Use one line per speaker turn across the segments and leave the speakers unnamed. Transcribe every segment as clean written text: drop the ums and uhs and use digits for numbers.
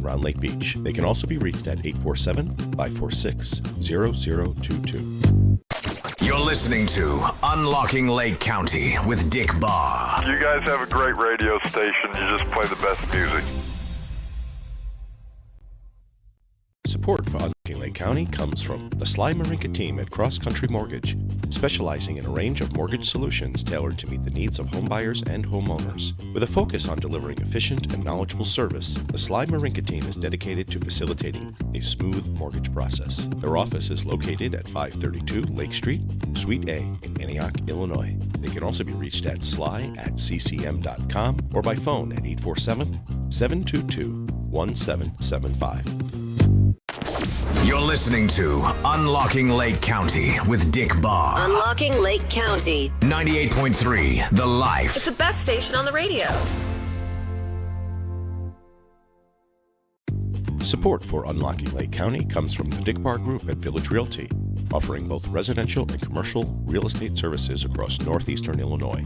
Round Lake Beach. They can also be reached at 847-546-0022.
You're listening to Unlocking Lake County with Dick Barr.
You guys have a great radio station. You just play the best music.
Support for Unlocking Lake County comes from the Sly Marinka team at Cross Country Mortgage, specializing in a range of mortgage solutions tailored to meet the needs of homebuyers and homeowners. With a focus on delivering efficient and knowledgeable service, the Sly Marinka team is dedicated to facilitating a smooth mortgage process. Their office is located at 532 Lake Street, Suite A in Antioch, Illinois. They can also be reached at sly@ccm.com or by phone at 847-722-1775.
You're listening to Unlocking Lake County with Dick Barr.
Unlocking Lake County.
98.3, The Life.
It's the best station on the radio.
Support for Unlocking Lake County comes from the Dick Barr Group at Village Realty, offering both residential and commercial real estate services across northeastern Illinois.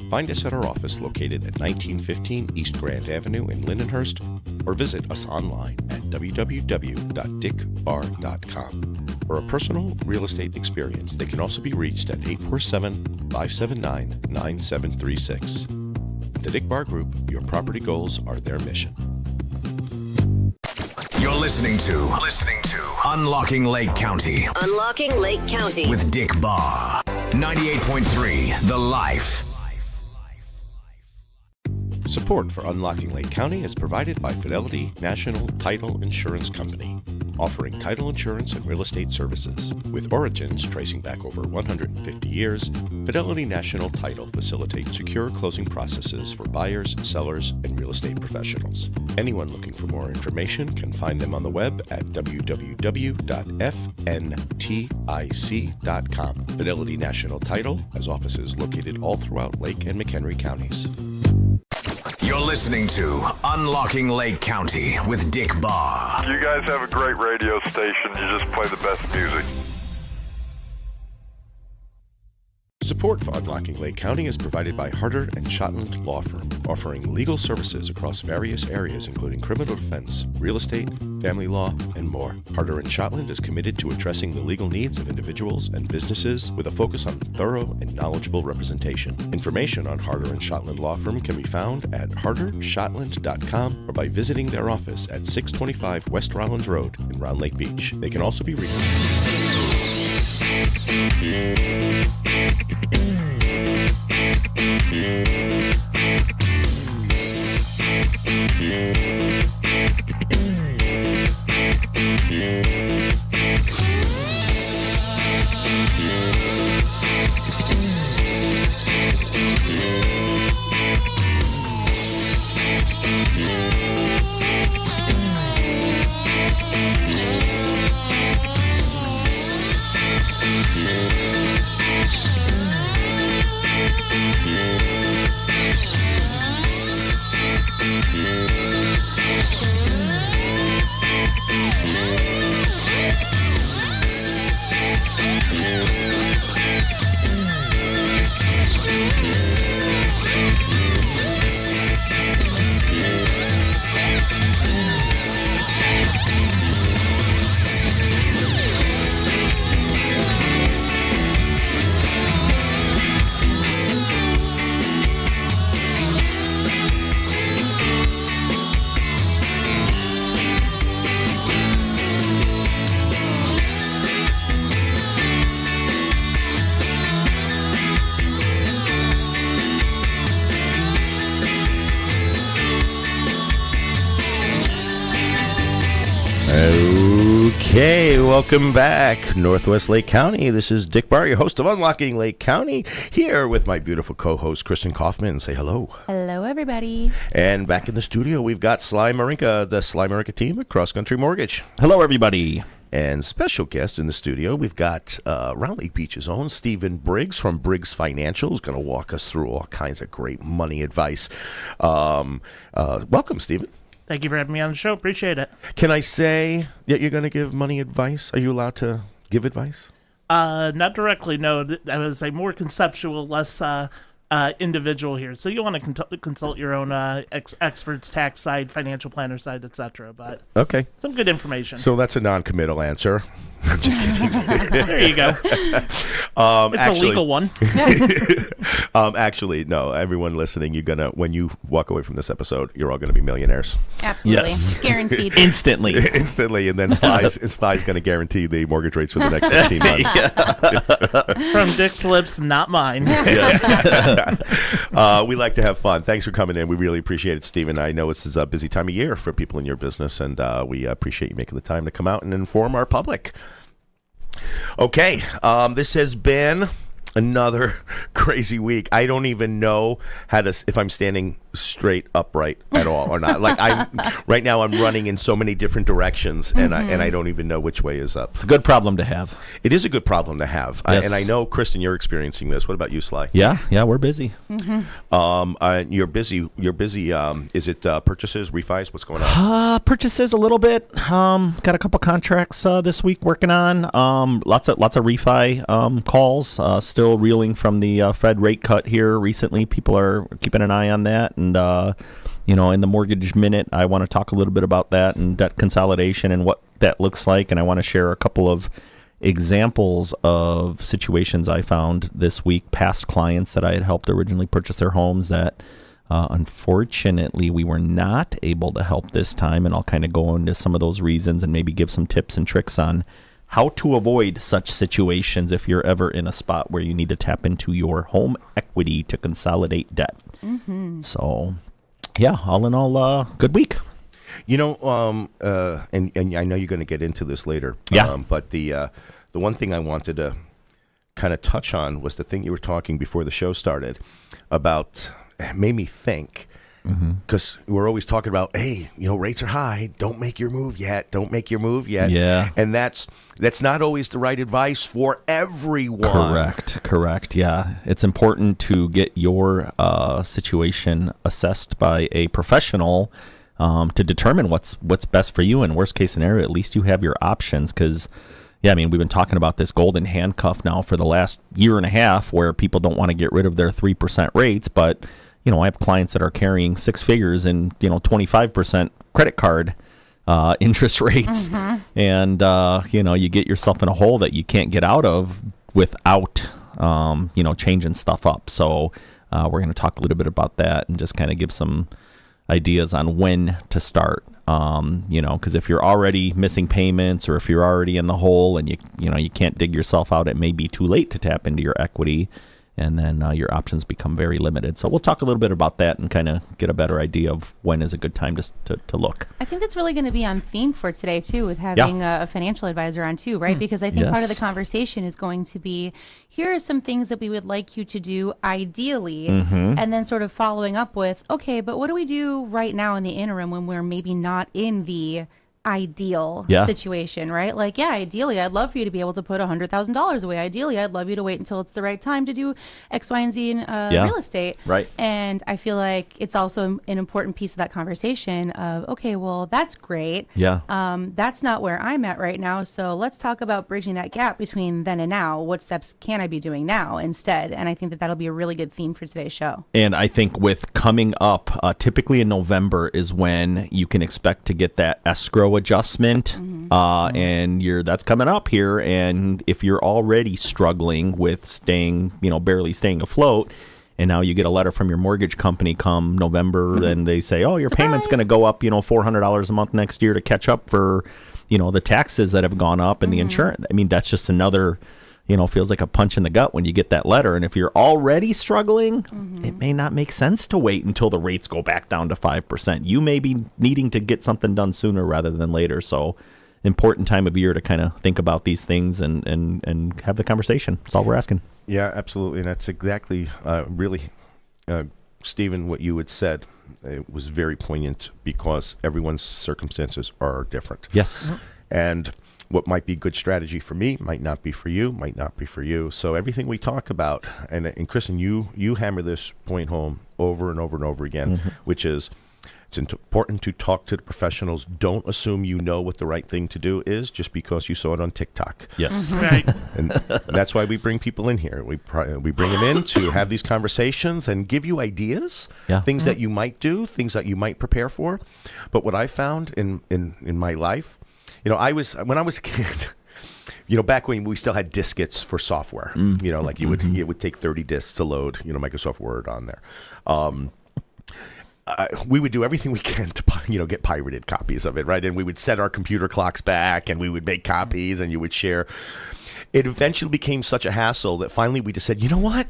Find us at our office located at 1915 East Grand Avenue in Lindenhurst, or visit us online at www.dickbarr.com. For a personal real estate experience, they can also be reached at 847-579-9736. At the Dick Barr Group, your property goals are their mission.
You're listening to Unlocking Lake County.
Unlocking Lake County.
With Dick Barr. 98.3, The Life.
Support for Unlocking Lake County is provided by Fidelity National Title Insurance Company, offering title insurance and real estate services. With origins tracing back over 150 years, Fidelity National Title facilitates secure closing processes for buyers, sellers, and real estate professionals. Anyone looking for more information can find them on the web at www.fntic.com. Fidelity National Title has offices located all throughout Lake and McHenry counties.
You're listening to Unlocking Lake County with Dick Barr.
You guys have a great radio station. You just play the best music.
Support for Unlocking Lake County is provided by Harder and Shotland Law Firm, offering legal services across various areas including criminal defense, real estate, family law, and more. Harder and Shotland is committed to addressing the legal needs of individuals and businesses with a focus on thorough and knowledgeable representation. Information on Harder and Shotland Law Firm can be found at hardershotland.com or by visiting their office at 625 West Rollins Road in Round Lake Beach. They can also be reached. Okay, welcome back, Northwest Lake County. This is Dick Barr, your host of Unlocking Lake County, here with my beautiful co-host, Kristen Kaufman. Say hello.
Hello, everybody.
And back in the studio, we've got Sly Marinka, the Sly Marinka team at Cross Country Mortgage.
Hello, everybody.
And special guest in the studio, we've got Round Lake Beach's own Stephen Briggs from Briggs Financial, who's going to walk us through all kinds of great money advice. Welcome, Stephen.
Thank you for having me on the show. Appreciate it.
Can I say that you're going to give money advice? Are you allowed to give advice?
Not directly, no. I would say more conceptual, less individual here. So you want to consult your own experts, tax side, financial planner side, etc. But
Okay.
some good information.
So that's a non-committal answer. I'm just kidding.
There you go. It's a legal one.
Actually, no. Everyone listening, when you walk away from this episode, you're all gonna be millionaires.
Absolutely.
Yes.
Guaranteed.
Instantly.
Instantly, and then Sly's going to guarantee the mortgage rates for the next 16 months.
From Dick's lips, not mine.
Yes. We like to have fun. Thanks for coming in. We really appreciate it, Stephen. I know this is a busy time of year for people in your business, and we appreciate you making the time to come out and inform our public. Okay, this has been another crazy week. I don't even know if I'm standing straight upright at all or not. Like right now I'm running in so many different directions, and I don't even know which way is up.
It's a good problem to have.
It is a good problem to have.
Yes.
And I know, Kristen, you're experiencing this. What about you, Sly?
Yeah, we're busy.
You're busy. Is it purchases, refis? What's going on?
Purchases a little bit. Got a couple contracts this week working on. Lots of refi calls. Still reeling from the Fed rate cut here recently. People are keeping an eye on that. And, in the mortgage minute, I want to talk a little bit about that and debt consolidation and what that looks like. And I want to share a couple of examples of situations I found this week, past clients that I had helped originally purchase their homes that unfortunately we were not able to help this time. And I'll kind of go into some of those reasons and maybe give some tips and tricks on how to avoid such situations if you're ever in a spot where you need to tap into your home equity to consolidate debt. So, yeah, all in all, good week.
And I know you're going to get into this later.
Yeah.
But the one thing I wanted to kind of touch on was the thing you were talking before the show started about. It made me think. Because we're always talking about, hey, rates are high. Don't make your move yet. Don't make your move yet.
Yeah.
And that's not always the right advice for everyone.
Correct. Yeah. It's important to get your situation assessed by a professional to determine what's best for you. In worst case scenario, at least you have your options. Because, we've been talking about this golden handcuff now for the last year and a half where people don't want to get rid of their 3% rates, but I have clients that are carrying six figures and 25% credit card interest rates, and you get yourself in a hole that you can't get out of without changing stuff up. So we're going to talk a little bit about that and just kind of give some ideas on when to start. Because if you're already missing payments or if you're already in the hole and you can't dig yourself out, it may be too late to tap into your equity. And then your options become very limited. So we'll talk a little bit about that and kind of get a better idea of when is a good time to look.
I think that's really going to be on theme for today, too, with having a financial advisor on, too, right? Because I think part of the conversation is going to be, here are some things that we would like you to do ideally, and then sort of following up with, okay, but what do we do right now in the interim when we're maybe not in the ideal situation, right? Like, ideally, I'd love for you to be able to put $100,000 away. Ideally, I'd love you to wait until it's the right time to do X, Y, and Z in real estate.
Right.
And I feel like it's also an important piece of that conversation of, okay, well, that's great.
Yeah.
That's not where I'm at right now. So let's talk about bridging that gap between then and now. What steps can I be doing now instead? And I think that that'll be a really good theme for today's show.
And I think with coming up, typically in November is when you can expect to get that escrow adjustment, and that's coming up here. And if you're already struggling with barely staying afloat, and now you get a letter from your mortgage company come November, and they say, oh, your payment's going to go up, $400 a month next year to catch up for, the taxes that have gone up and the insurance. I mean, that's just another, feels like a punch in the gut when you get that letter. And if you're already struggling, it may not make sense to wait until the rates go back down to 5%. You may be needing to get something done sooner rather than later. So important time of year to kind of think about these things and have the conversation. That's all we're asking.
Yeah, absolutely. And that's exactly really, Stephen, what you had said. It was very poignant because everyone's circumstances are different.
Yes.
And what might be good strategy for me might not be for you, might not be for you. So everything we talk about, and Kristen, you hammer this point home over and over and over again, which is It's important to talk to the professionals. Don't assume you know what the right thing to do is just because you saw it on TikTok.
Yes.
Right.
And that's why we bring people in here. We bring them in to have these conversations and give you ideas, things that you might do, things that you might prepare for. But what I found in my life, when I was a kid, back when we still had diskettes for software, like it would take 30 disks to load, Microsoft Word on there. We would do everything we can to, get pirated copies of it, right? And we would set our computer clocks back, and we would make copies, and you would share. It eventually became such a hassle that finally we just said, you know what?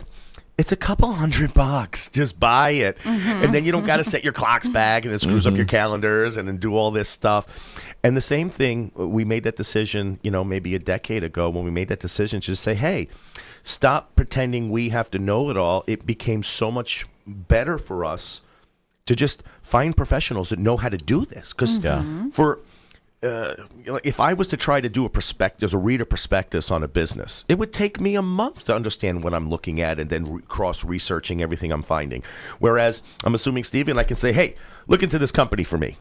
It's a couple $100. Just buy it. And then you don't got to set your clocks back, and it screws up your calendars and then do all this stuff. And the same thing, we made that decision, maybe a decade ago when we made that decision to just say, hey, stop pretending we have to know it all. It became so much better for us to just find professionals that know how to do this. Because if I was to try to do read a prospectus on a business, it would take me a month to understand what I'm looking at and then cross-researching everything I'm finding. Whereas I'm assuming, Stephen, I can say, hey, look into this company for me.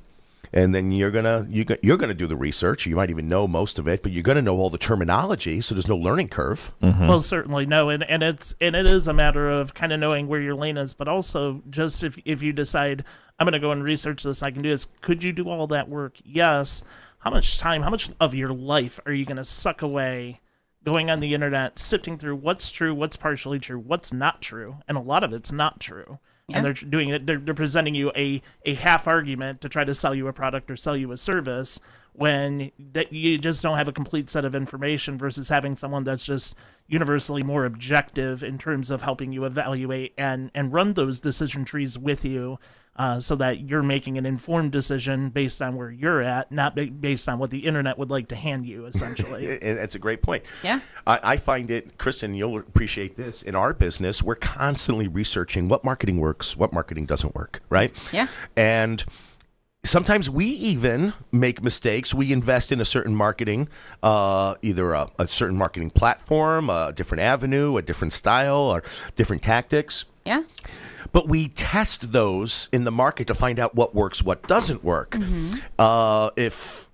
And then you're gonna do the research. You might even know most of it, but you're gonna know all the terminology, so there's no learning curve.
Well, certainly no, and it is a matter of kind of knowing where your lane is, but also just if you decide I'm gonna go and research this, I can do this. Could you do all that work? Yes. How much time? How much of your life are you gonna suck away going on the internet, sifting through what's true, what's partially true, what's not true, and a lot of it's not true. Yeah. And they're doing it. They're presenting you a half argument to try to sell you a product or sell you a service when that you just don't have a complete set of information versus having someone that's just universally more objective in terms of helping you evaluate and run those decision trees with you, so that you're making an informed decision based on where you're at, not based on what the internet would like to hand you, essentially.
That's a great point.
Yeah.
I find it, Kristen, you'll appreciate this. In our business, we're constantly researching what marketing works, what marketing doesn't work, right?
Yeah.
And sometimes we even make mistakes. We invest in a certain marketing, either a certain marketing platform, a different avenue, a different style, or different tactics.
Yeah.
But we test those in the market to find out what works, what doesn't work. If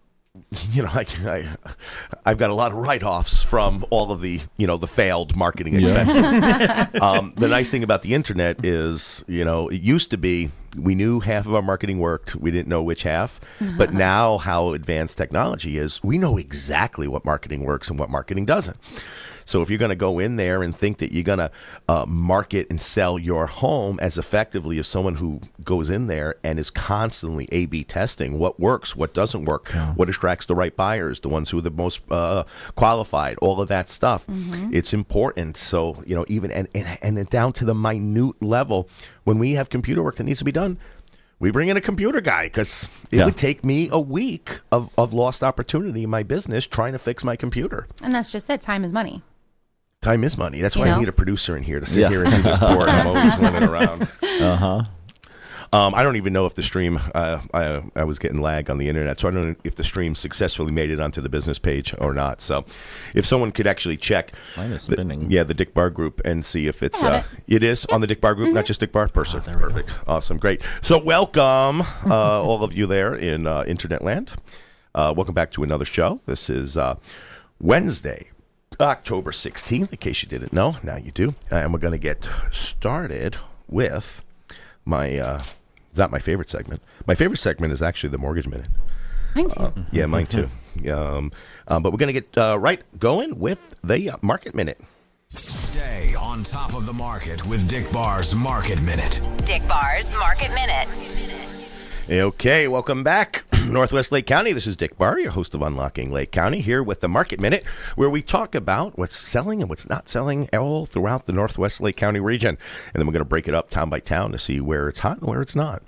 I've got a lot of write-offs from all of the failed marketing expenses. The nice thing about the internet is, it used to be we knew half of our marketing worked. We didn't know which half. But now how advanced technology is, we know exactly what marketing works and what marketing doesn't. So if you're going to go in there and think that you're going to market and sell your home as effectively as someone who goes in there and is constantly A/B testing what works, what doesn't work, what attracts the right buyers, the ones who are the most qualified, all of that stuff, it's important. So, even and down to the minute level, when we have computer work that needs to be done, we bring in a computer guy because it would take me a week of lost opportunity in my business trying to fix my computer.
And that's just it. Time is money.
Time is money. That's why I need a producer in here to sit here and do this board. I'm always running around. I don't even know if the stream, I was getting lag on the internet, so I don't know if the stream successfully made it onto the business page or not. So if someone could actually check
Mine is spinning.
the Dick Barr group and see if it's, it is on the Dick Barr group, not just Dick Barr. Perfect. Awesome. Great. So welcome all of you there in Internet land. Welcome back to another show. This is Wednesday, October 16th, in case you didn't know. Now you do. And we're going to get started with my, not my favorite segment. My favorite segment is actually the Mortgage Minute.
Mine too.
Yeah, mine too. But we're going to get right going with the Market Minute.
Stay on top of the market with Dick Barr's Market Minute.
Dick Barr's Market Minute.
Okay, welcome back. Northwest Lake County. This is Dick Barr, your host of Unlocking Lake County, here with the Market Minute, where we talk about what's selling and what's not selling all throughout the Northwest Lake County region. And then we're going to break it up town by town to see where it's hot and where it's not.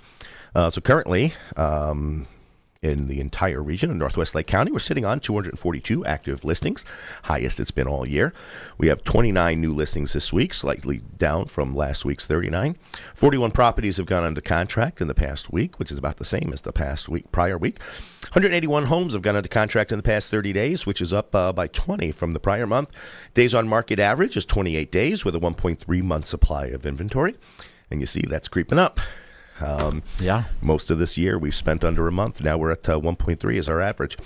So currently, in the entire region of Northwest Lake County, we're sitting on 242 active listings, highest it's been all year. We have 29 new listings this week, slightly down from last week's 39. 41 properties have gone under contract in the past week, which is about the same as the prior week. 181 homes have gone under contract in the past 30 days, which is up by 20 from the prior month. Days on market average is 28 days with a 1.3 month supply of inventory. And you see that's creeping up. Most of this year we've spent under a month. Now we're at 1.3 is our average.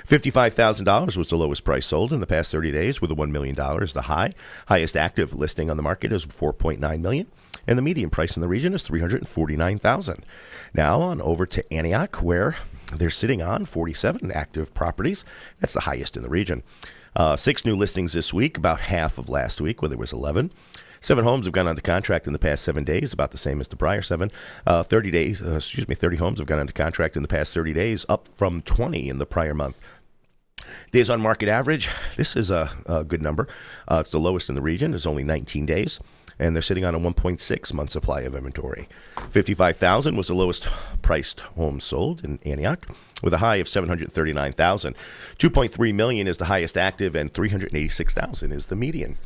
$55,000 was the lowest price sold in the past 30 days, with a $1 million the high. Highest active listing on the market is $4.9 million. And the median price in the region is $349,000. Now on over to Antioch, where they're sitting on 47 active properties. That's the highest in the region. 6 new listings this week, about half of last week, where there was 11. 7 homes have gone under contract in the past 7 days, about the same as the prior 7. 30 homes have gone under contract in the past 30 days, up from 20 in the prior month. Days on market average, this is a good number. It's the lowest in the region. It's only 19 days. And they're sitting on a 1.6 month supply of inventory. $55,000 was the lowest priced home sold in Antioch, with a high of $739,000. $2.3 million is the highest active, and $386,000 is the median.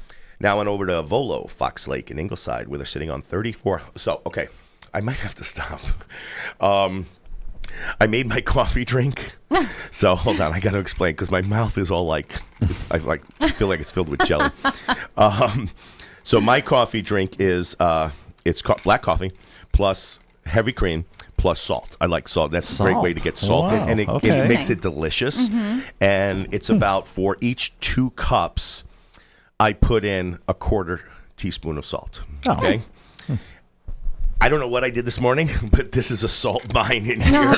Now on over to Volo, Fox Lake, and Ingleside, where they're sitting on 34. So, okay, I might have to stop. I made my coffee drink. So hold on, I got to explain, because my mouth is all I feel like it's filled with jelly. So my coffee drink is it's black coffee plus heavy cream plus salt. I like salt. That's a great way to get salt in, and it makes it delicious. And it's about, for each 2 cups, I put in a 1/4 teaspoon of salt. Okay. I don't know what I did this morning, but this is a salt mine in here.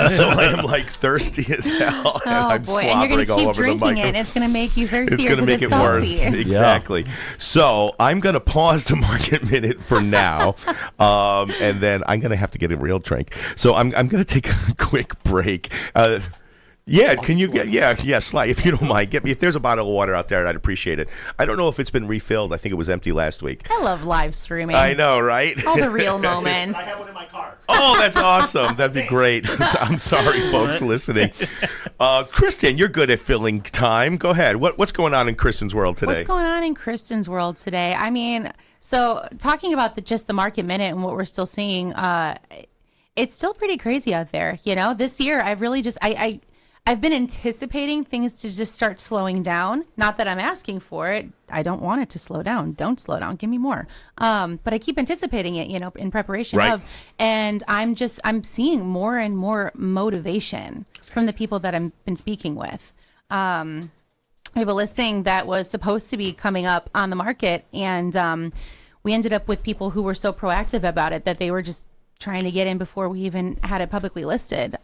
So I am like thirsty as hell.
Oh,
I'm
boy. And you're going to keep drinking it, and it's going to make you thirstier.
It's going to make it worse. Exactly. Yeah. So I'm going to pause the market minute for now, and then I'm going to have to get a real drink. So I'm going to take a quick break. Yeah, can you get, Sly, if you don't mind, get me, if there's a bottle of water out there, I'd appreciate it. I don't know if it's been refilled. I think it was empty last week.
I love live streaming.
I know, right?
All the real moments.
I have one in my car.
Oh, that's awesome. That'd be great. I'm sorry, folks, listening. Kristen, you're good at filling time. Go ahead. What's going on in Kristen's world today?
What's going on in Kristen's world today? I mean, so talking about just the market minute and what we're still seeing, it's still pretty crazy out there. You know, this year I've really just, I've been anticipating things to just start slowing down. Not that I'm asking for it. I don't want it to slow down. Don't slow down. Give me more. But I keep anticipating it, in preparation of. And I'm seeing more and more motivation from the people that I've been speaking with. I have a listing that was supposed to be coming up on the market, and we ended up with people who were so proactive about it that they were just trying to get in before we even had it publicly listed.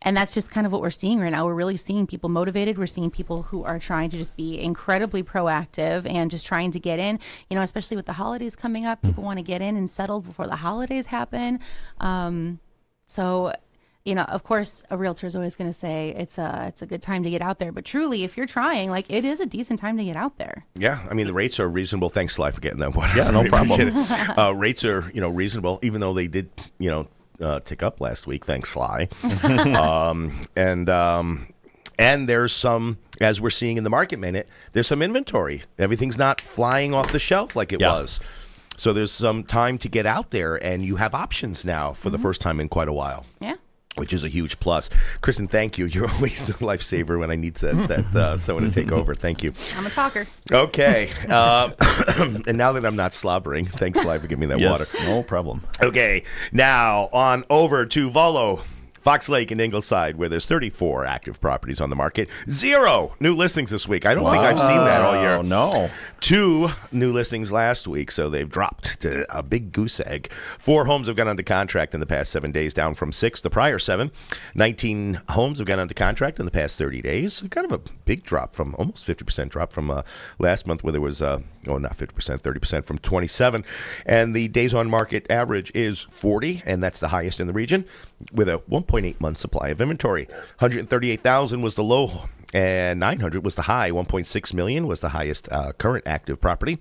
And that's just kind of what we're seeing right now. We're really seeing people motivated. We're seeing people who are trying to just be incredibly proactive and just trying to get in, especially with the holidays coming up. People want to get in and settle before the holidays happen. So, of course, a realtor is always going to say it's a good time to get out there. But truly, if you're trying, it is a decent time to get out there. Yeah. I mean, the rates are reasonable. Thanks, Sly, for getting that one.
Yeah, no problem.
Rates are, reasonable, even though they did, tick up last week. Thanks, Sly. And there's some, as we're seeing in the market minute, there's some inventory. Everything's not flying off the shelf like it was. So there's some time to get out there, and you have options now for the first time in quite a while. Yeah. Which is a huge plus. Kristen, thank you. You're always the lifesaver when I need that someone to take over. Thank you.
I'm a talker.
Okay. And now that I'm not slobbering, thanks, Sly, for giving me that water.
No problem.
Okay. Now on over to Volo, Fox Lake, and Ingleside, where there's 34 active properties on the market. 0 new listings this week. I don't think I've seen that all year.
Oh, no.
2 new listings last week, so they've dropped to a big goose egg. 4 homes have gone under contract in the past 7 days, down from 6 the prior 7. 19 homes have gone under contract in the past 30 days. Kind of a big drop, from almost 50% drop from last month, where there was, not 50%, 30% from 27. And the days on market average is 40, and that's the highest in the region, with a 1.8 month supply of inventory. 138,000 was the low, and 900 was the high. 1.6 million was the highest current active property,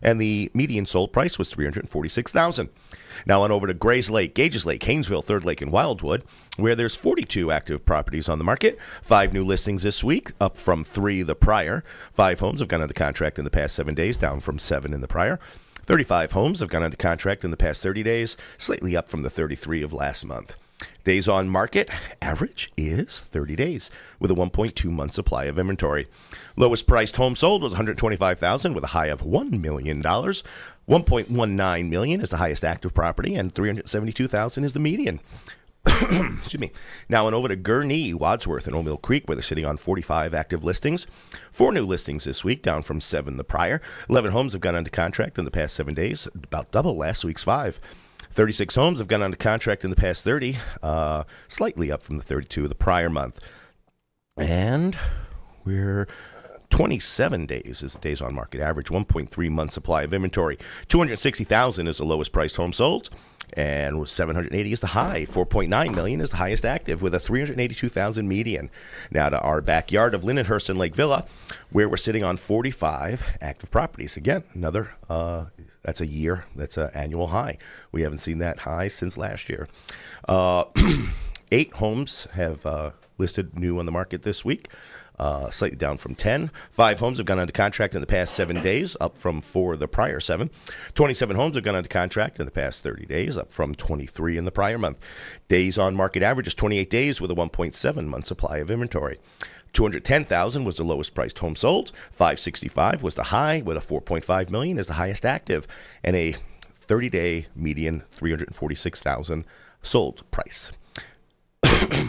and the median sold price was $346,000. Now on over to Grays Lake, Gages Lake, Haynesville, Third Lake, and Wildwood, where there's 42 active properties on the market. 5 new listings this week, up from 3 the prior. 5 homes have gone under contract in the past 7 days, down from 7 in the prior. 35 homes have gone under contract in the past 30 days, slightly up from the 33 of last month. Days on market average is 30 days with a 1.2 month supply of inventory. Lowest priced home sold was $125,000 with a high of $1 million. $1.19 million is the highest active property, and $372,000 is the median. Excuse me. Now on over to Gurnee, Wadsworth, and Old Mill Creek, where they're sitting on 45 active listings. 4 new listings this week, down from 7 the prior. 11 homes have gone under contract in the past 7 days, about double last week's 5. 36 homes have gone under contract in the past 30, slightly up from the 32 of the prior month. And we're 27 days is the days on market average, 1.3 month supply of inventory. 260,000 is the lowest priced home sold, and 780 is the high. 4.9 million is the highest active, with a 382,000 median. Now to our backyard of Lindenhurst and Lake Villa, where we're sitting on 45 active properties. Again, another that's a year, that's an annual high. We haven't seen that high since last year. 8 homes have listed new on the market this week. Slightly down from 10. 5 homes have gone under contract in the past 7 days, up from 4 the prior 7. 27 homes have gone under contract in the past 30 days, up from 23 in the prior month. Days on market average is 28 days with a 1.7 month supply of inventory. 210,000 was the lowest priced home sold. 565 was the high, with a 4.5 million is the highest active, and a 30-day median 346,000 sold price.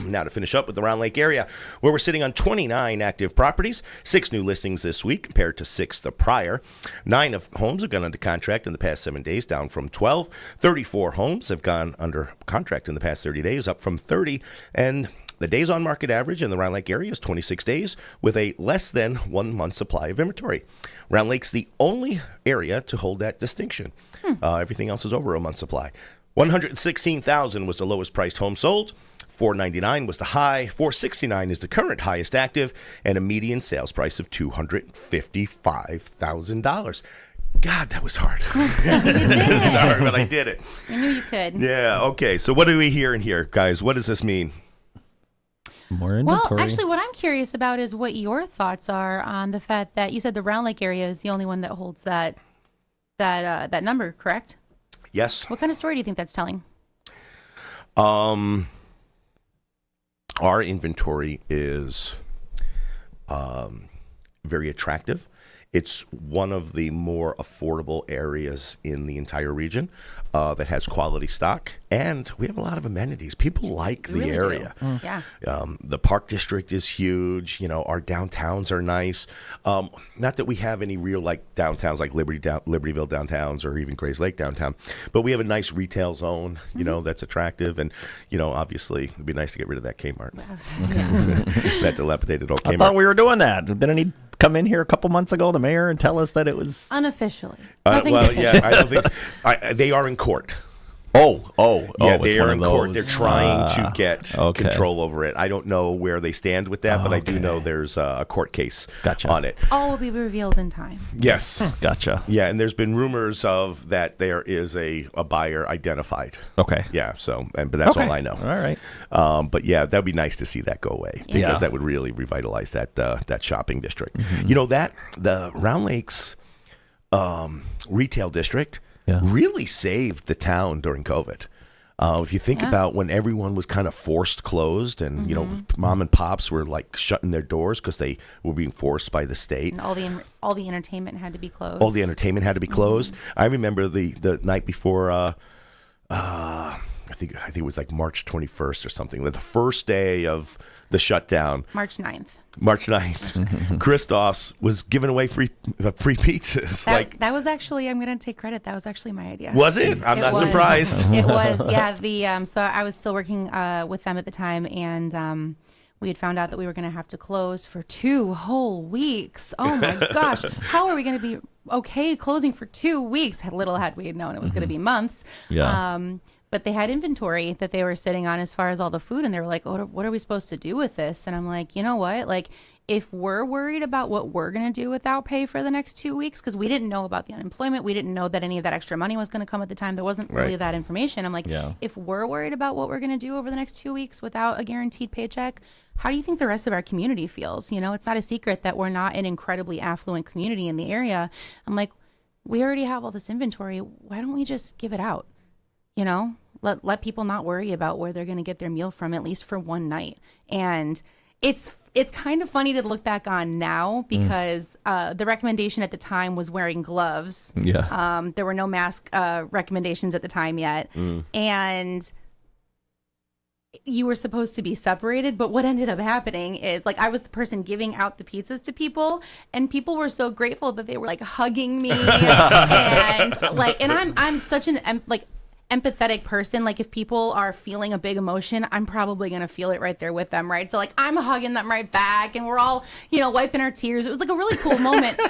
Now to finish up with the Round Lake area, where we're sitting on 29 active properties, 6 new listings this week compared to 6 the prior. 9 of homes have gone under contract in the past 7 days, down from 12. 34 homes have gone under contract in the past 30 days, up from 30. And the days on market average in the Round Lake area is 26 days with a less than 1 month supply of inventory. Round Lake's the only area to hold that distinction. Everything else is over a month supply. 116,000 was the lowest priced home sold. $499 was the high. $469 is the current highest active, and a median sales price of $255,000. God, that was hard. Sorry, but I did it.
I knew you could.
Yeah, okay. So what do we hear in here, guys? What does this mean?
More inventory.
Well, actually, what I'm curious about is what your thoughts are on the fact that you said the Round Lake area is the only one that holds that number, correct?
Yes.
What kind of story do you think that's telling?
Our inventory is very attractive. It's one of the more affordable areas in the entire region that has quality stock, and we have a lot of amenities. People like the
really
area.
Yeah.
The Park District is huge. You know, our downtowns are nice. Not that we have any real like downtowns like Libertyville downtowns or even Grays Lake downtown, but we have a nice retail zone, you know, that's attractive. And, you know, obviously it'd be nice to get rid of that Kmart. That dilapidated old Kmart.
I thought we were doing that. Didn't he come in here a couple months ago, the mayor, and tell us that it was
unofficially?
Well, yeah, I don't think they are in court.
Yeah,
they are in court. They're trying to get control over it. I don't know where they stand with that, but I do know there's a court case on it.
All will be revealed in time.
Yes.
Gotcha.
Yeah, and there's been rumors of that there is a buyer identified.
Okay.
Yeah, but that's all I know.
All right.
But yeah, that'd be nice to see that go away because that would really revitalize that shopping district. Mm-hmm. You know, the Round Lakes retail district really saved the town during COVID. If you think about when everyone was kind of forced closed and, you know, mom and pops were like shutting their doors because they were being forced by the state.
And all the entertainment had to be closed.
All the entertainment had to be closed. I remember the night before, I think it was like March 21st or something, the first day of the shutdown.
March 9th.
Christoph's was giving away free pizzas.
That was actually, I'm going to take credit. That was actually my idea.
Was it? I'm not surprised.
It was, yeah. So I was still working with them at the time, and we had found out that we were going to have to close for 2 whole weeks. Oh my gosh. How are we going to be okay closing for 2 weeks? Little had we known it was going to be months.
Yeah.
But they had inventory that they were sitting on as far as all the food. And they were like, what are we supposed to do with this? And I'm like, you know what? Like, if we're worried about what we're going to do without pay for the next 2 weeks, because we didn't know about the unemployment, we didn't know that any of that extra money was going to come at the time. There wasn't really that information. I'm like, if we're worried about what we're going to do over the next 2 weeks without a guaranteed paycheck, how do you think the rest of our community feels? You know, it's not a secret that we're not an incredibly affluent community in the area. I'm like, we already have all this inventory. Why don't we just give it out? You know, let people not worry about where they're going to get their meal from, at least for one night. And it's kind of funny to look back on now because the recommendation at the time was wearing gloves.
Yeah.
There were no mask recommendations at the time yet. And you were supposed to be separated, but what ended up happening is, like, I was the person giving out the pizzas to people, and people were so grateful that they were like hugging me and I'm such an empathetic person. Like, if people are feeling a big emotion, I'm probably gonna feel it right there with them, right? So like, I'm hugging them right back, and we're all, wiping our tears. It was like a really cool moment.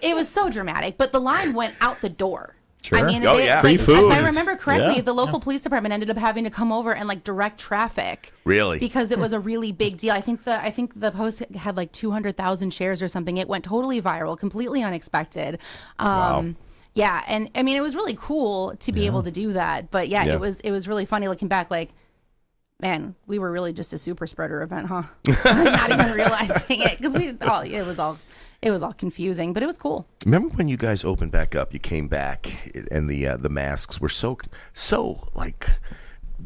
It was so dramatic, but the line went out the door.
Sure.
I mean,
free food.
If I remember correctly, the local police department ended up having to come over and like direct traffic.
Really?
Because it was a really big deal. I think the post had like 200,000 shares or something. It went totally viral, completely unexpected.
Wow.
Yeah, and I mean, it was really cool to be able to do that. But yeah, it was really funny looking back. Like, man, we were really just a super spreader event, huh? Not even realizing it, because it was all confusing, but it was cool.
Remember when you guys opened back up? You came back, and the masks were so like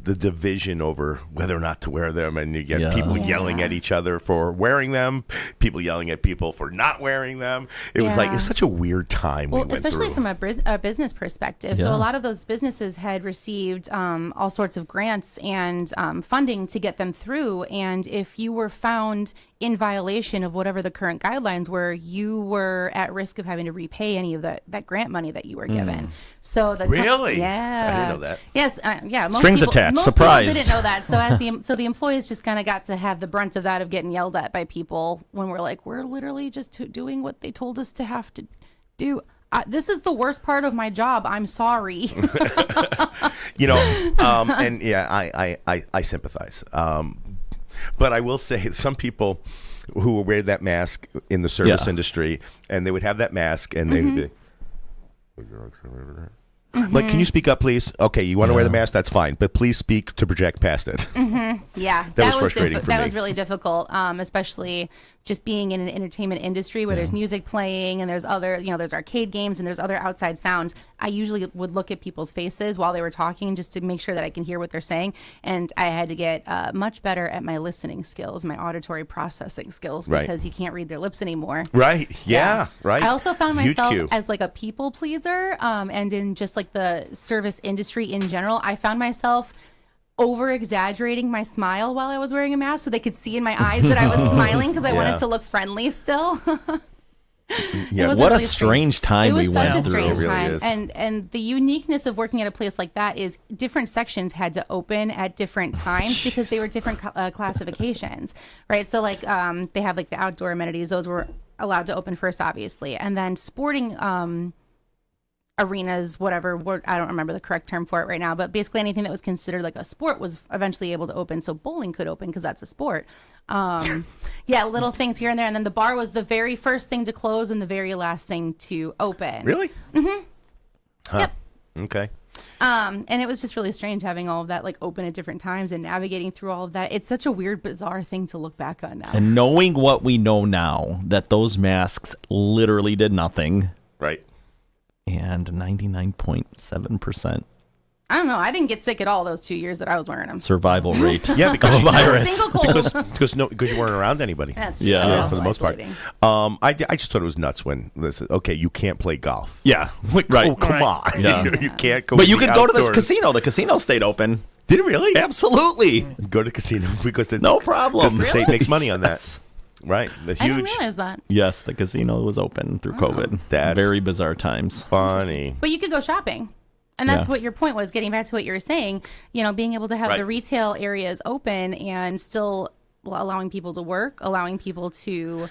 the division over whether or not to wear them, and you get people yelling at each other for wearing them, people yelling at people for not wearing them. It was like, it was such a weird time.
Well,
we went
especially
through.
from a business perspective. So a lot of those businesses had received all sorts of grants and funding to get them through. And if you were found in violation of whatever the current guidelines were, you were at risk of having to repay any of that grant money that you were given. So the
Really?
Yeah,
I didn't know that.
Yes, yeah.
Strings attached.
Most
Surprise.
people didn't know that. So the employees just kind of got to have the brunt of that, of getting yelled at by people when we're like, we're literally just doing what they told us to have to do. This is the worst part of my job. I'm sorry.
And yeah, I sympathize. But I will say, some people who would wear that mask in the service industry, and they would have that mask, and they would be like, "Can you speak up, please? Okay, you want to wear the mask? That's fine, but please speak to project past it."
Yeah,
that was frustrating for me.
That was really difficult, especially just being in an entertainment industry where there's music playing and there's other, there's arcade games and there's other outside sounds. I usually would look at people's faces while they were talking just to make sure that I can hear what they're saying. And I had to get much better at my listening skills, my auditory processing skills, because you can't read their lips anymore.
Right. Yeah. Right.
I also found myself as like a people pleaser, and in just like the service industry in general, I found myself over exaggerating my smile while I was wearing a mask so they could see in my eyes that I was smiling because I wanted to look friendly still.
What a strange time we went through.
It was such a strange time.
Really
and the uniqueness of working at a place like that is different sections had to open at different times because they were different classifications, right? So like they have like the outdoor amenities; those were allowed to open first, obviously, and then sporting arenas, whatever, I don't remember the correct term for it right now, but basically anything that was considered like a sport was eventually able to open. So bowling could open because that's a sport. Little things here and there. And then the bar was the very first thing to close and the very last thing to open.
Really?
Mm-hmm.
Huh.
Yep.
Okay.
And it was just really strange having all of that like open at different times and navigating through all of that. It's such a weird, bizarre thing to look back on now.
And knowing what we know now, that those masks literally did nothing.
Right.
And 99.7%.
I don't know. I didn't get sick at all those 2 years that I was wearing them.
Survival rate.
Yeah, because
virus.
because you weren't around anybody.
That's true.
Yeah,
for the most part. I just thought it was nuts when they said, "Okay, you can't play golf."
Yeah,
like,
right.
Oh, come on.
Yeah.
You can't go.
But you could go to this
outdoors.
casino. The casino stayed open.
Did it really?
Absolutely.
Go to the casino because
No problem.
Because the state makes money on that.
Yes.
Right. The
I didn't
huge.
realize that.
Yes, the casino was open through COVID.
That's
very bizarre times.
Funny.
But you could go shopping. And that's what your point was, getting back to what you were saying, being able to have the retail areas open and still allowing people to work, allowing people to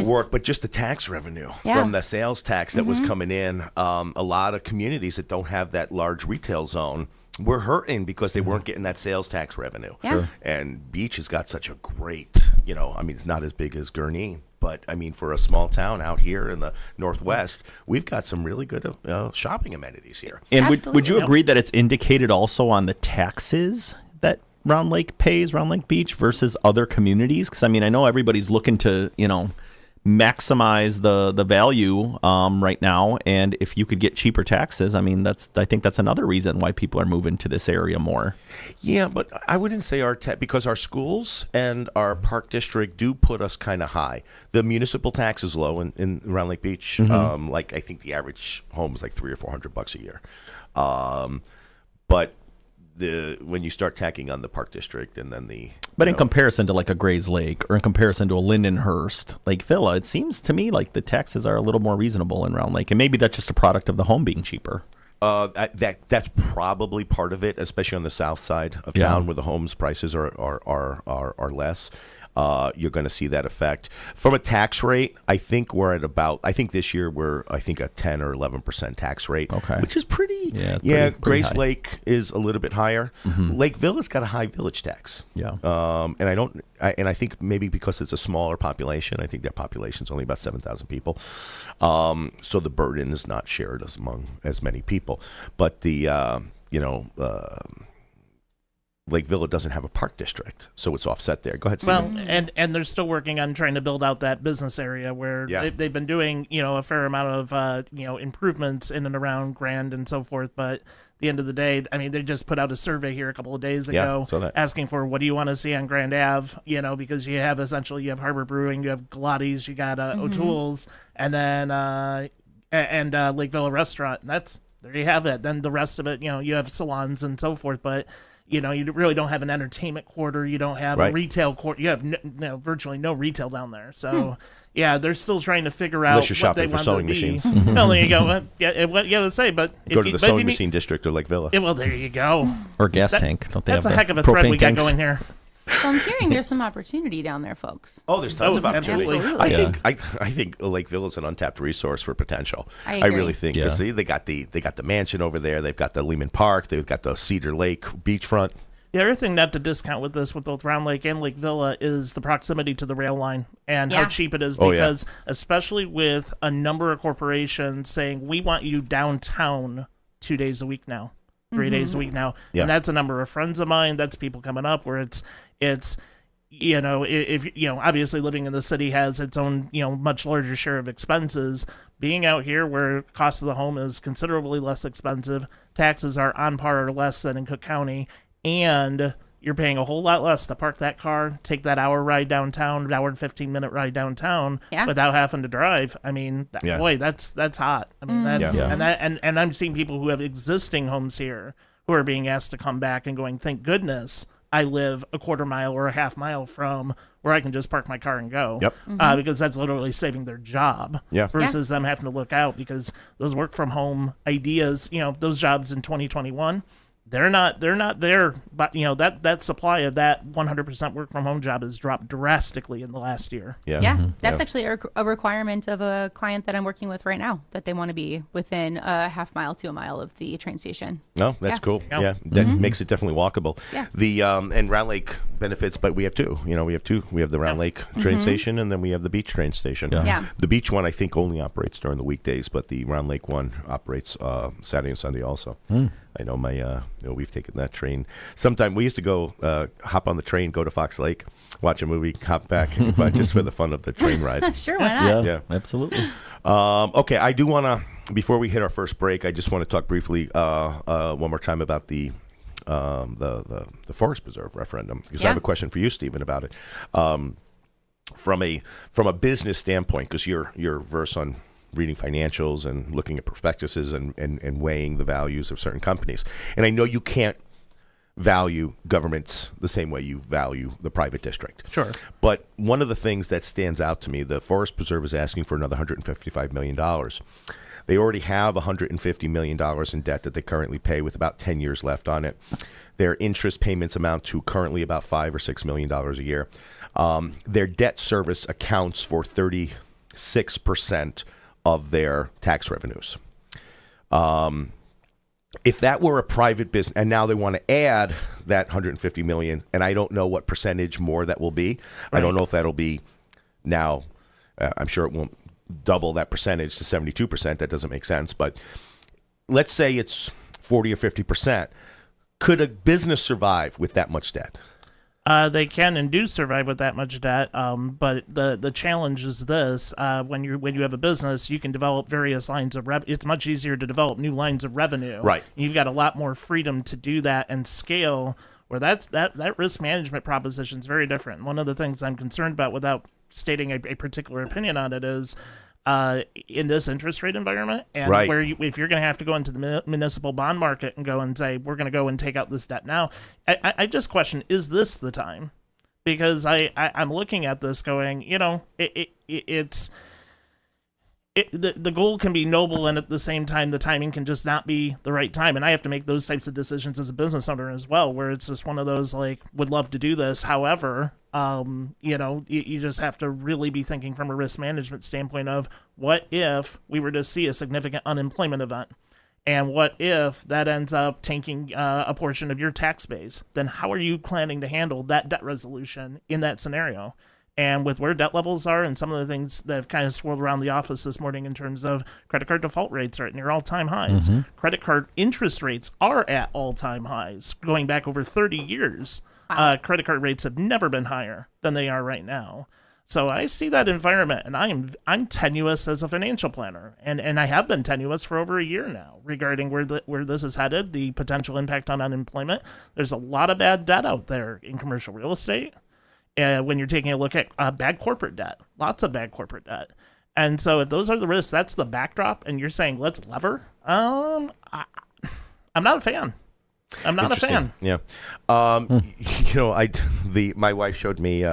work, but just the tax revenue from the sales tax that was coming in. A lot of communities that don't have that large retail zone were hurting because they weren't getting that sales tax revenue.
Yeah. Sure.
And Beach has got such a great, it's not as big as Gurnee, but I mean, for a small town out here in the Northwest, we've got some really good shopping amenities here.
And would you agree that it's indicated also on the taxes that Round Lake pays, Round Lake Beach, versus other communities? Because I mean, I know everybody's looking to, maximize the value right now, and if you could get cheaper taxes, I mean, I think that's another reason why people are moving to this area more.
Yeah, but I wouldn't say because our schools and our park district do put us kind of high. The municipal tax is low in Round Lake Beach. Like I think the average home is like $300 or $400 a year. But when you start tacking on the park district and then
But in comparison to like a Grays Lake or in comparison to a Lindenhurst Lake Villa, it seems to me like the taxes are a little more reasonable in Round Lake, and maybe that's just a product of the home being cheaper.
That's probably part of it, especially on the south side of town where the homes prices are less. You're going to see that effect. From a tax rate, I think we're at I think this year we're a 10 or 11% tax rate, which is pretty.
Pretty
Grace
high.
Lake is a little bit higher. Lake Villa's got a high village tax.
Yeah.
And I think maybe because it's a smaller population, I think their population's only about 7,000 people. So the burden is not shared among as many people. But Lake Villa doesn't have a park district, so it's offset there. Go ahead, Stephen.
Well, and they're still working on trying to build out that business area where they've been doing, a fair amount of, improvements in and around Grand and so forth. But at the end of the day, I mean, they just put out a survey here a couple of days ago asking for what do you want to see on Grand Ave, because you have Harbor Brewing, you have Galati's, you got O'Toole's, and then Lake Villa Restaurant. And there you have it. Then the rest of it, you have salons and so forth, but you really don't have an entertainment quarter. You don't have a retail quarter. You have virtually no retail down there. So, they're still trying to figure out what they want
sewing
to be.
machines.
Well, there you go. What you have to say, but
go to the sewing machine district of Lake Villa.
Well, there you go.
Or gas tank. Don't they
that's
have
a heck of a thread we got
tanks?
going here.
So I'm hearing there's some opportunity down there, folks.
Oh, there's tons of opportunity.
Absolutely.
I think Lake Villa is an untapped resource for potential.
I agree.
really think.
Yeah.
See, they got the mansion over there. They've got the Lehman Park. They've got the Cedar Lake beachfront.
The other thing not to discount with this, with both Round Lake and Lake Villa, is the proximity to the rail line and how cheap it is. Because especially with a number of corporations saying, we want you downtown 2 days a week now, 3 days a week now.
Yeah.
And that's a number of friends of mine. That's people coming up where it's if obviously living in the city has its own, much larger share of expenses. Being out here where cost of the home is considerably less expensive, taxes are on par or less than in Cook County, and you're paying a whole lot less to park that car, take that hour ride downtown, hour and 15-minute ride downtown without having to drive. I mean, boy, that's hot. I mean, and I'm seeing people who have existing homes here who are being asked to come back and going, thank goodness I live a quarter mile or a half mile from where I can just park my car and go.
Yep.
Because that's literally saving their job versus them having to look out, because those work from home ideas, those jobs in 2021, they're not there, but that supply of that 100% work from home job has dropped drastically in the last year.
That's actually a requirement of a client that I'm working with right now, that they want to be within a half mile to a mile of the train station.
No, that's cool. Yeah, that makes it definitely walkable. The and Round Lake benefits, but we have two. We have the Round Lake train station, and then we have the beach train station. The beach one I think only operates during the weekdays, but the Round Lake one operates Saturday and Sunday also. I know we've taken that train. Sometime we used to go hop on the train, go to Fox Lake, watch a movie, hop back, just for the fun of the train ride.
Sure, why not?
Yeah, absolutely.
Okay, I do want to, before we hit our first break, I just want to talk briefly one more time about the Forest Preserve referendum, because I have a question for you, Stephen, about it. From a business standpoint, because you're versed on reading financials and looking at prospectuses and weighing the values of certain companies. And I know you can't value governments the same way you value the private district.
Sure.
But one of the things that stands out to me, the Forest Preserve is asking for another $155 million. They already have $150 million in debt that they currently pay with about 10 years left on it. Their interest payments amount to currently about $5 or $6 million a year. Their debt service accounts for 36% of their tax revenues. If that were a private business, and now they want to add that $150 million, and I don't know what percentage more that will be. Right. I don't know if that'll be now. I'm sure it won't double that percentage to 72%. That doesn't make sense. But let's say it's 40 or 50%. Could a business survive with that much debt?
They can and do survive with that much debt, but the challenge is this: when you have a business, you can develop various lines of revenue. It's much easier to develop new lines of revenue.
Right.
You've got a lot more freedom to do that and scale. Where that risk management proposition is very different. One of the things I'm concerned about, without stating a particular opinion on it, is in this interest rate environment, and
right.
where if you're going to have to go into the municipal bond market and go and say, we're going to go and take out this debt now, I just question, is this the time? Because I'm looking at this going, it's the goal can be noble, and at the same time, the timing can just not be the right time. And I have to make those types of decisions as a business owner as well, where it's just one of those, like, would love to do this. However, you just have to really be thinking from a risk management standpoint of, what if we were to see a significant unemployment event? And what if that ends up tanking a portion of your tax base? Then how are you planning to handle that debt resolution in that scenario? And with where debt levels are and some of the things that have kind of swirled around the office this morning in terms of credit card default rates are at near all-time highs. Mm-hmm. Credit card interest rates are at all-time highs. Going back over 30 years, credit card rates have never been higher than they are right now. So I see that environment, and I'm tenuous as a financial planner, and I have been tenuous for over a year now regarding where this is headed, the potential impact on unemployment. There's a lot of bad debt out there in commercial real estate. When you're taking a look at bad corporate debt, lots of bad corporate debt. And so if those are the risks, that's the backdrop, and you're saying, let's lever, I'm not a fan. I'm not a fan.
Yeah. My wife showed me,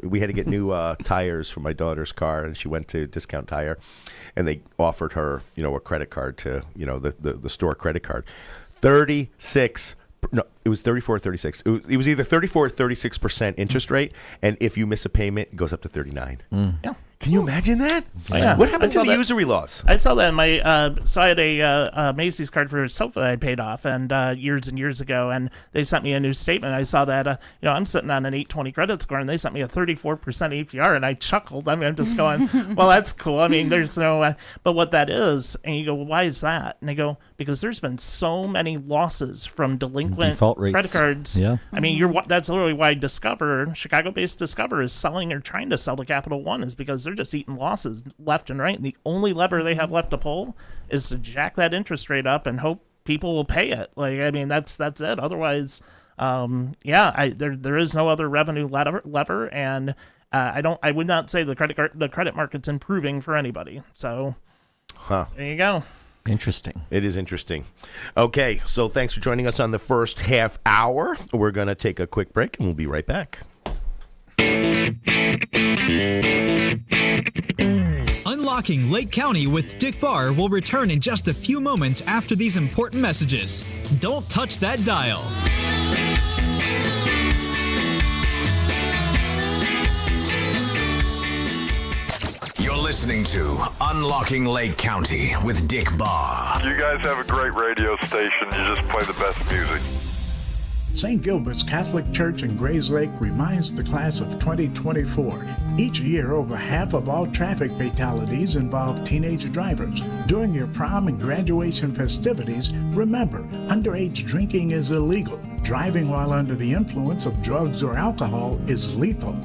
we had to get new tires for my daughter's car, and she went to Discount Tire, and they offered her, a credit card to, the store credit card. 36. No, it was 34 or 36. It was either 34 or 36% interest rate, and if you miss a payment, it goes up to 39.
Yeah.
Can you imagine that?
Yeah.
What happened to the usury laws?
I saw that in my, so I had a Macy's card for a sofa I paid off years and years ago, and they sent me a new statement. I saw that, I'm sitting on an 820 credit score, and they sent me a 34% APR, and I chuckled. I'm just going, well, that's cool. I mean, there's no, but what that is, and you go, well, why is that? And they go, because there's been so many losses from delinquent
default rates.
Credit cards.
Yeah.
I mean, that's literally why Chicago-based Discover is selling or trying to sell to Capital One, is because they're just eating losses left and right, and the only lever they have left to pull is to jack that interest rate up and hope people will pay it. Like, I mean, that's it. Otherwise, there is no other revenue lever, and I would not say the credit market's improving for anybody. So, there you go.
Interesting.
It is interesting. Okay, so thanks for joining us on the first half hour. We're going to take a quick break, and we'll be right back.
Unlocking Lake County with Dick Barr will return in just a few moments after these important messages. Don't touch that dial.
You're listening to Unlocking Lake County with Dick Barr.
You guys have a great radio station. You just play the best music.
St. Gilbert's Catholic Church in Grays Lake reminds the class of 2024. Each year, over half of all traffic fatalities involve teenage drivers. During your prom and graduation festivities, remember, underage drinking is illegal. Driving while under the influence of drugs or alcohol is lethal.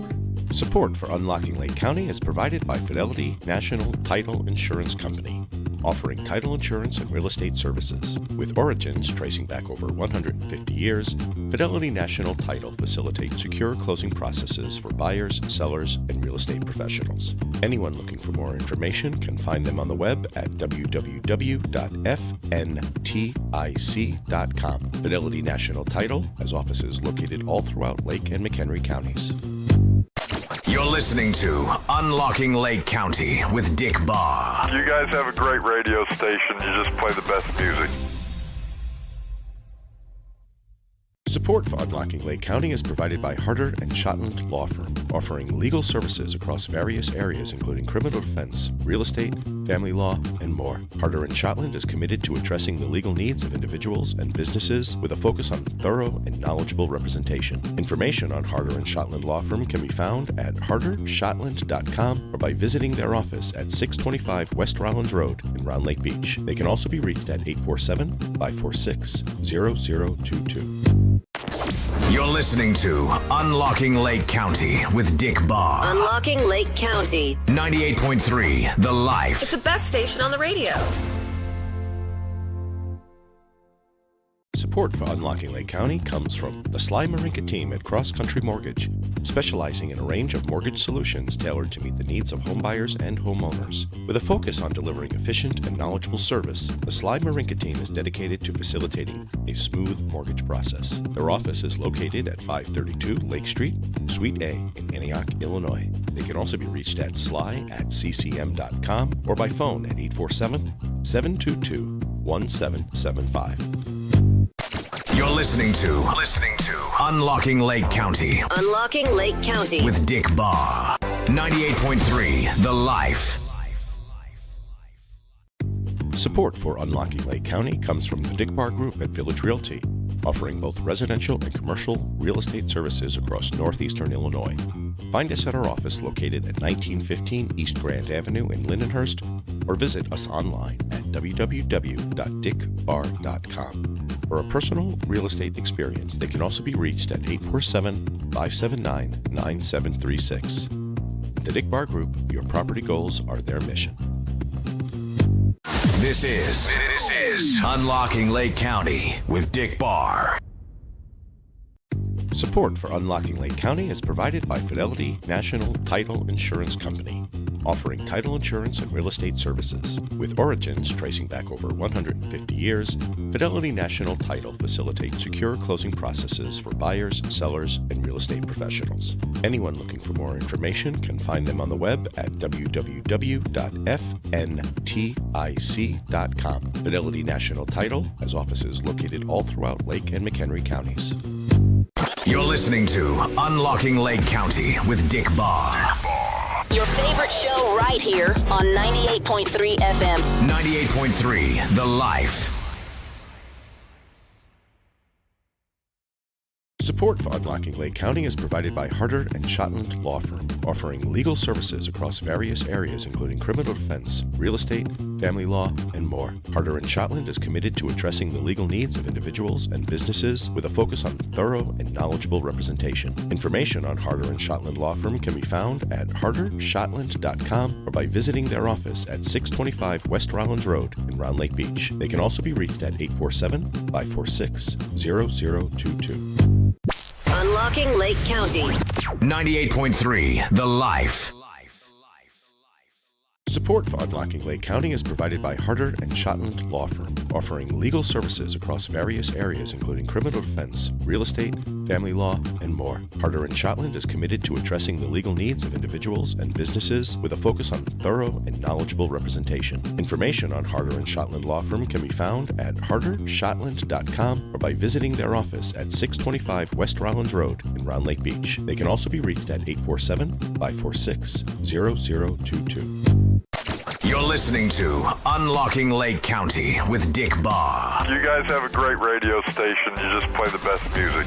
Support for Unlocking Lake County is provided by Fidelity National Title Insurance Company, offering title insurance and real estate services. With origins tracing back over 150 years, Fidelity National Title facilitates secure closing processes for buyers, sellers, and real estate professionals. Anyone looking for more information can find them on the web at www.fntic.com. Fidelity National Title has offices located all throughout Lake and McHenry counties.
You're listening to Unlocking Lake County with Dick Barr.
You guys have a great radio station. You just play the best music.
Support for Unlocking Lake County is provided by Harder & Shotland Law Firm, offering legal services across various areas including criminal defense, real estate, family law, and more. Harder & Shotland is committed to addressing the legal needs of individuals and businesses with a focus on thorough and knowledgeable representation. Information on Harder & Shotland Law Firm can be found at hardershotland.com or by visiting their office at 625 West Rollins Road in Round Lake Beach. They can also be reached at 847-546-0022.
You're listening to Unlocking Lake County with Dick Barr.
Unlocking Lake County.
98.3 The Life.
It's the best station on the radio.
Support for Unlocking Lake County comes from the Sly Marinka team at Cross Country Mortgage, specializing in a range of mortgage solutions tailored to meet the needs of homebuyers and homeowners. With a focus on delivering efficient and knowledgeable service, the Sly Marinka team is dedicated to facilitating a smooth mortgage process. Their office is located at 532 Lake Street, Suite A in Antioch, Illinois. They can also be reached at sly@ccm.com or by phone at 847-722-1775.
You're listening to Unlocking Lake County.
Unlocking Lake County
with Dick Barr. 98.3 The Life.
Support for Unlocking Lake County comes from the Dick Barr Group at Village Realty, offering both residential and commercial real estate services across northeastern Illinois. Find us at our office located at 1915 East Grand Avenue in Lindenhurst, or visit us online at www.dickbarr.com. For a personal real estate experience, they can also be reached at 847-579-9736. At the Dick Barr Group, your property goals are their mission.
This is Unlocking Lake County with Dick Barr.
Support for Unlocking Lake County is provided by Fidelity National Title Insurance Company, offering title insurance and real estate services. With origins tracing back over 150 years, Fidelity National Title facilitates secure closing processes for buyers, sellers, and real estate professionals. Anyone looking for more information can find them on the web at www.fntic.com. Fidelity National Title has offices located all throughout Lake and McHenry counties.
You're listening to Unlocking Lake County with Dick Barr.
Your favorite show right here on 98.3 FM.
98.3 The Life.
Support for Unlocking Lake County is provided by Harder and Shotland Law Firm, offering legal services across various areas including criminal defense, real estate, family law, and more. Harder and Shotland is committed to addressing the legal needs of individuals and businesses with a focus on thorough and knowledgeable representation. Information on Harder and Shotland Law Firm can be found at hardershotland.com or by visiting their office at 625 West Rollins Road in Round Lake Beach. They can also be reached at 847-546-0022.
Unlocking Lake County.
98.3 The Life.
Support for Unlocking Lake County is provided by Harder and Shotland Law Firm, offering legal services across various areas including criminal defense, real estate, family law, and more. Harder and Shotland is committed to addressing the legal needs of individuals and businesses with a focus on thorough and knowledgeable representation. Information on Harder and Shotland Law Firm can be found at hardershotland.com or by visiting their office at 625 West Rollins Road in Round Lake Beach. They can also be reached at 847-546-0022.
You're listening to Unlocking Lake County with Dick Barr.
You guys have a great radio station. You just play the best music.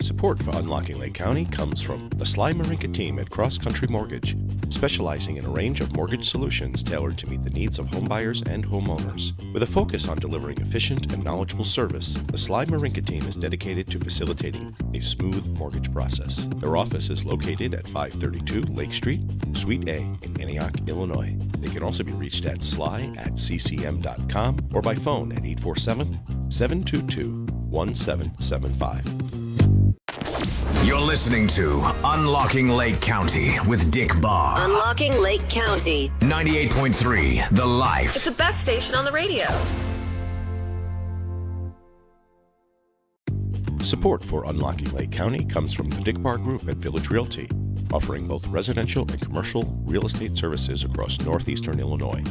Support for Unlocking Lake County comes from the Sly Marinka team at Cross Country Mortgage, specializing in a range of mortgage solutions tailored to meet the needs of homebuyers and homeowners. With a focus on delivering efficient and knowledgeable service, the Sly Marinka team is dedicated to facilitating a smooth mortgage process. Their office is located at 532 Lake Street, Suite A in Antioch, Illinois. They can also be reached at sly@ccm.com or by phone at 847-722-1775.
You're listening to Unlocking Lake County with Dick Barr.
Unlocking Lake County.
98.3 The Life.
It's the best station on the radio.
Support for Unlocking Lake County comes from the Dick Barr Group at Village Realty, offering both residential and commercial real estate services across northeastern Illinois.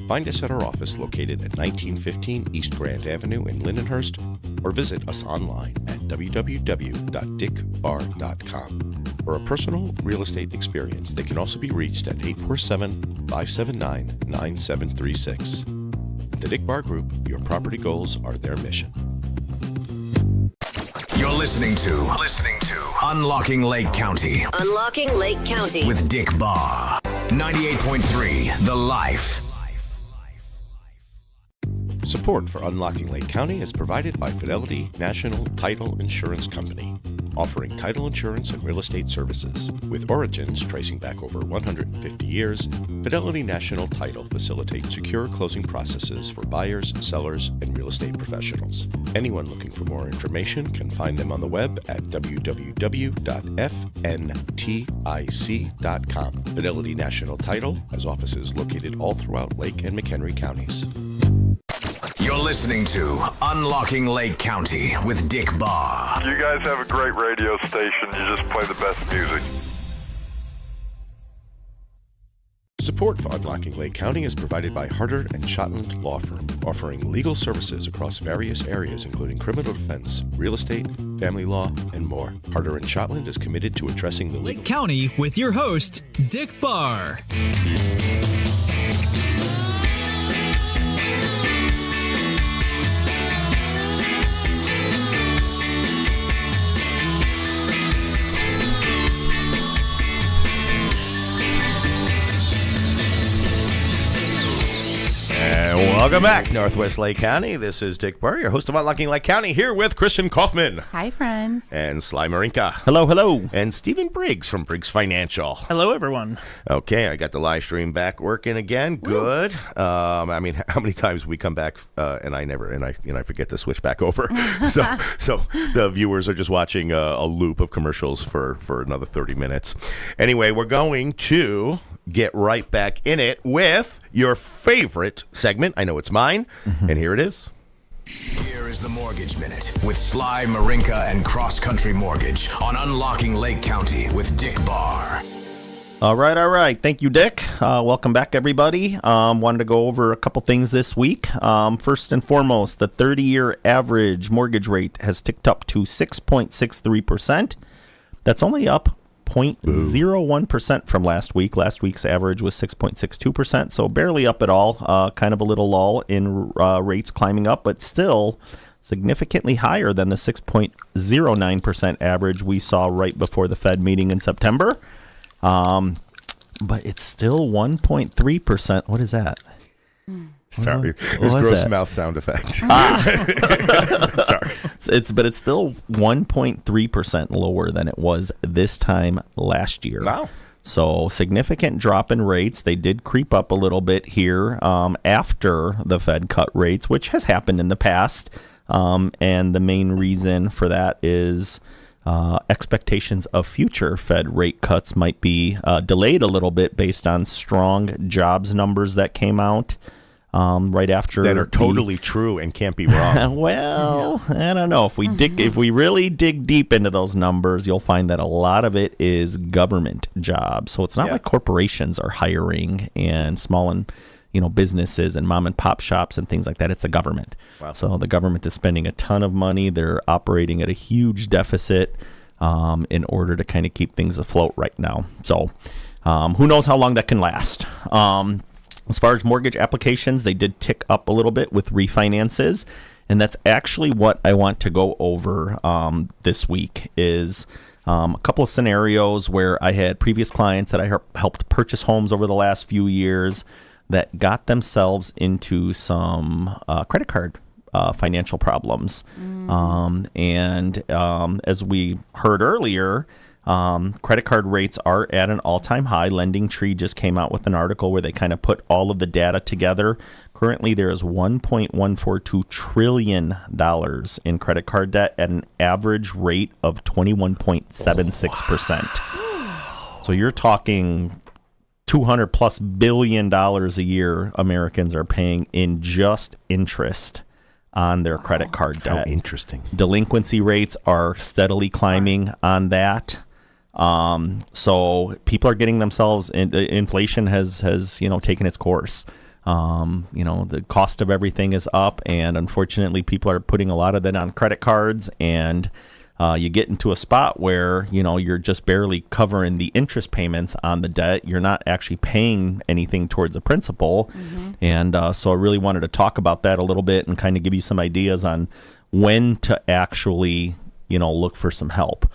Find us at our office located at 1915 East Grand Avenue in Lindenhurst, or visit us online at www.dickbarr.com. For a personal real estate experience, they can also be reached at 847-579-9736. At the Dick Barr Group, your property goals are their mission.
You're listening to Unlocking Lake County.
Unlocking Lake County
with Dick Barr. 98.3 The Life.
Support for Unlocking Lake County is provided by Fidelity National Title Insurance Company, offering title insurance and real estate services. With origins tracing back over 150 years, Fidelity National Title facilitates secure closing processes for buyers, sellers, and real estate professionals. Anyone looking for more information can find them on the web at www.fntic.com. Fidelity National Title has offices located all throughout Lake and McHenry counties.
You're listening to Unlocking Lake County with Dick Barr.
You guys have a great radio station. You just play the best music.
Support for Unlocking Lake County is provided by Harder and Shotland Law Firm, offering legal services across various areas including criminal defense, real estate, family law, and more. Harder and Shotland is committed to addressing the
Lake County with your host, Dick Barr.
Welcome back, Northwest Lake County. This is Dick Barr, your host of Unlocking Lake County, here with Christian Kaufman.
Hi, friends.
And Sly Marinka.
Hello, hello.
And Stephen Briggs from Briggs Financial.
Hello, everyone.
Okay, I got the live stream back working again. Good. I mean, how many times we come back and I forget to switch back over. so the viewers are just watching a loop of commercials for another 30 minutes. Anyway, we're going to get right back in it with your favorite segment. I know it's mine, and here it is.
Here is the Mortgage Minute with Sly, Marinka, and Cross Country Mortgage on Unlocking Lake County with Dick Barr.
All right. Thank you, Dick. Welcome back, everybody. Wanted to go over a couple things this week. First and foremost, the 30-year average mortgage rate has ticked up to 6.63%. That's only up 0.01% from last week. Last week's average was 6.62%, so barely up at all. Kind of a little lull in rates climbing up, but still significantly higher than the 6.09% average we saw right before the Fed meeting in September. But it's still 1.3%. What is that?
Sorry, it was gross mouth sound effect.
Sorry. But it's still 1.3% lower than it was this time last year.
Wow.
So significant drop in rates. They did creep up a little bit here after the Fed cut rates, which has happened in the past. And the main reason for that is expectations of future Fed rate cuts might be delayed a little bit based on strong jobs numbers that came out right after
that are totally true and can't be wrong.
Well, I don't know. If we really dig deep into those numbers, you'll find that a lot of it is government jobs. So it's not like corporations are hiring and small and businesses and mom and pop shops and things like that. It's the government.
Wow.
So the government is spending a ton of money. They're operating at a huge deficit in order to kind of keep things afloat right now. So who knows how long that can last. As far as mortgage applications, they did tick up a little bit with refinances, and that's actually what I want to go over this week is a couple of scenarios where I had previous clients that I helped purchase homes over the last few years that got themselves into some credit card financial problems. And as we heard earlier, credit card rates are at an all-time high. Lending Tree just came out with an article where they kind of put all of the data together. Currently, there is $1.142 trillion in credit card debt at an average rate of 21.76%. So you're talking $200+ billion a year Americans are paying in just interest on their credit card debt.
How interesting.
Delinquency rates are steadily climbing on that. So people are getting themselves inflation has taken its course. The cost of everything is up, and unfortunately people are putting a lot of that on credit cards, and you get into a spot where you're just barely covering the interest payments on the debt. You're not actually paying anything towards the principal. And so I really wanted to talk about that a little bit and kind of give you some ideas on when to actually look for some help.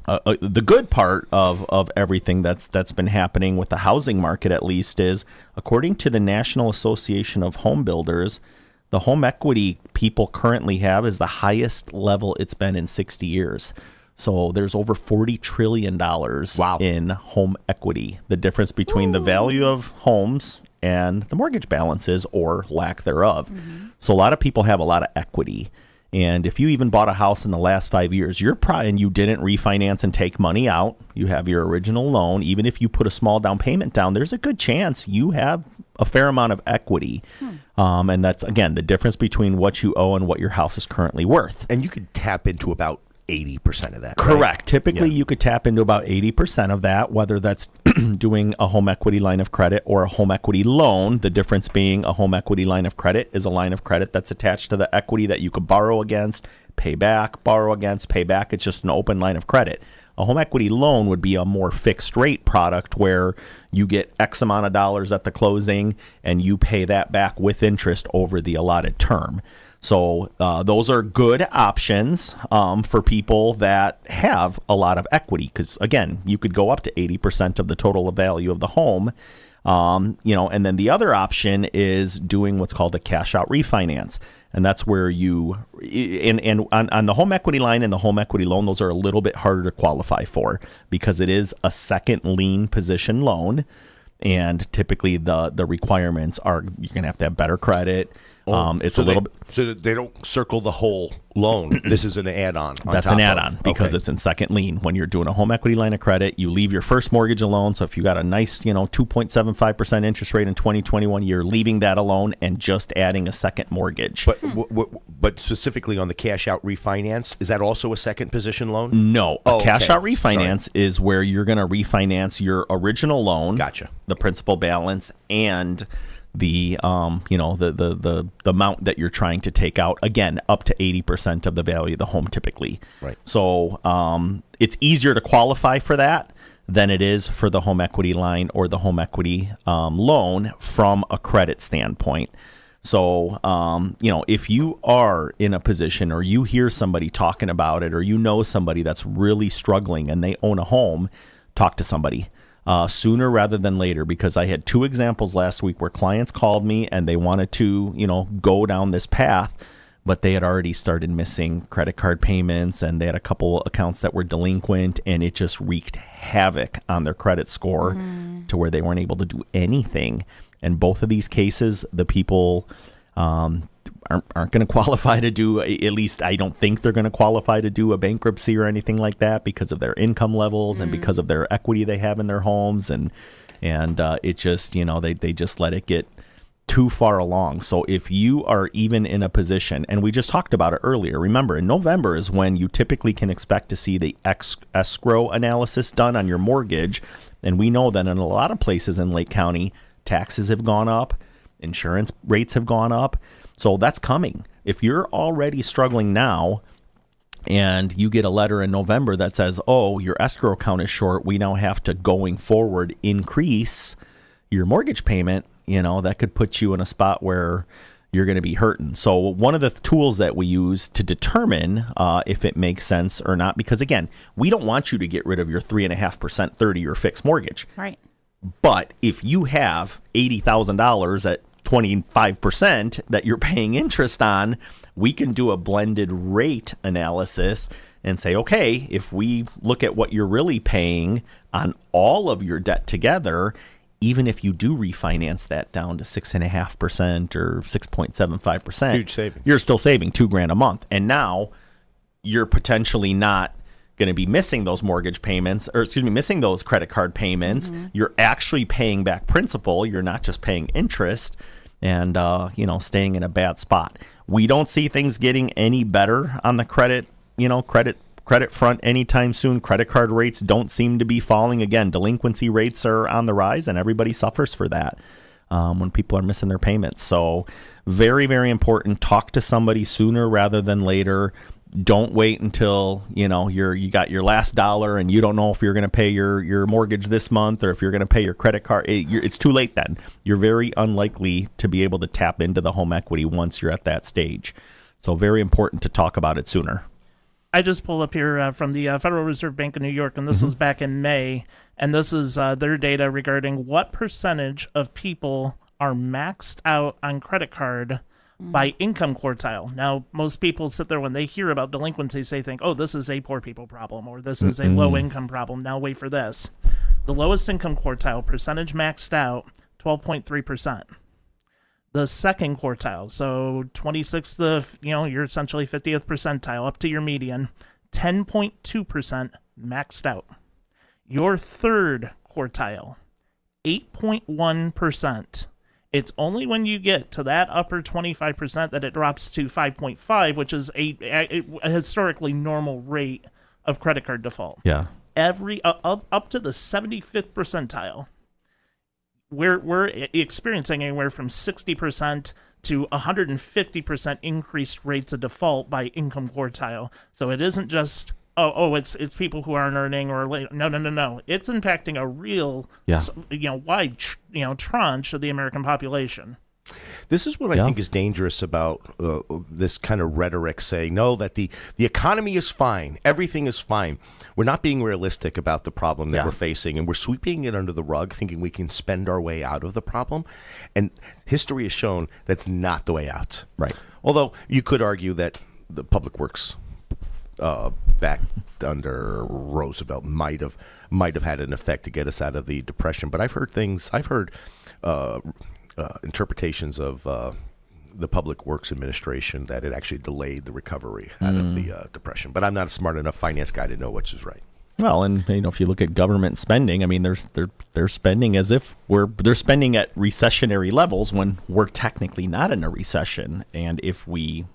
the good part of everything that's been happening with the housing market, at least, is according to the National Association of Home Builders, the home equity people currently have is the highest level it's been in 60 years. So there's over $40 trillion in home equity. The difference between the value of homes and the mortgage balances or lack thereof. So a lot of people have a lot of equity. And if you even bought a house in the last 5 years, and you didn't refinance and take money out, you have your original loan. Even if you put a small down payment down, there's a good chance you have a fair amount of equity. And that's, again, the difference between what you owe and what your house is currently worth.
And you could tap into about 80% of that.
Correct.
Right?
Typically, you could tap into about 80% of that, whether that's doing a home equity line of credit or a home equity loan. The difference being a home equity line of credit is a line of credit that's attached to the equity that you could borrow against, pay back, borrow against, pay back. It's just an open line of credit. A home equity loan would be a more fixed rate product where you get X amount of dollars at the closing and you pay that back with interest over the allotted term. So those are good options for people that have a lot of equity because, again, you could go up to 80% of the total value of the home. And then the other option is doing what's called a cash out refinance. And that's where you on the home equity line and the home equity loan, those are a little bit harder to qualify for because it is a second lien position loan. And typically the requirements are you're going to have better credit. It's a little bit.
So they don't circle the whole loan. This is an add-on.
That's an add-on because it's in second lien. When you're doing a home equity line of credit, you leave your first mortgage alone. So if you got a nice, 2.75% interest rate in 2021, you're leaving that alone and just adding a second mortgage.
But specifically on the cash out refinance, is that also a second position loan?
No, a cash out refinance is where you're going to refinance your original loan.
Gotcha.
The principal balance and the the amount that you're trying to take out, again, up to 80% of the value of the home typically.
Right.
So it's easier to qualify for that than it is for the home equity line or the home equity loan from a credit standpoint. So, if you are in a position or you hear somebody talking about it or you know somebody that's really struggling and they own a home, talk to somebody. Sooner rather than later, because I had 2 examples last week where clients called me and they wanted to, go down this path, but they had already started missing credit card payments and they had a couple accounts that were delinquent and it just wreaked havoc on their credit score to where they weren't able to do anything. And both of these cases, the people aren't going to qualify to do, at least I don't think they're going to qualify to do a bankruptcy or anything like that because of their income levels and because of their equity they have in their homes. And it just, they just let it get too far along. So if you are even in a position, and we just talked about it earlier, remember in November is when you typically can expect to see the escrow analysis done on your mortgage. And we know that in a lot of places in Lake County, taxes have gone up, insurance rates have gone up. So that's coming. If you're already struggling now and you get a letter in November that says, oh, your escrow account is short, we now have to, going forward, increase your mortgage payment, that could put you in a spot where you're going to be hurting. So one of the tools that we use to determine if it makes sense or not, because again, we don't want you to get rid of your 3.5% 30-year fixed mortgage.
Right.
But if you have $80,000 at 25% that you're paying interest on, we can do a blended rate analysis and say, okay, if we look at what you're really paying on all of your debt together, even if you do refinance that down to 6.5% or 6.75%,
huge savings.
You're still saving $2,000 a month. And now you're potentially not going to be missing those mortgage payments, or missing those credit card payments. You're actually paying back principal. You're not just paying interest and, staying in a bad spot. We don't see things getting any better on the credit front anytime soon. Credit card rates don't seem to be falling. Again, delinquency rates are on the rise and everybody suffers for that when people are missing their payments. So very, very important. Talk to somebody sooner rather than later. Don't wait until you got your last dollar and you don't know if you're going to pay your mortgage this month or if you're going to pay your credit card. It's too late then. You're very unlikely to be able to tap into the home equity once you're at that stage. So very important to talk about it sooner.
I just pulled up here from the Federal Reserve Bank of New York, and this was back in May, and this is their data regarding what percentage of people are maxed out on credit card by income quartile. Now, most people sit there when they hear about delinquencies, they think, oh, this is a poor people problem, or this is a low income problem. Now wait for this. The lowest income quartile percentage maxed out, 12.3%. The second quartile, so 26th to, you're essentially 50th percentile up to your median, 10.2% maxed out. Your third quartile, 8.1%. It's only when you get to that upper 25% that it drops to 5.5, which is a historically normal rate of credit card default.
Yeah.
Every up to the 75th percentile, we're experiencing anywhere from 60% to 150% increased rates of default by income quartile. So it isn't just it's people who aren't earning or late. No. It's impacting a real wide tranche of the American population.
This is what I think is dangerous about this kind of rhetoric saying, no, that the economy is fine. Everything is fine. We're not being realistic about the problem that we're facing, and we're sweeping it under the rug, thinking we can spend our way out of the problem. And history has shown that's not the way out.
Right.
Although you could argue that the public works back under Roosevelt might have had an effect to get us out of the Depression. But I've heard interpretations of the Public Works Administration that it actually delayed the recovery out of the Depression. But I'm not a smart enough finance guy to know which is right.
Well, and if you look at government spending, I mean, they're spending as if they're spending at recessionary levels when we're technically not in a recession. And if we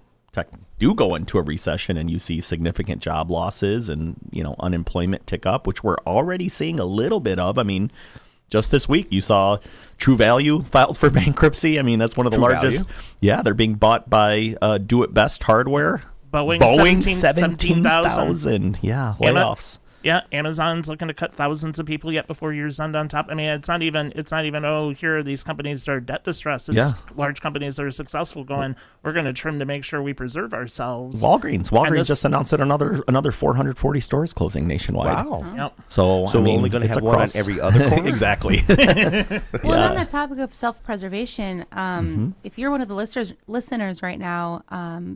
do go into a recession and you see significant job losses and unemployment tick up, which we're already seeing a little bit of. I mean, just this week you saw True Value filed for bankruptcy. I mean, that's one of the largest. Value? Yeah, they're being bought by Do It Best Hardware.
Boeing
17,000. Yeah, layoffs.
Yeah, Amazon's looking to cut thousands of people yet before year's end on top. I mean, it's not even, here are these companies that are debt distressed. It's large companies that are successful going, we're going to trim to make sure we preserve ourselves.
Walgreens just announced that another 440 stores closing nationwide.
Wow.
Yep.
So
we're only going to have one on every other corner?
Exactly.
Well, on the topic of self-preservation, if you're one of the listeners right now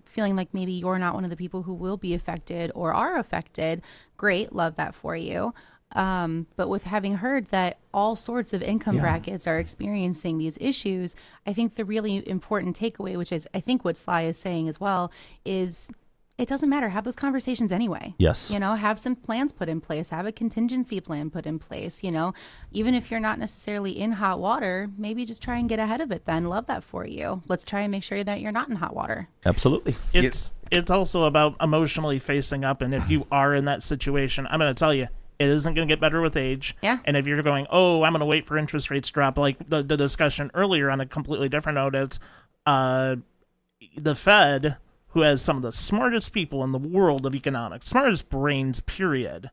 feeling like maybe you're not one of the people who will be affected or are affected, great, love that for you. But with having heard that all sorts of income brackets are experiencing these issues, I think the really important takeaway, which is I think what Sly is saying as well, is it doesn't matter. Have those conversations anyway.
Yes.
Have some plans put in place. Have a contingency plan put in place. Even if you're not necessarily in hot water, maybe just try and get ahead of it then. Love that for you. Let's try and make sure that you're not in hot water.
Absolutely.
It's also about emotionally facing up. And if you are in that situation, I'm going to tell you, it isn't going to get better with age.
Yeah.
And if you're going, I'm going to wait for interest rates to drop, like the discussion earlier on a completely different note, it's the Fed, who has some of the smartest people in the world of economics, smartest brains, period,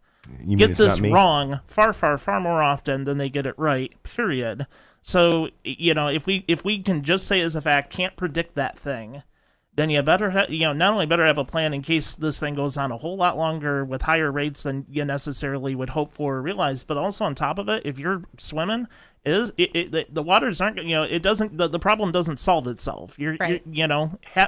get this wrong far, far, far more often than they get it right, period. So, if we can just say as a fact, can't predict that thing, then you better not only better have a plan in case this thing goes on a whole lot longer with higher rates than you necessarily would hope for or realize, but also on top of it, if you're swimming, the waters aren't, it doesn't, the problem doesn't solve itself. And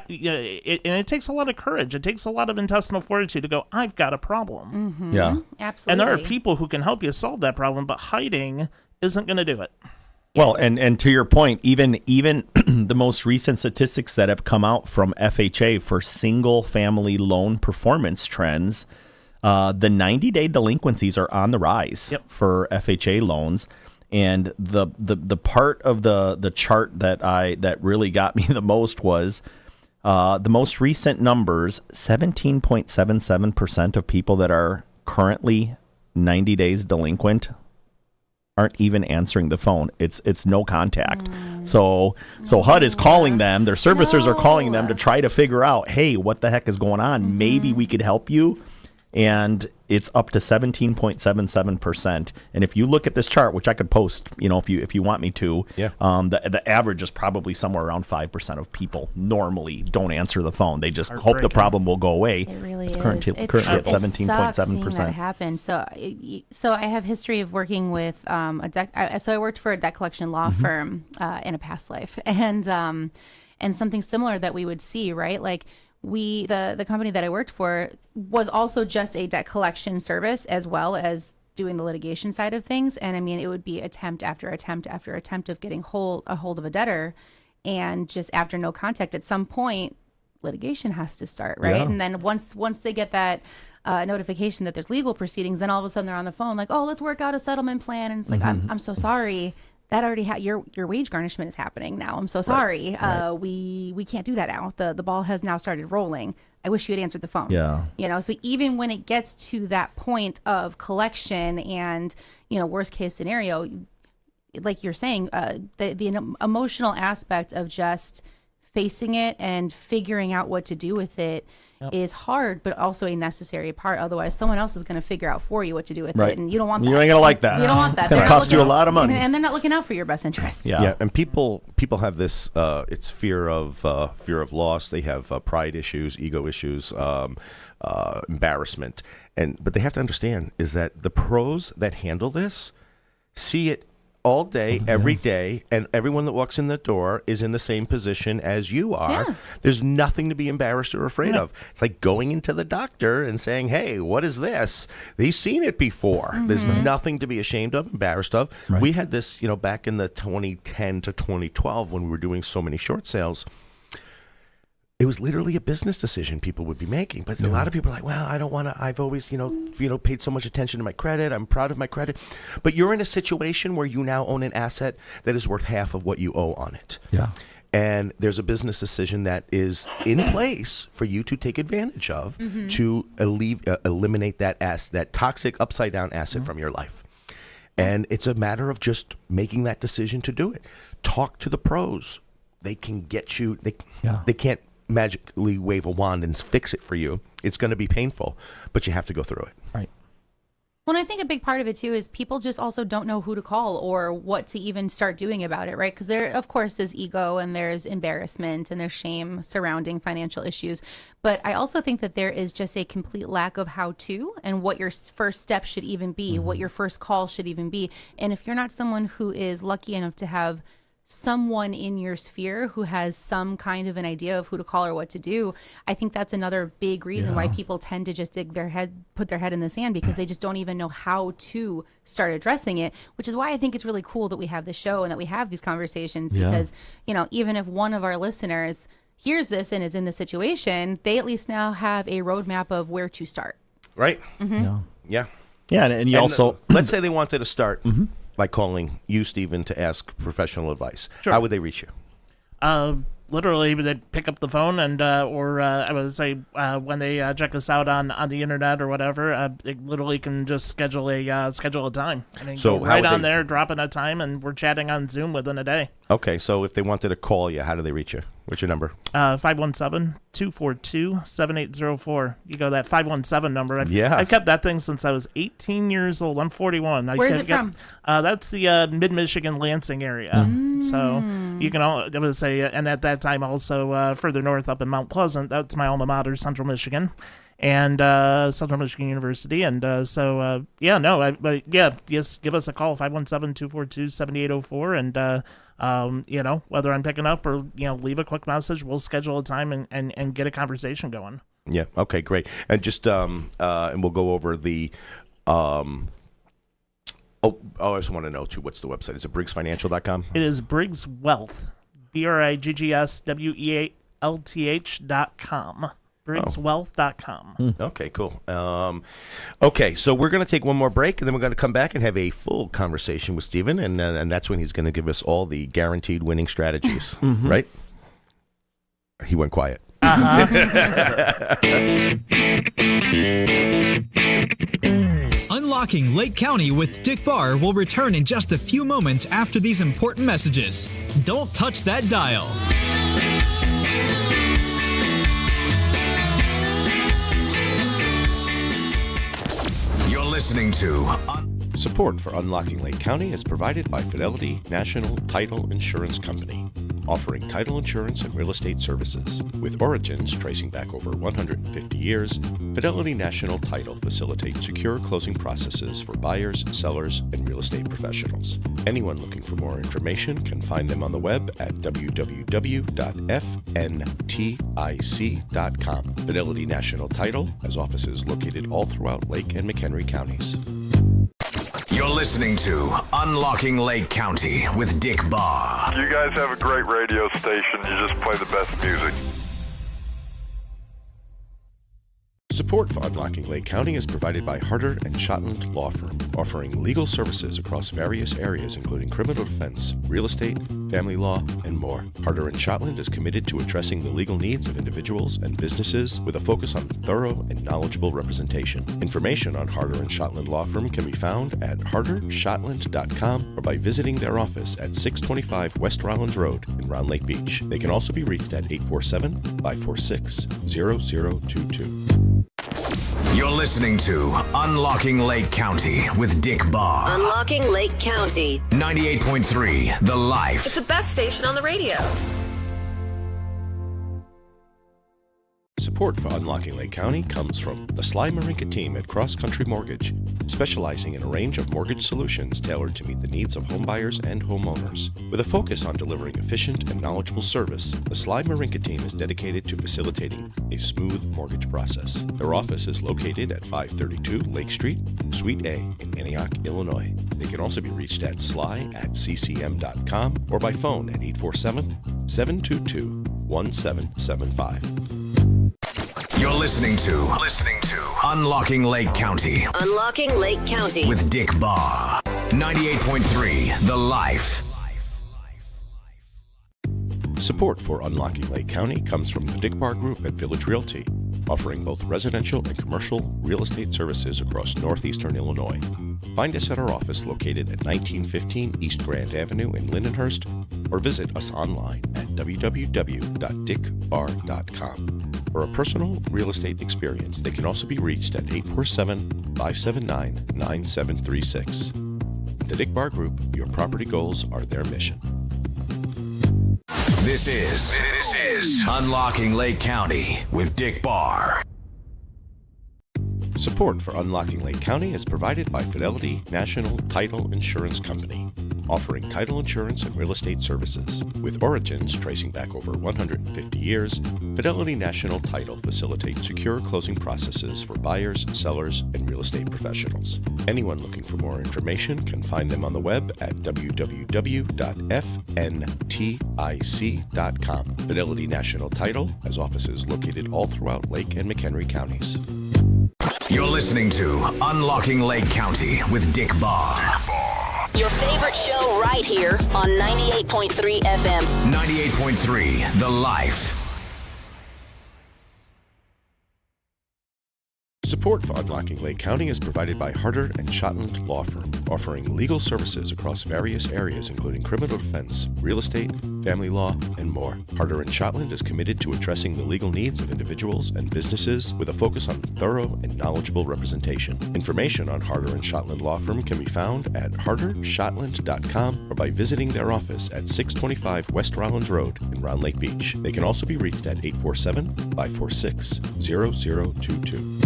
it takes a lot of courage. It takes a lot of intestinal fortitude to go, I've got a problem.
Mm-hmm.
Yeah.
Absolutely.
And there are people who can help you solve that problem, but hiding isn't going to do it.
Well, and to your point, even the most recent statistics that have come out from FHA for single family loan performance trends, the 90-day delinquencies are on the rise for FHA loans. And the part of the chart that really got me the most was the most recent numbers. 17.77% of people that are currently 90 days delinquent aren't even answering the phone. It's no contact. So HUD is calling them. Their servicers are calling them to try to figure out, hey, what the heck is going on? Maybe we could help you. And it's up to 17.77%. And if you look at this chart, which I could post, if you want me to, the average is probably somewhere around 5% of people normally don't answer the phone. They just hope the problem will go away.
It really
it's
is.
Currently at 17.7%.
That happen. So I have history of working with so I worked for a debt collection law firm in a past life, and something similar that we would see, right? Like the company that I worked for was also just a debt collection service as well as doing the litigation side of things. And I mean, it would be attempt after attempt after attempt of getting a hold of a debtor, and just after no contact, at some point, litigation has to start, right? And then once they get that notification that there's legal proceedings, then all of a sudden they're on the phone like, oh, let's work out a settlement plan. And it's like, I'm so sorry. That already your wage garnishment is happening now. I'm so sorry. We can't do that now. The ball has now started rolling. I wish you had answered the phone. Yeah. So even when it gets to that point of collection and, worst case scenario, like you're saying, the emotional aspect of just facing it and figuring out what to do with it is hard, but also a necessary part. Otherwise, someone else is going to figure out for you what to do with it, and you don't want that.
You ain't going to like that.
You don't want that.
It's going to cost you a lot of money.
And they're not looking out for your best interest.
Yeah, and people have this. It's fear of loss. They have pride issues, ego issues, embarrassment, but they have to understand is that the pros that handle this see it all day, every day, and everyone that walks in the door is in the same position as you are. Yeah. There's nothing to be embarrassed or afraid of. It's like going into the doctor and saying, hey, what is this? He's seen it before. There's nothing to be ashamed of, embarrassed of. We had this, back in the 2010 to 2012 when we were doing so many short sales. It was literally a business decision people would be making. But a lot of people are like, well, I don't want to, I've always, paid so much attention to my credit. I'm proud of my credit. But you're in a situation where you now own an asset that is worth half of what you owe on it.
Yeah.
And there's a business decision that is in place for you to take advantage of to eliminate that toxic upside down asset from your life. And it's a matter of just making that decision to do it. Talk to the pros. They can get you, they can't magically wave a wand and fix it for you. It's going to be painful, but you have to go through it.
Right.
Well, and I think a big part of it too is people just also don't know who to call or what to even start doing about it, right? Because there, of course, is ego and there's embarrassment and there's shame surrounding financial issues. But I also think that there is just a complete lack of how to and what your first step should even be, what your first call should even be. And if you're not someone who is lucky enough to have someone in your sphere who has some kind of an idea of who to call or what to do, I think that's another big reason why people tend to just put their head in the sand, because they just don't even know how to start addressing it, which is why I think it's really cool that we have this show and that we have these conversations, because, even if one of our listeners hears this and is in the situation, they at least now have a roadmap of where to start.
Right. Yeah.
And you also,
let's say they wanted to start by calling you, Stephen, to ask professional advice.
Sure.
How would they reach you?
Literally, they'd pick up the phone and, or I would say, when they check us out on the internet or whatever, they literally can just schedule a time. I mean, so go right on there, drop in a time, and we're chatting on Zoom within a day.
Okay, so if they wanted to call you, how do they reach you? What's your number?
517-242-7804. You go that 517 number. I've kept that thing since I was 18 years old. I'm 41.
Where's it from?
That's the mid-Michigan Lansing area. So you can I would say, and at that time also further north up in Mount Pleasant, that's my alma mater, Central Michigan. And Central Michigan University, and just give us a call, 517-242-7804, and whether I'm picking up or leave a quick message, we'll schedule a time and get a conversation going.
Yeah. Okay. Great. And just and we'll go over the. I just want to know too. What's the website? Is it BriggsFinancial.com?
It is Briggs Wealth, BriggsWealth.com. BriggsWealth.com.
Okay, cool. Okay, so we're going to take one more break, and then we're going to come back and have a full conversation with Stephen, and that's when he's going to give us all the guaranteed winning strategies, right? He went quiet.
Unlocking Lake County with Dick Barr will return in just a few moments after these important messages. Don't touch that dial.
listening to
Support for Unlocking Lake County is provided by Fidelity National Title Insurance Company, offering title insurance and real estate services. With origins tracing back over 150 years, Fidelity National Title facilitates secure closing processes for buyers, sellers, and real estate professionals. Anyone looking for more information can find them on the web at www.fntic.com. Fidelity National Title has offices located all throughout Lake and McHenry counties.
You're listening to Unlocking Lake County with Dick Barr.
You guys have a great radio station. You just play the best music.
Support for Unlocking Lake County is provided by Harder and Shotland Law Firm, offering legal services across various areas including criminal defense, real estate, family law, and more. Harder and Shotland is committed to addressing the legal needs of individuals and businesses with a focus on thorough and knowledgeable representation. Information on Harder and Shotland Law Firm can be found at hardershotland.com or by visiting their office at 625 West Rollins Road in Round Lake Beach. They can also be reached at 847-546-0022.
You're listening to Unlocking Lake County with Dick Barr.
Unlocking Lake County.
98.3 The Life.
It's the best station on the radio.
Support for Unlocking Lake County comes from the Sly Marinka team at Cross Country Mortgage, specializing in a range of mortgage solutions tailored to meet the needs of homebuyers and homeowners. With a focus on delivering efficient and knowledgeable service, the Sly Marinka team is dedicated to facilitating a smooth mortgage process. Their office is located at 532 Lake Street, Suite A in Antioch, Illinois. They can also be reached at sly@ccm.com or by phone at 847-722-1775.
You're listening to Unlocking Lake County.
Unlocking Lake County
with Dick Barr. 98.3 The Life.
Support for Unlocking Lake County comes from the Dick Barr Group at Village Realty, offering both residential and commercial real estate services across northeastern Illinois. Find us at our office located at 1915 East Grand Avenue in Lindenhurst, or visit us online at www.dickbarr.com. For a personal real estate experience, they can also be reached at 847-579-9736. At the Dick Barr Group, your property goals are their mission.
This is Unlocking Lake County with Dick Barr.
Support for Unlocking Lake County is provided by Fidelity National Title Insurance Company, offering title insurance and real estate services. With origins tracing back over 150 years, Fidelity National Title facilitates secure closing processes for buyers, sellers, and real estate professionals. Anyone looking for more information can find them on the web at www.fntic.com. Fidelity National Title has offices located all throughout Lake and McHenry counties.
You're listening to Unlocking Lake County with Dick Barr.
Your favorite show right here on 98.3 FM.
98.3 The Life.
Support for Unlocking Lake County is provided by Harder and Shotland Law Firm, offering legal services across various areas including criminal defense, real estate, family law, and more. Harder and Shotland is committed to addressing the legal needs of individuals and businesses with a focus on thorough and knowledgeable representation. Information on Harder and Shotland Law Firm can be found at hardershotland.com or by visiting their office at 625 West Rollins Road in Round Lake Beach. They can also be reached at 847-546-0022.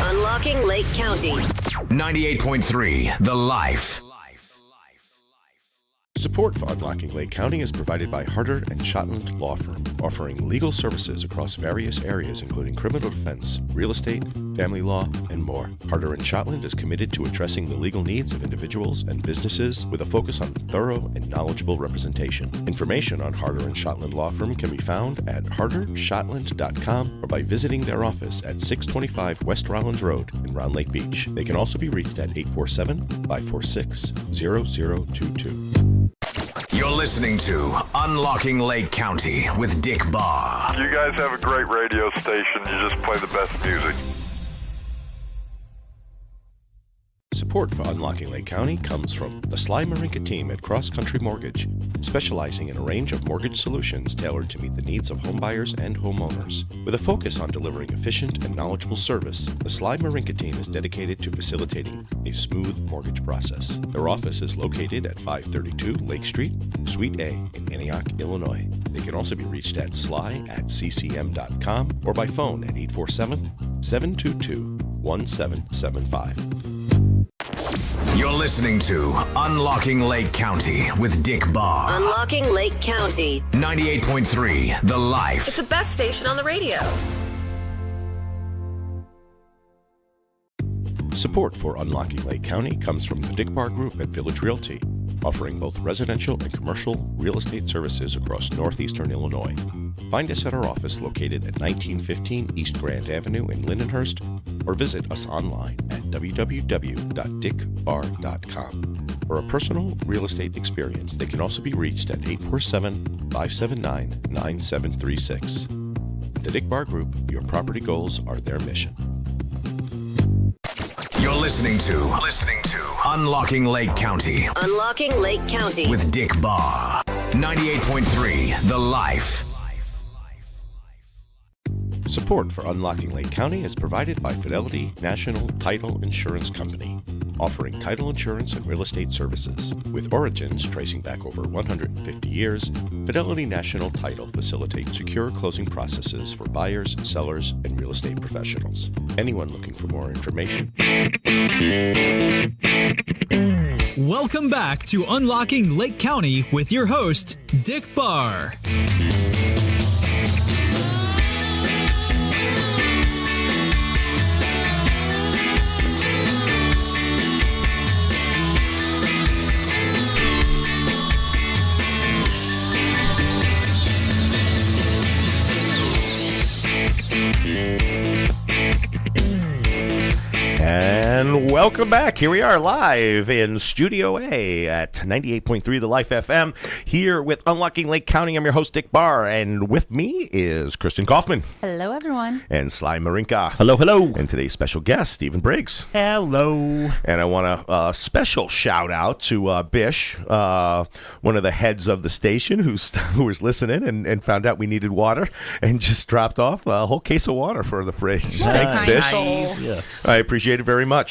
Unlocking Lake County.
98.3 The Life.
Support for Unlocking Lake County is provided by Harder and Shotland Law Firm, offering legal services across various areas including criminal defense, real estate, family law, and more. Harder and Shotland is committed to addressing the legal needs of individuals and businesses with a focus on thorough and knowledgeable representation. Information on Harder and Shotland Law Firm can be found at hardershotland.com or by visiting their office at 625 West Rollins Road in Round Lake Beach. They can also be reached at 847-546-0022.
You're listening to Unlocking Lake County with Dick Barr.
You guys have a great radio station. You just play the best music.
Support for Unlocking Lake County comes from the Sly Marinka team at Cross Country Mortgage, specializing in a range of mortgage solutions tailored to meet the needs of homebuyers and homeowners. With a focus on delivering efficient and knowledgeable service, the Sly Marinka team is dedicated to facilitating a smooth mortgage process. Their office is located at 532 Lake Street, Suite A in Antioch, Illinois. They can also be reached at sly@ccm.com or by phone at 847-722-1775.
You're listening to Unlocking Lake County with Dick Barr.
Unlocking Lake County.
98.3 The Life.
It's the best station on the radio.
Support for Unlocking Lake County comes from the Dick Barr Group at Village Realty, offering both residential and commercial real estate services across northeastern Illinois. Find us at our office located at 1915 East Grand Avenue in Lindenhurst, or visit us online at www.dickbarr.com. For a personal real estate experience, they can also be reached at 847-579-9736. At the Dick Barr Group, your property goals are their mission.
You're listening to Unlocking Lake County.
Unlocking Lake County.
With Dick Barr. 98.3 The Life.
Support for Unlocking Lake County is provided by Fidelity National Title Insurance Company, offering title insurance and real estate services. With origins tracing back over 150 years, Fidelity National Title facilitates secure closing processes for buyers, sellers, and real estate professionals. Anyone looking for more information?
Welcome back to Unlocking Lake County with your host, Dick Barr.
And welcome back. Here we are live in Studio A at 98.3 The Life FM, here with Unlocking Lake County. I'm your host, Dick Barr, and with me is Kristen Kaufman.
Hello, everyone.
And Sly Marinka.
Hello, hello.
And today's special guest, Stephen Briggs.
Hello.
And I want a special shout out to Bish, one of the heads of the station who was listening and found out we needed water and just dropped off a whole case of water for the fridge. Thanks, Bish.
Yes.
I appreciate it very much.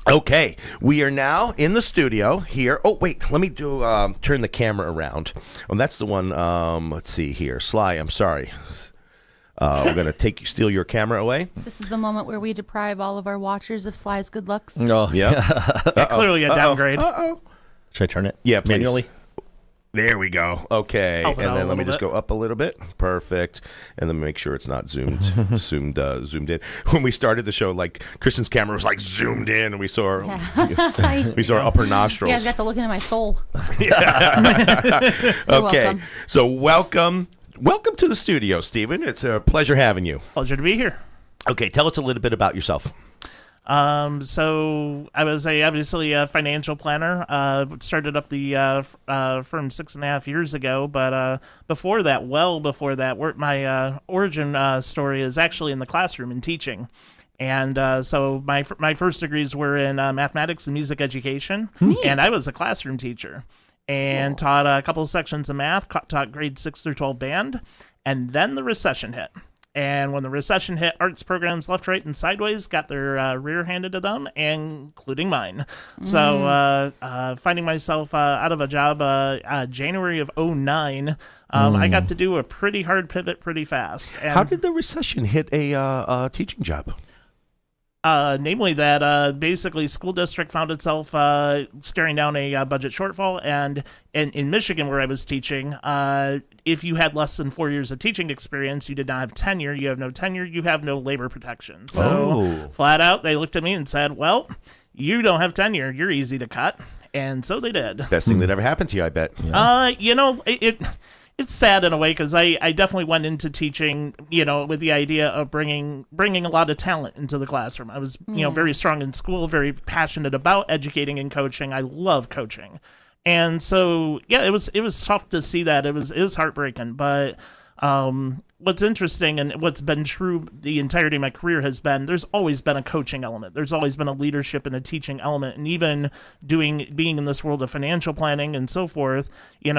Okay, we are now in the studio here. Oh, wait, let me turn the camera around. Oh, that's the one. Let's see here. Sly, I'm sorry. We're going to steal your camera away.
This is the moment where we deprive all of our watchers of Sly's good looks.
Oh,
yeah.
Clearly a downgrade.
Should I turn it?
Yeah, please.
Manually?
There we go. Okay,
Help it
and
out
then
a
let me
little
just
bit.
go up a little bit. Perfect. And then make sure it's not zoomed in. When we started the show, like Kristen's camera was like zoomed in, and we saw her, our upper nostrils.
You guys got to look into my soul.
Okay,
welcome.
so welcome to the studio, Stephen. It's a pleasure having you.
Pleasure to be here.
Okay, tell us a little bit about yourself.
So I was obviously a financial planner. Started up the firm 6.5 years ago, but before that, my origin story is actually in the classroom and teaching. And so my first degrees were in mathematics and music education, and I was a classroom teacher and taught a couple of sections of math, taught grade 6 through 12 band, and then the recession hit. And when the recession hit, arts programs left, right, and sideways got their rear handed to them, including mine. So finding myself out of a job January of 2009, I got to do a pretty hard pivot pretty fast. And
how did the recession hit a teaching job?
Namely that basically school district found itself staring down a budget shortfall, and in Michigan where I was teaching, if you had less than 4 years of teaching experience, you did not have tenure. You have no tenure, you have no labor protection. So flat out, they looked at me and said, well, you don't have tenure, you're easy to cut. And so they did.
Best thing that ever happened to you, I bet.
Yeah. It's sad in a way because I definitely went into teaching, with the idea of bringing a lot of talent into the classroom. I was, very strong in school, very passionate about educating and coaching. I love coaching. And so, yeah, it was tough to see that. It was heartbreaking. But What's interesting and what's been true the entirety of my career has been there's always been a coaching element. There's always been a leadership and a teaching element. And even being in this world of financial planning and so forth, we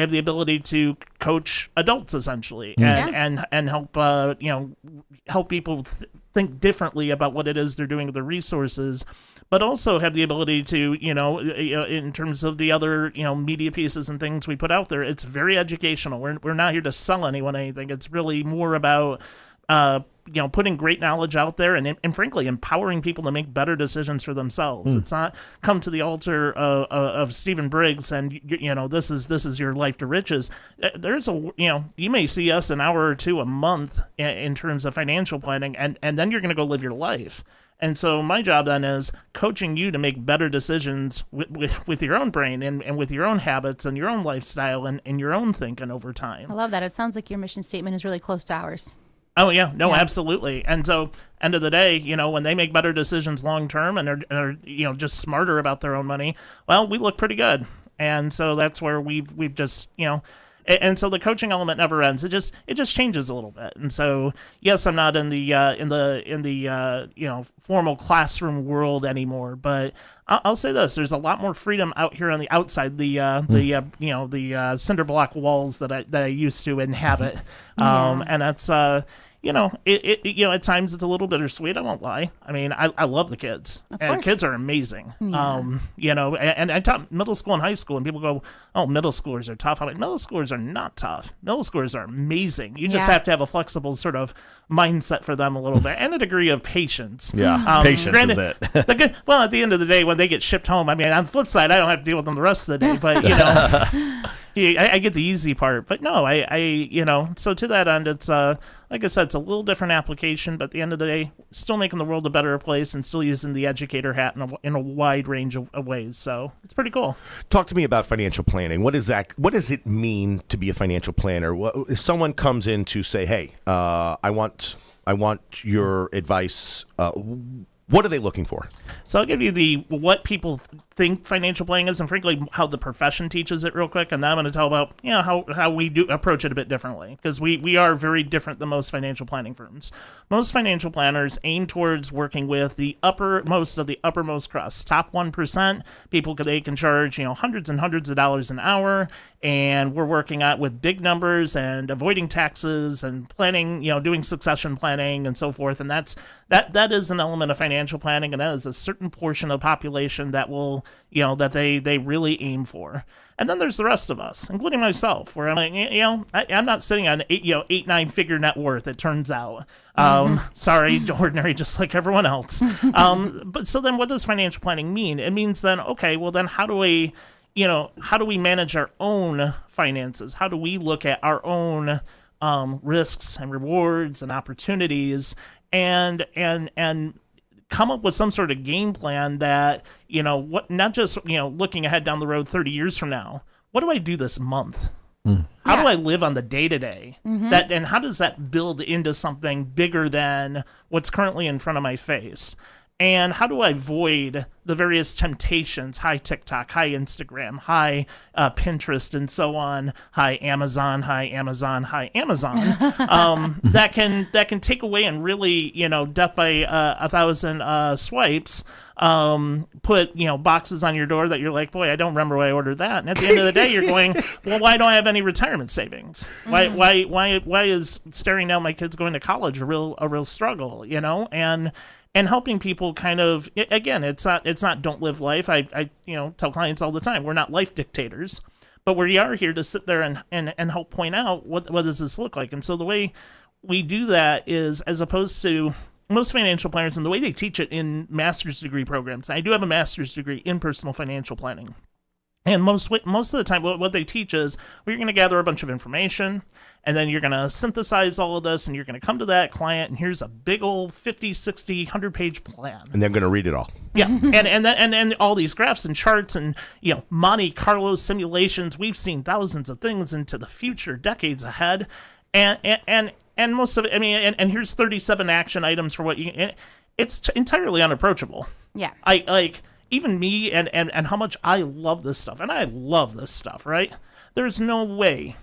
have the ability to coach adults essentially and help, help people think differently about what it is they're doing with their resources, but also have the ability to, in terms of the other, media pieces and things we put out there, it's very educational. We're not here to sell anyone anything. It's really more about, putting great knowledge out there and frankly, empowering people to make better decisions for themselves. It's not come to the altar of Stephen Briggs and, this is your life to riches. There's you may see us an hour or two a month in terms of financial planning, and then you're going to go live your life. And so my job then is coaching you to make better decisions with your own brain and with your own habits and your own lifestyle and your own thinking over time.
I love that. It sounds like your mission statement is really close to ours.
Oh, yeah. No, absolutely. And so end of the day, when they make better decisions long term and are just smarter about their own money, well, we look pretty good. And so that's where we've just, and so the coaching element never ends. It just changes a little bit. And so, yes, I'm not in the formal classroom world anymore, but I'll say this: there's a lot more freedom out here on the outside the cinder block walls that I used to inhabit, and that's. At times it's a little bittersweet. I won't lie. I mean, I love the kids, and kids are amazing. Yeah. And I taught middle school and high school, and people go, "Oh, middle schoolers are tough." I'm like, middle schoolers are not tough. Middle schoolers are amazing. You just have to have a flexible sort of mindset for them a little bit, and a degree of patience.
Yeah, patience is it.
Well, at the end of the day, when they get shipped home, I mean, on the flip side, I don't have to deal with them the rest of the day, but I get the easy part. But no, so to that end, it's like I said, it's a little different application, but at the end of the day, still making the world a better place and still using the educator hat in a wide range of ways. So it's pretty cool.
Talk to me about financial planning. What is that? What does it mean to be a financial planner? If someone comes in to say, "Hey, I want your advice," what are they looking for?
So I'll give you what people think financial planning is, and frankly, how the profession teaches it real quick, and then I'm going to tell about how we do approach it a bit differently, because we are very different than most financial planning firms. Most financial planners aim towards working with the uppermost of the uppermost crust, top 1%. They can charge hundreds and hundreds of dollars an hour, and we're working with big numbers and avoiding taxes and planning, doing succession planning and so forth, and that is an element of financial planning, and that is a certain portion of the population that will that they really aim for. And then there's the rest of us, including myself, where I'm like, I'm not sitting on 8-9 figure net worth, it turns out. Sorry, ordinary, just like everyone else. But so then what does financial planning mean? It means then, okay, well then how do we manage our own finances? How do we look at our own risks and rewards and opportunities and come up with some sort of game plan that, not just, looking ahead down the road 30 years from now. What do I do this month? How do I live on the day-to-day? And how does that build into something bigger than what's currently in front of my face? And how do I avoid the various temptations, hi TikTok, hi Instagram, hi Pinterest, and so on, hi Amazon, that can take away and really, death by 1,000 swipes, put, boxes on your door that you're like, boy, I don't remember why I ordered that. And at the end of the day, you're going, well, why don't I have any retirement savings? Why is staring down my kids going to college a real struggle, And helping people kind of, again, it's not don't live life. I tell clients all the time, we're not life dictators, but we are here to sit there and help point out what does this look like. And so the way we do that is, as opposed to most financial planners and the way they teach it in master's degree programs. I do have a master's degree in personal financial planning. And most of the time, what they teach is you're going to gather a bunch of information, and then you're going to synthesize all of this, and you're going to come to that client, and here's a big old 50, 60, 100-page plan.
And they're going to read it all.
Yeah, and all these graphs and charts and Monte Carlo simulations. We've seen thousands of things into the future, decades ahead, and most of it. I mean, and here's 37 action items for what you. It's entirely unapproachable.
Yeah,
Even me and how much I love this stuff, and I love this stuff, right? There's no way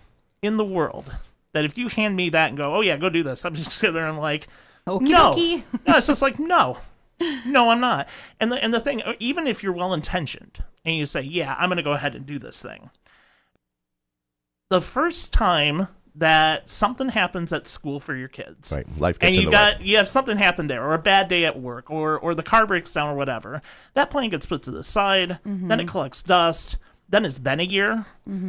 in the world that if you hand me that and go, oh yeah, go do this, I'm just sitting there and like,
Okie
no,
dokie.
no, it's just like, no, I'm not. And the thing, even if you're well-intentioned and you say, yeah, I'm going to go ahead and do this thing, the first time that something happens at school for your kids,
right, life gets
and
in the way.
you have something happen there, or a bad day at work, or the car breaks down or whatever, that plan gets put to the side, then it collects dust, then it's been a year,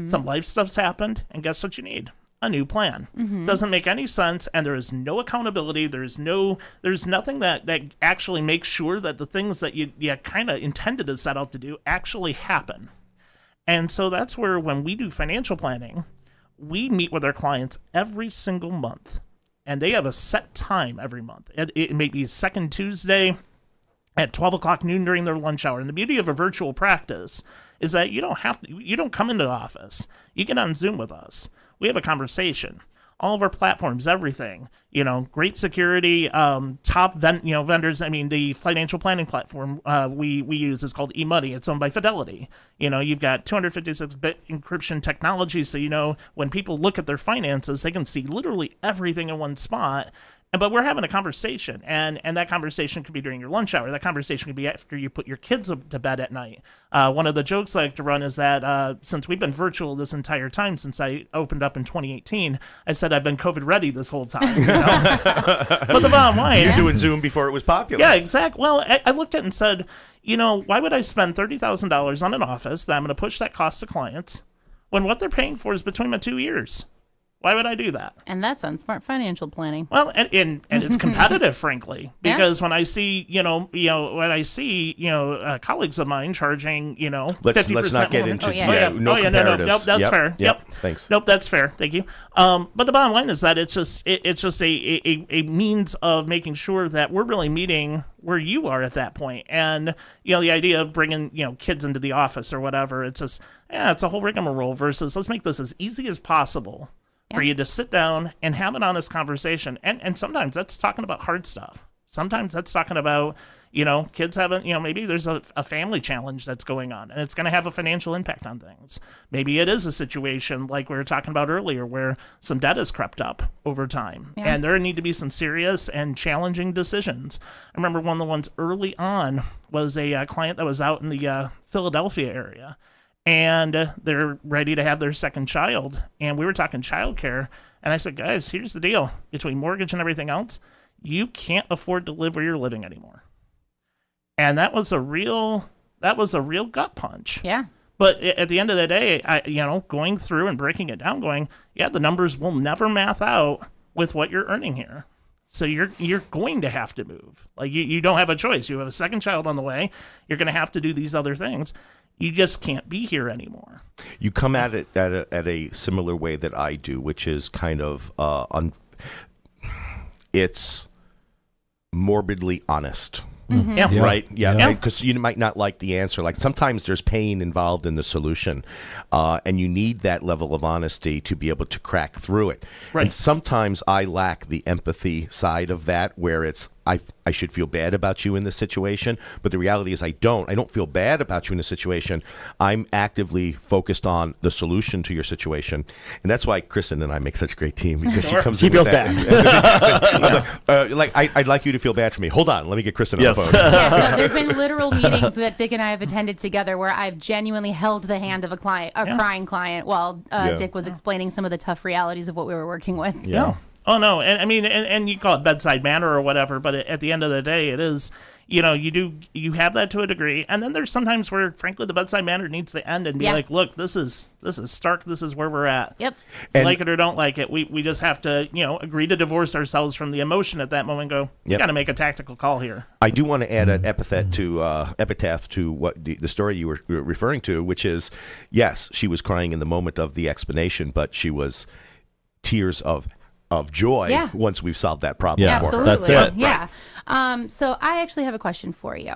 some life stuff's happened, and guess what you need? A new plan. Doesn't make any sense, and there is no accountability. There's nothing that actually makes sure that the things that you kind of intended to set out to do actually happen. And so that's where, when we do financial planning, we meet with our clients every single month, and they have a set time every month. It may be second Tuesday at 12 o'clock noon during their lunch hour. And the beauty of a virtual practice is that you don't come into the office. You get on Zoom with us. We have a conversation. All of our platforms, everything, great security, top vendors. I mean, the financial planning platform we use is called eMoney. It's owned by Fidelity. You've got 256-bit encryption technology, so when people look at their finances, they can see literally everything in one spot. But we're having a conversation, and that conversation could be during your lunch hour. That conversation could be after you put your kids to bed at night. One of the jokes I like to run is that since we've been virtual this entire time, since I opened up in 2018, I said I've been COVID ready this whole time. But the bottom line,
you're doing Zoom before it was popular.
Yeah, exactly. Well, I looked at it and said, why would I spend $30,000 on an office that I'm going to push that cost to clients when what they're paying for is between my 2 ears? Why would I do that?
And that's on smart financial planning.
Well, and it's competitive, frankly, because when I see, colleagues of mine charging, 50%.
Let's not get into
comparatives. No, that's fair. Yep.
Thanks.
Nope, that's fair. Thank you. But the bottom line is that it's just a means of making sure that we're really meeting where you are at that point. And, the idea of bringing, kids into the office or whatever, it's just, it's a whole rigmarole versus let's make this as easy as possible. For you to sit down and have an honest conversation. And sometimes that's talking about hard stuff. Sometimes that's talking about, kids having, maybe there's a family challenge that's going on and it's going to have a financial impact on things. Maybe it is a situation like we were talking about earlier where some debt has crept up over time. Yeah. And there need to be some serious and challenging decisions. I remember one of the ones early on was a client that was out in the Philadelphia area. And they're ready to have their second child. And we were talking childcare. And I said, guys, here's the deal. Between mortgage and everything else, you can't afford to live where you're living anymore. And that was a real gut punch.
Yeah.
But at the end of the day, going through and breaking it down, the numbers will never math out with what you're earning here. So you're going to have to move. Like you don't have a choice. You have a second child on the way. You're going to have to do these other things. You just can't be here anymore.
You come at it at a similar way that I do, which is kind of it's morbidly honest.
Mm-hmm.
Yeah.
Right? Yeah. Because you might not like the answer. Like sometimes there's pain involved in the solution, and you need that level of honesty to be able to crack through it.
Right.
And sometimes I lack the empathy side of that, where it's I should feel bad about you in this situation, but the reality is I don't feel bad about you in this situation. I'm actively focused on the solution to your situation, and that's why Kristen and I make such a great team, because she feels bad. I'd like you to feel bad for me. Hold on, let me get Kristen on the phone.
Yeah, there's been literal meetings that Dick and I have attended together where I've genuinely held the hand of a crying client while Dick was explaining some of the tough realities of what we were working with.
Yeah. Oh, no. And I mean, and you call it bedside manner or whatever, but at the end of the day, it is, you have that to a degree. And then there's sometimes where, frankly, the bedside manner needs to end and be like, look, this is stark. This is where we're at. Yep. And like it or don't like it. We just have to, agree to divorce ourselves from the emotion at that moment and go, we got to make a tactical call here.
I do want to add an epitaph to what the story you were referring to, which is, yes, she was crying in the moment of the explanation, but she was tears of joy once we've solved that problem for her.
That's it.
Yeah.
So I actually have a question for you.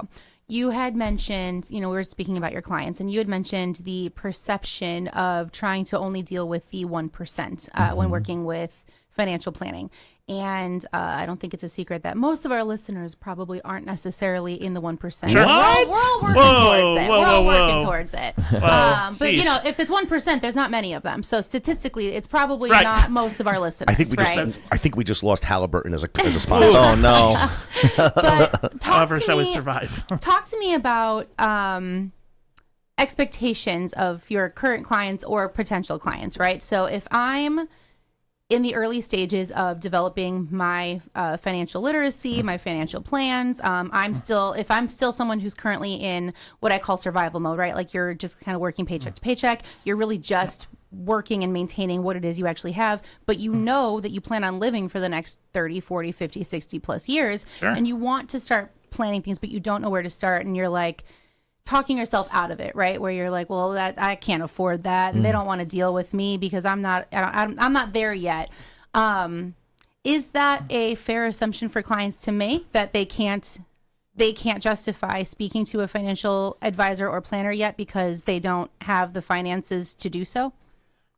You had mentioned, we were speaking about your clients, and you had mentioned the perception of trying to only deal with the 1% when working with financial planning. And I don't think it's a secret that most of our listeners probably aren't necessarily in the 1%.
Sure.
What? We're all working towards it. We're all working towards it. But, you know, if it's 1%, there's not many of them. So statistically, it's probably not most of our listeners.
I think we just lost Halliburton as a sponsor.
Oh, no.
But
however shall we survive?
Talk to me about expectations of your current clients or potential clients, right? So if I'm in the early stages of developing my financial literacy, my financial plans, if I'm still someone who's currently in what I call survival mode, right? Like you're just kind of working paycheck to paycheck. You're really just working and maintaining what it is you actually have, but you know that you plan on living for the next 30, 40, 50, 60 plus years.
Sure.
And you want to start planning things, but you don't know where to start. And you're like, talking yourself out of it, right? Where you're like, well, that I can't afford that, and they don't want to deal with me because I'm not there yet. Is that a fair assumption for clients to make, that they can't justify speaking to a financial advisor or planner yet because they don't have the finances to do so?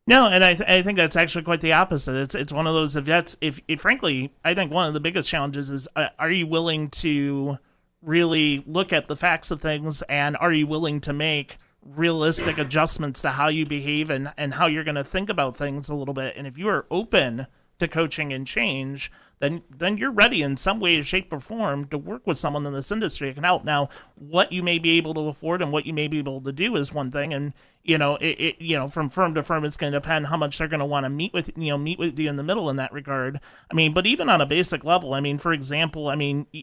No, and I think that's actually quite the opposite. It's one of those, if frankly, I think one of the biggest challenges is, are you willing to really look at the facts of things, and are you willing to make realistic adjustments to how you behave and how you're going to think about things a little bit? And if you are open to coaching and change, then you're ready in some way, shape, or form to work with someone in this industry that can help. Now, what you may be able to afford and what you may be able to do is one thing, and from firm to firm, it's going to depend how much they're going to want to meet with you in the middle in that regard. I mean, but even on a basic level, I mean, for example,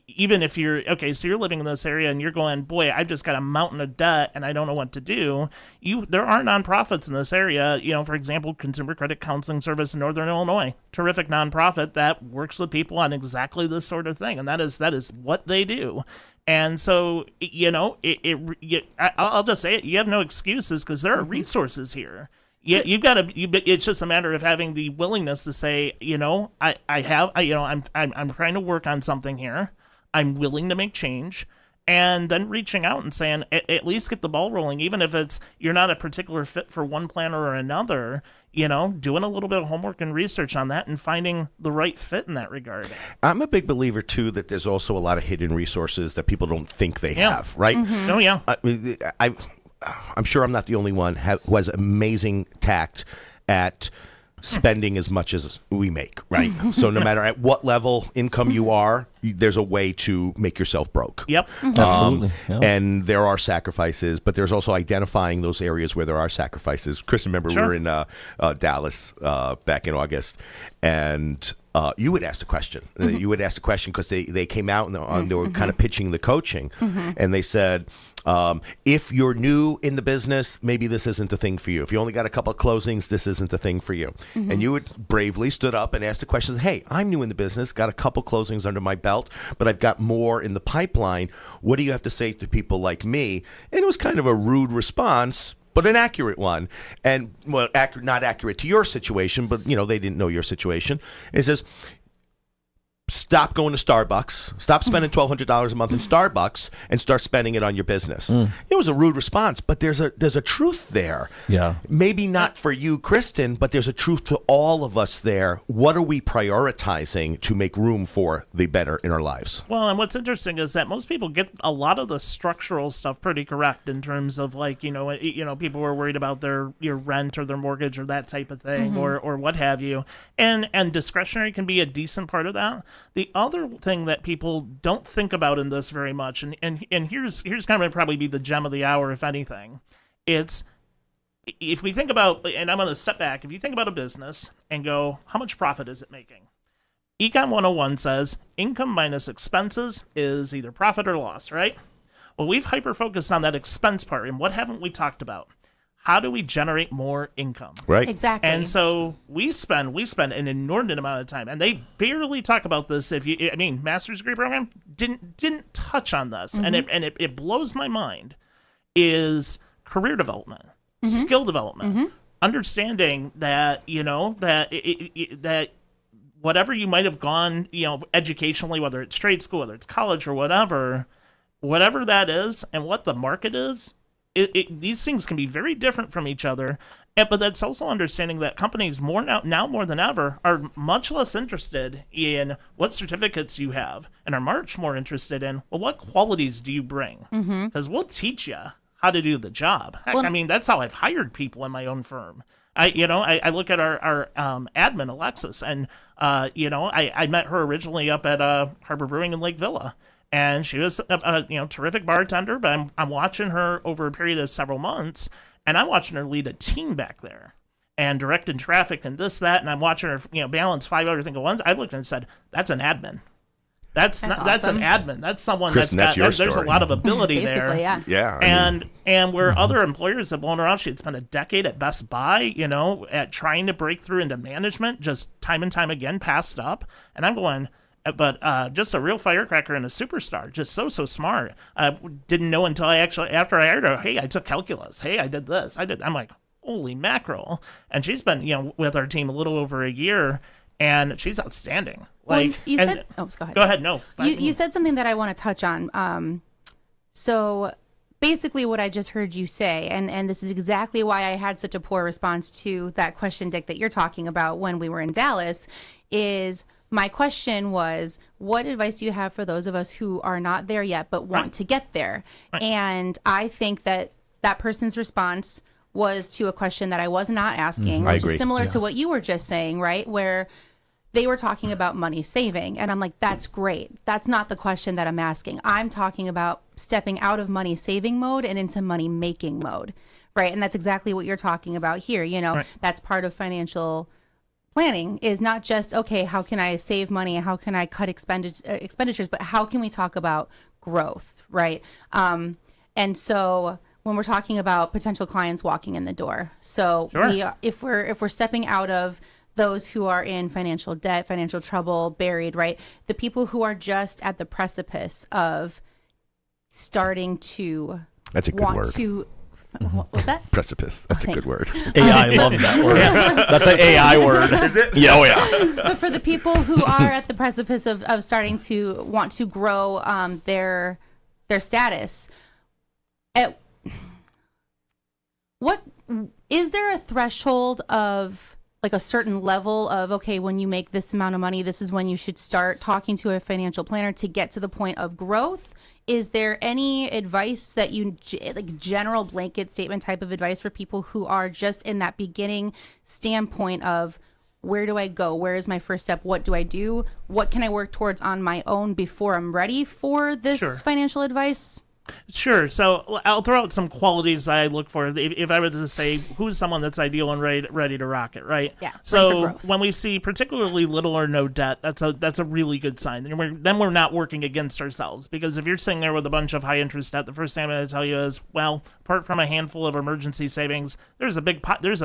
even if you're so you're living in this area and you're going, boy, I've just got a mountain of debt and I don't know what to do. There are nonprofits in this area. For example, Consumer Credit Counseling Service in Northern Illinois, terrific nonprofit that works with people on exactly this sort of thing, and that is what they do. And so, I'll just say it, you have no excuses because there are resources here. It's just a matter of having the willingness to say, I'm trying to work on something here. I'm willing to make change. And then reaching out and saying, at least get the ball rolling, even if you're not a particular fit for one planner or another, doing a little bit of homework and research on that and finding the right fit in that regard.
I'm a big believer, too, that there's also a lot of hidden resources that people don't think they have, right?
Mm-hmm.
Oh, yeah.
I'm sure I'm not the only one who has amazing tact at spending as much as we make, right? So no matter at what level income you are, there's a way to make yourself broke.
Yep.
Absolutely.
And there are sacrifices, but there's also identifying those areas where there are sacrifices. Chris, remember we were in Dallas back in August, and you would ask the question. You would ask the question because they came out and they were kind of pitching the coaching, and they said, if you're new in the business, maybe this isn't the thing for you. If you only got a couple of closings, this isn't the thing for you. And you would bravely stood up and asked the question, hey, I'm new in the business, got a couple closings under my belt, but I've got more in the pipeline. What do you have to say to people like me? And it was kind of a rude response, but an accurate one. And, well, not accurate to your situation, but, they didn't know your situation. And it says, stop going to Starbucks, stop spending $1,200 a month in Starbucks, and start spending it on your business. It was a rude response, but there's a truth there.
Yeah.
Maybe not for you, Kristen, but there's a truth to all of us there. What are we prioritizing to make room for the better in our lives?
Well, and what's interesting is that most people get a lot of the structural stuff pretty correct in terms of people were worried about your rent or their mortgage or that type of thing or what have you. And discretionary can be a decent part of that. The other thing that people don't think about in this very much, and here's kind of probably be the gem of the hour, if anything, it's if we think about, and I'm going to step back, if you think about a business and go, how much profit is it making? Econ 101 says income minus expenses is either profit or loss, right? Well, we've hyper-focused on that expense part, and what haven't we talked about? How do we generate more income?
Right.
Exactly.
And so we spend an inordinate amount of time, and they barely talk about this. Master's degree program didn't touch on this, and it blows my mind. Is career development, skill development, understanding that that whatever you might have gone, educationally, whether it's trade school, whether it's college or whatever that is, and what the market is these things can be very different from each other. But that's also understanding that companies now more than ever are much less interested in what certificates you have and are much more interested in, well, what qualities do you bring? Because we'll teach you how to do the job. Heck, I mean, that's how I've hired people in my own firm. I look at our admin, Alexis, and, I met her originally up at Harbor Brewing in Lake Villa. And she was a terrific bartender, but I'm watching her over a period of several months, and I'm watching her lead a team back there and directing traffic and this, that, and I'm watching her, balance 5 other things at once. I looked and said, that's an admin. That's an admin. That's someone
Kristen,
there's a lot of ability there.
Yeah.
And where other employers have blown her off, she'd spent a decade at Best Buy, at trying to break through into management, just time and time again, passed up. And I'm going, but just a real firecracker and a superstar, just so smart. Didn't know until after I hired her, hey, I took calculus. Hey, I did this. I'm like, holy mackerel. And she's been, with our team a little over a year, and she's outstanding.
Well, you said, go ahead.
Go ahead, no.
You said something that I want to touch on. So basically what I just heard you say, and this is exactly why I had such a poor response to that question, Dick, that you're talking about when we were in Dallas, is my question was, what advice do you have for those of us who are not there yet but want to get there? Right. And I think that person's response was to a question that I was not asking, which is similar to what you were just saying, right? Where they were talking about money saving. And I'm like, that's great. That's not the question that I'm asking. I'm talking about stepping out of money saving mode and into money making mode, right? And that's exactly what you're talking about here. That's part of financial planning, is not just, okay, how can I save money? How can I cut expenditures? But how can we talk about growth, right? And so when we're talking about potential clients walking in the door, so if we're stepping out of those who are in financial debt, financial trouble, buried, right? The people who are just at the precipice of starting to
That's a good word.
What's that?
Precipice. That's a good word.
AI loves that word. That's an AI word.
Is it?
Yeah, oh yeah.
But for the people who are at the precipice of starting to want to grow their status, what is there a threshold of like a certain level of, okay, when you make this amount of money, this is when you should start talking to a financial planner to get to the point of growth? Is there any advice that you, like general blanket statement type of advice for people who are just in that beginning standpoint of, where do I go? Where is my first step? What do I do? What can I work towards on my own before I'm ready for this financial advice?
Sure. So I'll throw out some qualities that I look for. If I were to say who's someone that's ideal and ready to rock it, right?
Yeah.
So when we see particularly little or no debt, that's a really good sign. Then we're not working against ourselves, because if you're sitting there with a bunch of high interest debt, the first thing I'm going to tell you is, well, apart from a handful of emergency savings, there's a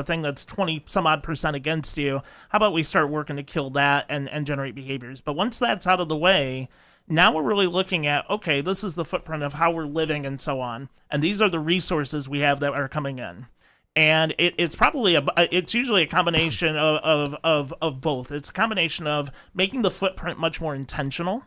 thing that's 20 some odd % against you. How about we start working to kill that and generate behaviors? But once that's out of the way, now we're really looking at, okay, this is the footprint of how we're living and so on, and these are the resources we have that are coming in. And it's usually a combination of both. It's a combination of making the footprint much more intentional,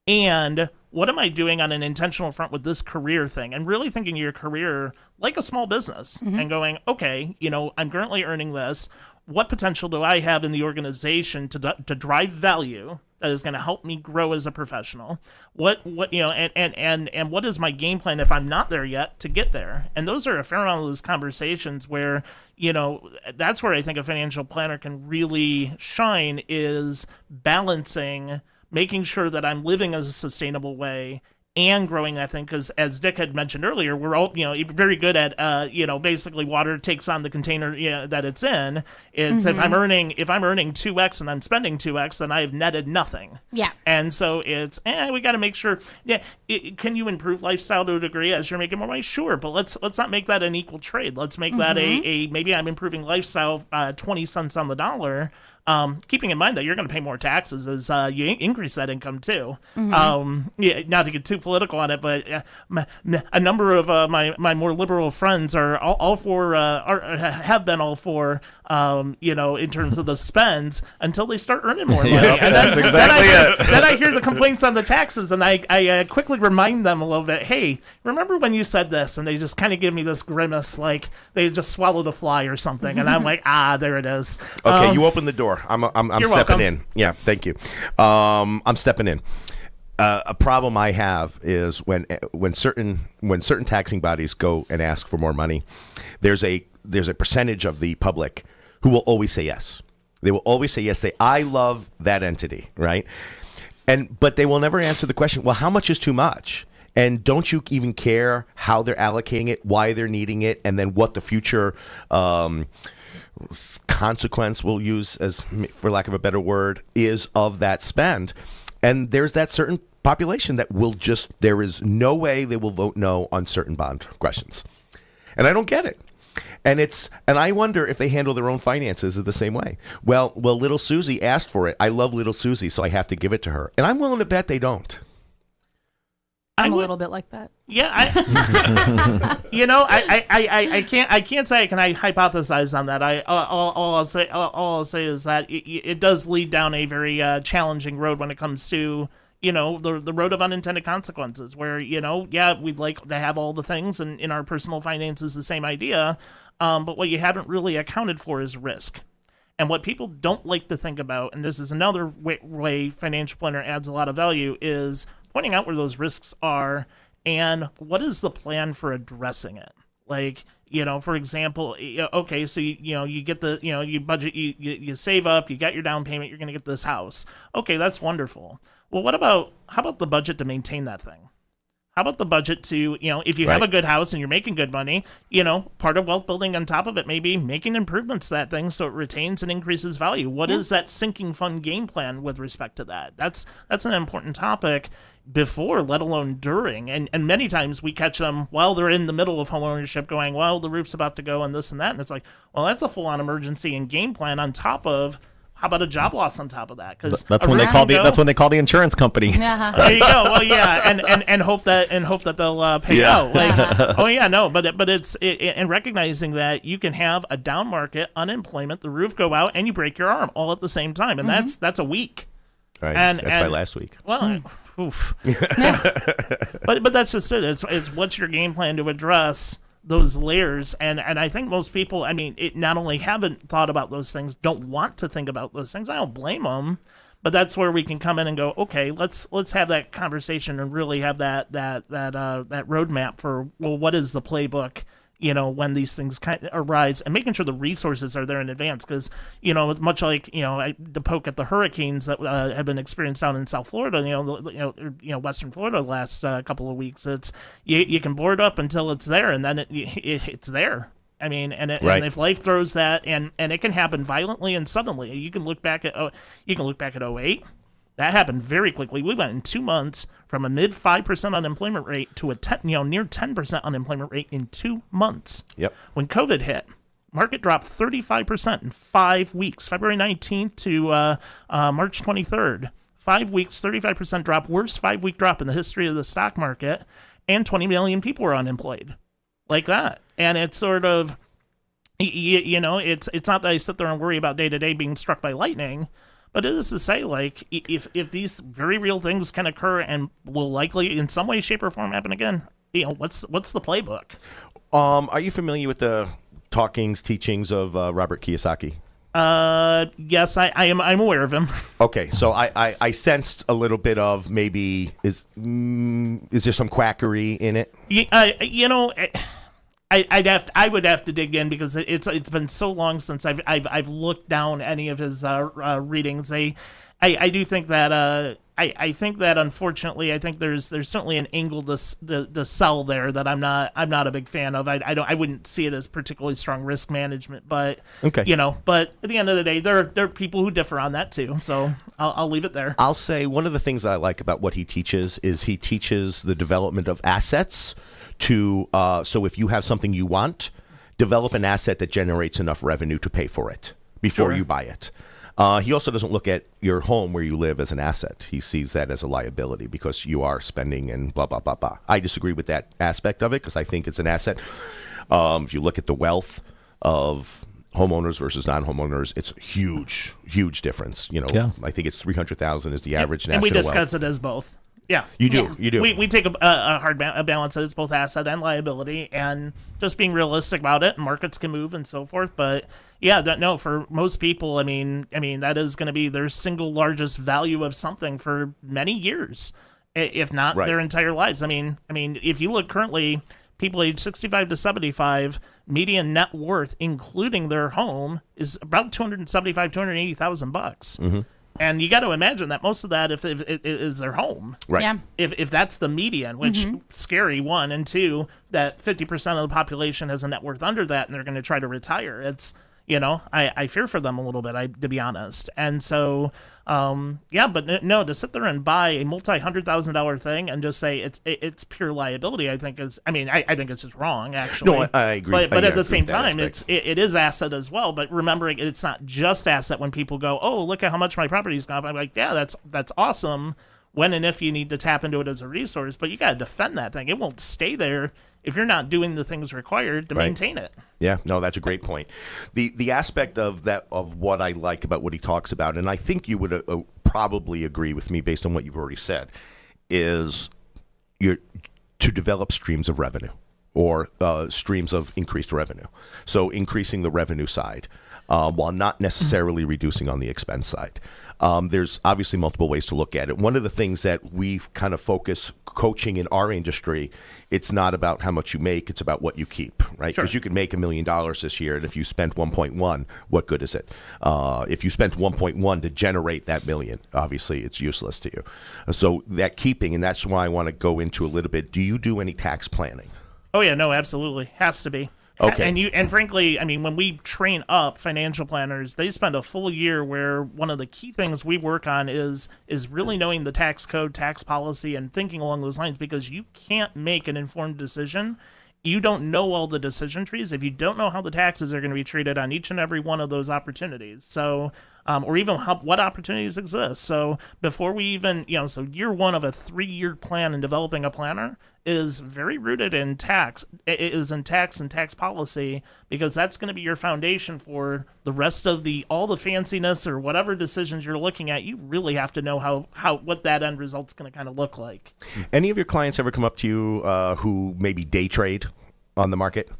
and what am I doing on an intentional front with this career thing, and really thinking of your career like a small business, and going, okay, I'm currently earning this. What potential do I have in the organization to drive value that is going to help me grow as a professional? What and what is my game plan if I'm not there yet to get there? And those are a fair amount of those conversations where, that's where I think a financial planner can really shine, is balancing, making sure that I'm living as a sustainable way and growing that thing, because as Dick had mentioned earlier, we're all very good at basically water takes on the container that it's in. It's if I'm earning 2x and I'm spending 2x, then I have netted nothing.
Yeah.
And so it's we got to make sure. Yeah, can you improve lifestyle to a degree as you're making more money? Sure, but let's not make that an equal trade. Let's make that a maybe I'm improving lifestyle 20 cents on the dollar. keeping in mind that you're going to pay more taxes as you increase that income too. Not to get too political on it, but a number of my more liberal friends are all for, have been all for, in terms of the spends until they start earning more money. And
that's exactly it.
Then I hear the complaints on the taxes, and I quickly remind them a little bit, hey, remember when you said this? And they just kind of give me this grimace, like they just swallowed a fly or something. And I'm like, there it is.
Okay, you open the door. I'm stepping
welcome.
in. Yeah, thank you. I'm stepping in. A problem I have is when certain taxing bodies go and ask for more money, there's a percentage of the public who will always say yes. They will always say yes. I love that entity, right? But they will never answer the question, well, how much is too much? And don't you even care how they're allocating it, why they're needing it, and then what the future consequence we'll use, as for lack of a better word, is of that spend? And there's that certain population that will there is no way they will vote no on certain bond questions. And I don't get it. And I wonder if they handle their own finances the same way. Well, little Susie asked for it. I love little Susie, so I have to give it to her. And I'm willing to bet they don't.
I'm a little bit like that.
Yeah, I can't say I can hypothesize on that. All I'll say is that it does lead down a very challenging road when it comes to the road of unintended consequences. Where we'd like to have all the things, and in our personal finances the same idea, but what you haven't really accounted for is risk. And what people don't like to think about, and this is another way financial planner adds a lot of value, is pointing out where those risks are and what is the plan for addressing it. Like, for example, okay, so you get you budget, you save up, you got your down payment, you're going to get this house. Okay, that's wonderful. Well, how about the budget to maintain that thing? How about the budget to, if you have a good house and you're making good money, part of wealth building on top of it may be making improvements to that thing so it retains and increases value. What is that sinking fund game plan with respect to that? That's an important topic before, let alone during. And many times we catch them while they're in the middle of home ownership going, well, the roof's about to go and this and that. And it's like, well, that's a full-on emergency and game plan on top of, how about a job loss on top of that? Because
that's when they call the insurance company.
There you go. Well, yeah, and hope that they'll pay out. Like, but it's and recognizing that you can have a down market, unemployment, the roof go out, and you break your arm all at the same time, and that's a week.
Right. That's my last week.
Well, oof. but that's just it. It's what's your game plan to address those layers, and I think most people, it not only haven't thought about those things, don't want to think about those things. I don't blame them, but that's where we can come in and go, okay, let's have that conversation and really have that roadmap for, well, what is the playbook, when these things kind of arise, and making sure the resources are there in advance. Because, much like, to poke at the hurricanes that have been experienced down in South Florida, Western Florida the last couple of weeks, it's, you can board up until it's there, and then it's there. And if life throws that, and it can happen violently and suddenly. You can look back at 2008. That happened very quickly. We went in 2 months from a mid 5% unemployment rate to a near 10% unemployment rate in 2 months.
Yep.
When COVID hit, market dropped 35% in 5 weeks, February 19th to March 23rd. 5 weeks, 35% drop, worst 5-week drop in the history of the stock market, and 20 million people were unemployed, like that. And it's sort of, it's not that I sit there and worry about day to day being struck by lightning. But it is to say, like, if these very real things can occur and will likely in some way, shape, or form happen again, what's the playbook?
Are you familiar with the teachings of Robert Kiyosaki?
Yes, I am. I'm aware of him.
Okay, so I sensed a little bit of maybe is there some quackery in it?
I would have to dig in because it's been so long since I've looked down any of his readings. I do think that I think that unfortunately I think there's certainly an angle to sell there that I'm not a big fan of. I wouldn't see it as particularly strong risk management, but
okay.
But at the end of the day, there are people who differ on that too. So I'll leave it there.
I'll say one of the things I like about what he teaches is he teaches the development of assets. So if you have something you want, develop an asset that generates enough revenue to pay for it before you buy it. He also doesn't look at your home where you live as an asset. He sees that as a liability because you are spending and blah, blah, blah, blah. I disagree with that aspect of it because I think it's an asset. If you look at the wealth of homeowners versus non-homeowners, it's huge difference. I think it's 300,000 is the average national
and we
wealth.
discuss it as both. Yeah,
you do.
We take a hard balance that it's both asset and liability, and just being realistic about it. Markets can move and so forth, but for most people, I mean that is going to be their single largest value of something for many years, if not their entire lives. I mean, if you look currently, people aged 65 to 75, median net worth, including their home, is about $280,000. Mm-hmm. And you got to imagine that most of that, if it is their home,
right?
Yeah.
If that's the median, which scary, one, and two, that 50% of the population has a net worth under that, and they're going to try to retire. It's I fear for them a little bit, to be honest. And so, but no, to sit there and buy a $multi-$100,000 thing and just say it's pure liability, I think I think it's just wrong, actually.
No, I agree.
But at the same time, it is asset as well. But remembering it's not just asset when people go, oh, look at how much my property's gone up. I'm like, yeah, that's awesome when and if you need to tap into it as a resource, but you got to defend that thing. It won't stay there if you're not doing the things required to maintain it.
Yeah, no, that's a great point. The aspect of what I like about what he talks about, and I think you would probably agree with me based on what you've already said, is to develop streams of revenue or streams of increased revenue. So increasing the revenue side while not necessarily reducing on the expense side. There's obviously multiple ways to look at it. One of the things that we've kind of focused coaching in our industry, it's not about how much you make, it's about what you keep, right? Because you could make $1 million this year, and if you spent 1.1, what good is it? If you spent 1.1 to generate that million, obviously it's useless to you. So that keeping, and that's why I want to go into a little bit, do you do any tax planning?
Oh yeah, no, absolutely. Has to be.
Okay.
And frankly, I mean, when we train up financial planners, they spend a full year where one of the key things we work on is really knowing the tax code, tax policy, and thinking along those lines, because you can't make an informed decision. You don't know all the decision trees if you don't know how the taxes are going to be treated on each and every one of those opportunities. So, or even what opportunities exist. So before we even, so year one of a 3-year plan and developing a planner is very rooted in tax. It is in tax and tax policy, because that's going to be your foundation for the rest of all the fanciness or whatever decisions you're looking at. You really have to know what that end result's going to kind of look like.
Any of your clients ever come up to you who maybe day trade on the market?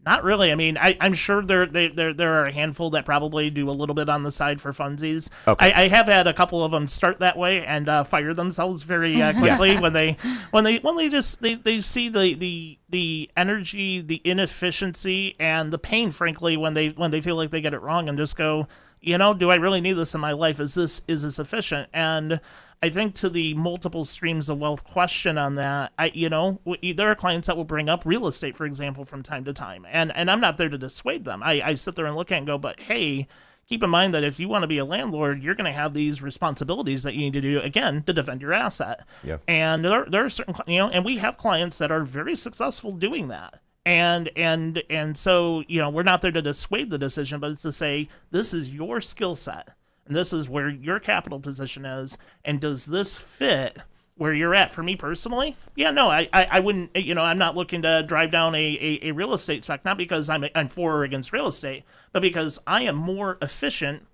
Not really. I mean, I'm sure there are a handful that probably do a little bit on the side for funsies. Okay. I have had a couple of them start that way and fire themselves very quickly when they just see the energy, the inefficiency, and the pain, frankly, when they feel like they get it wrong, and just go, do I really need this in my life? Is this efficient? And I think to the multiple streams of wealth question on that, there are clients that will bring up real estate, for example, from time to time. And I'm not there to dissuade them. I sit there and look at it and go, but hey, keep in mind that if you want to be a landlord, you're going to have these responsibilities that you need to do, again, to defend your asset. Yeah. And there are certain, and we have clients that are very successful doing that. And so, we're not there to dissuade the decision, but it's to say, this is your skill set. And this is where your capital position is, and does this fit where you're at? For me personally, I wouldn't, I'm not looking to drive down a real estate spec, not because I'm for or against real estate, but because I am more efficient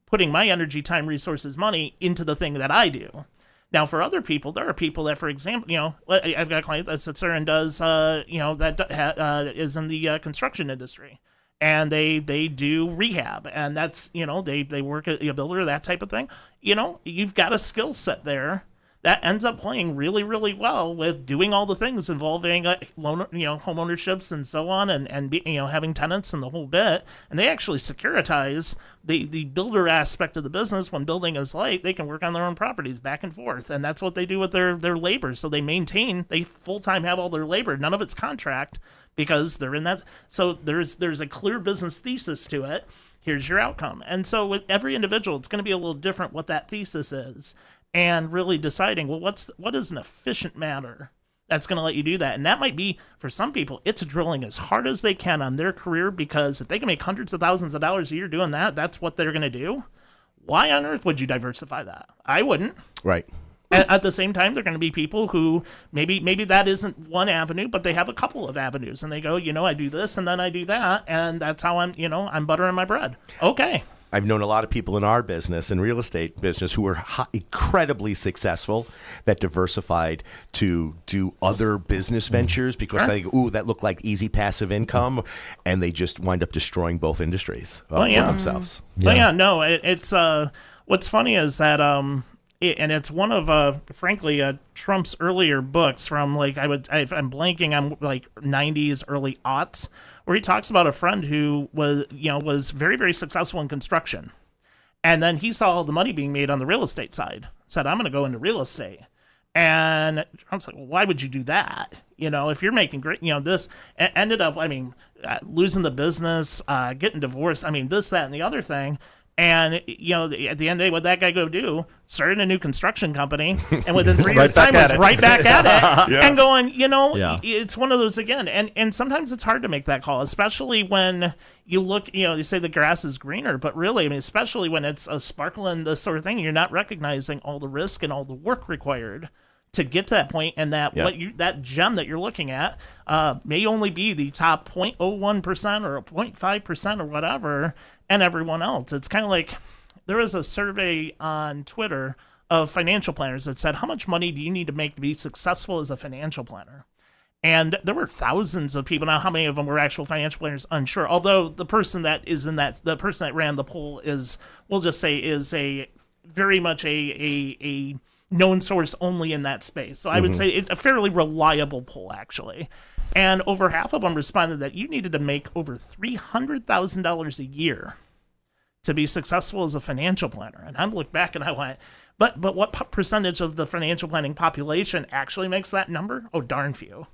putting my energy, time, resources, money into the thing that I do. Now, for other people, there are people that, for example, I've got a client that sits there and does, that is in the construction industry. And they do rehab, and that's, they work at a builder, that type of thing. You've got a skill set there that ends up playing really, really well with doing all the things involving home ownerships and so on, and having tenants and the whole bit. And they actually securitize the builder aspect of the business. When building is light, they can work on their own properties back and forth, and that's what they do with their labor. So they full-time have all their labor. None of it's contract, because they're in that. So there's a clear business thesis to it. Here's your outcome. And so with every individual, it's going to be a little different what that thesis is, and really deciding, well, what is an efficient manner that's going to let you do that. And that might be, for some people, it's drilling as hard as they can on their career, because if they can make hundreds of thousands of dollars a year doing that, that's what they're going to do. Why on earth would you diversify that? I wouldn't.
Right.
At the same time, there are going to be people who maybe that isn't one avenue, but they have a couple of avenues, and they go, I do this and then I do that, and that's how I'm buttering my bread. Okay.
I've known a lot of people in our business, in real estate business, who were incredibly successful that diversified to do other business ventures because they think, ooh, that looked like easy passive income, and they just wind up destroying both industries for themselves.
It's what's funny is that and it's one of frankly Trump's earlier books from I'm blanking on like 90s, early aughts, where he talks about a friend who was very, very successful in construction, and then he saw all the money being made on the real estate side, said, I'm going to go into real estate. And Trump's like, well, why would you do that? If you're making great, this ended up, losing the business, getting divorced, this, that, and the other thing. And, at the end of the day, what that guy go do? Started a new construction company, and within 3 years' time was right back at it, and going, it's one of those again. And sometimes it's hard to make that call, especially when you look, you say the grass is greener, but really, especially when it's a sparkling, this sort of thing, you're not recognizing all the risk and all the work required to get to that point, and that that gem that you're looking at may only be the top 0.01% or 0.5% or whatever, and everyone else. It's kind of like there was a survey on Twitter of financial planners that said, how much money do you need to make to be successful as a financial planner? And there were thousands of people. Now, how many of them were actual financial planners? Unsure. Although the person that ran the poll is, we'll just say, is a very much a known source only in that space. So I would say it's a fairly reliable poll, actually. And over half of them responded that you needed to make over $300,000 a year to be successful as a financial planner. And I looked back and I went, but what percentage of the financial planning population actually makes that number? Oh, darn few.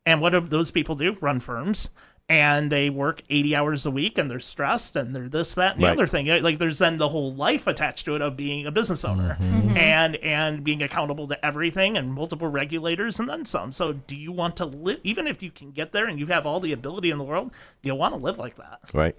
And what do those people do? Run firms. And they work 80 hours a week, and they're stressed, and they're this, that, and the other thing. Like, there's then the whole life attached to it of being a business owner and being accountable to everything and multiple regulators and then some. So do you want to live, even if you can get there and you have all the ability in the world, do you want to live like that?
Right.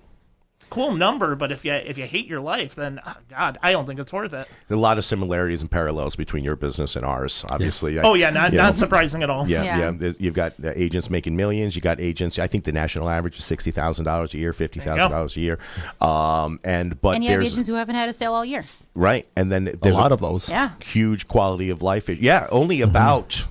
Cool number, but if you hate your life, then God, I don't think it's worth it.
A lot of similarities and parallels between your business and ours, obviously.
Not surprising at all.
You've got agents making millions. You got agents. I think the national average is $60,000 a year, $50,000 a year.
And you have agents who haven't had a sale all year.
Right, and then there's
a lot of those.
Huge quality of life. Only about.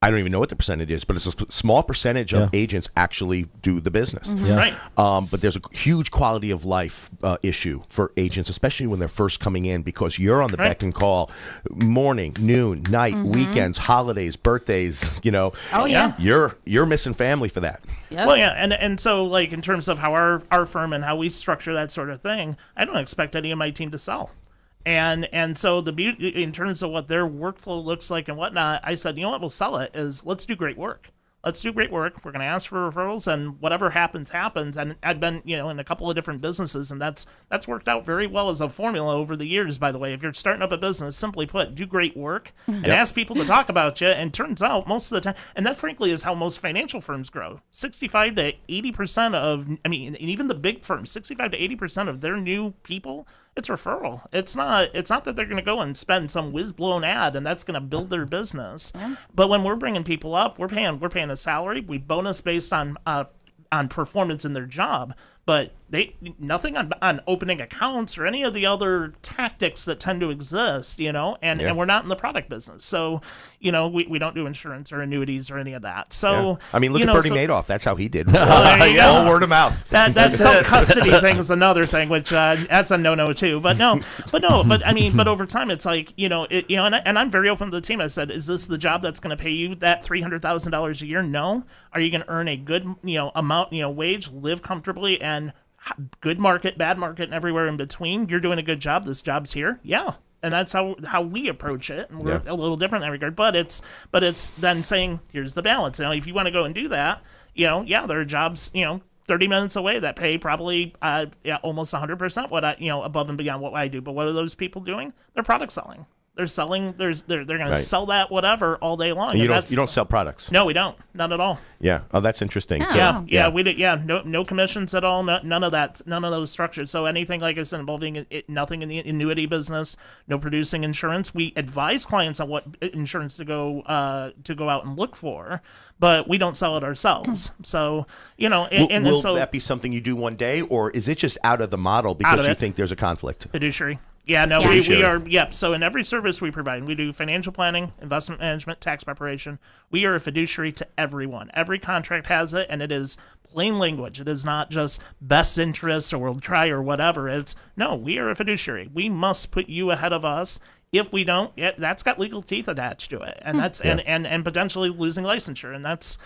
I don't even know what the percentage is, but it's a small percentage of agents actually do the business.
Right.
But there's a huge quality of life issue for agents, especially when they're first coming in, because you're on the beck and call morning, noon, night, weekends, holidays, birthdays,
Oh, yeah.
You're missing family for that.
Yep.
Well, and so, like, in terms of how our firm and how we structure that sort of thing, I don't expect any of my team to sell. And so the beauty in terms of what their workflow looks like and whatnot, I said, we'll sell it is let's do great work. Let's do great work. We're going to ask for referrals, and whatever happens. And I've been, in a couple of different businesses, and that's worked out very well as a formula over the years, by the way. If you're starting up a business, simply put, do great work and ask people to talk about you. And turns out most of the time, and that frankly is how most financial firms grow. 65 to 80% of, even the big firms, 65 to 80% of their new people, it's referral. It's not that they're going to go and spend some whiz-blown ad and that's going to build their business. Yeah. But when we're bringing people up, we're paying a salary. We bonus based on performance in their job. But nothing on opening accounts or any of the other tactics that tend to exist, and we're not in the product business. So, we don't do insurance or annuities or any of that. So,
look at Bernie Madoff. That's how he did. All word of mouth.
That's some custody thing is another thing, which that's a no too. But over time it's like, and I'm very open to the team. I said, is this the job that's going to pay you that $300,000 a year? No. Are you going to earn a good, amount, wage, live comfortably, and good market, bad market, and everywhere in between? You're doing a good job. This job's here. Yeah. And that's how we approach it. And we're a little different in that regard. But it's then saying, here's the balance. Now, if you want to go and do that, there are jobs, 30 minutes away that pay probably almost 100% what above and beyond what I do. But what are those people doing? They're product selling. They're selling. They're going to sell that whatever all day long.
And you don't sell products.
No, we don't. Not at all.
Yeah. Oh, that's interesting.
Yeah. We did. Yeah. No commissions at all. None of that. None of those structures. So anything, like I said, involving nothing in the annuity business. No producing insurance. We advise clients on what insurance to go out and look for, but we don't sell it ourselves. So
will that be something you do one day, or is it just out of the model because you think there's a conflict?
Fiduciary. Yeah, no, we are. Yep. So in every service we provide, we do financial planning, investment management, tax preparation. We are a fiduciary to everyone. Every contract has it, and it is plain language. It is not just best interest or we'll try or whatever. It's no, we are a fiduciary. We must put you ahead of us. If we don't, that's got legal teeth attached to it, and that's and potentially losing licensure, and that's.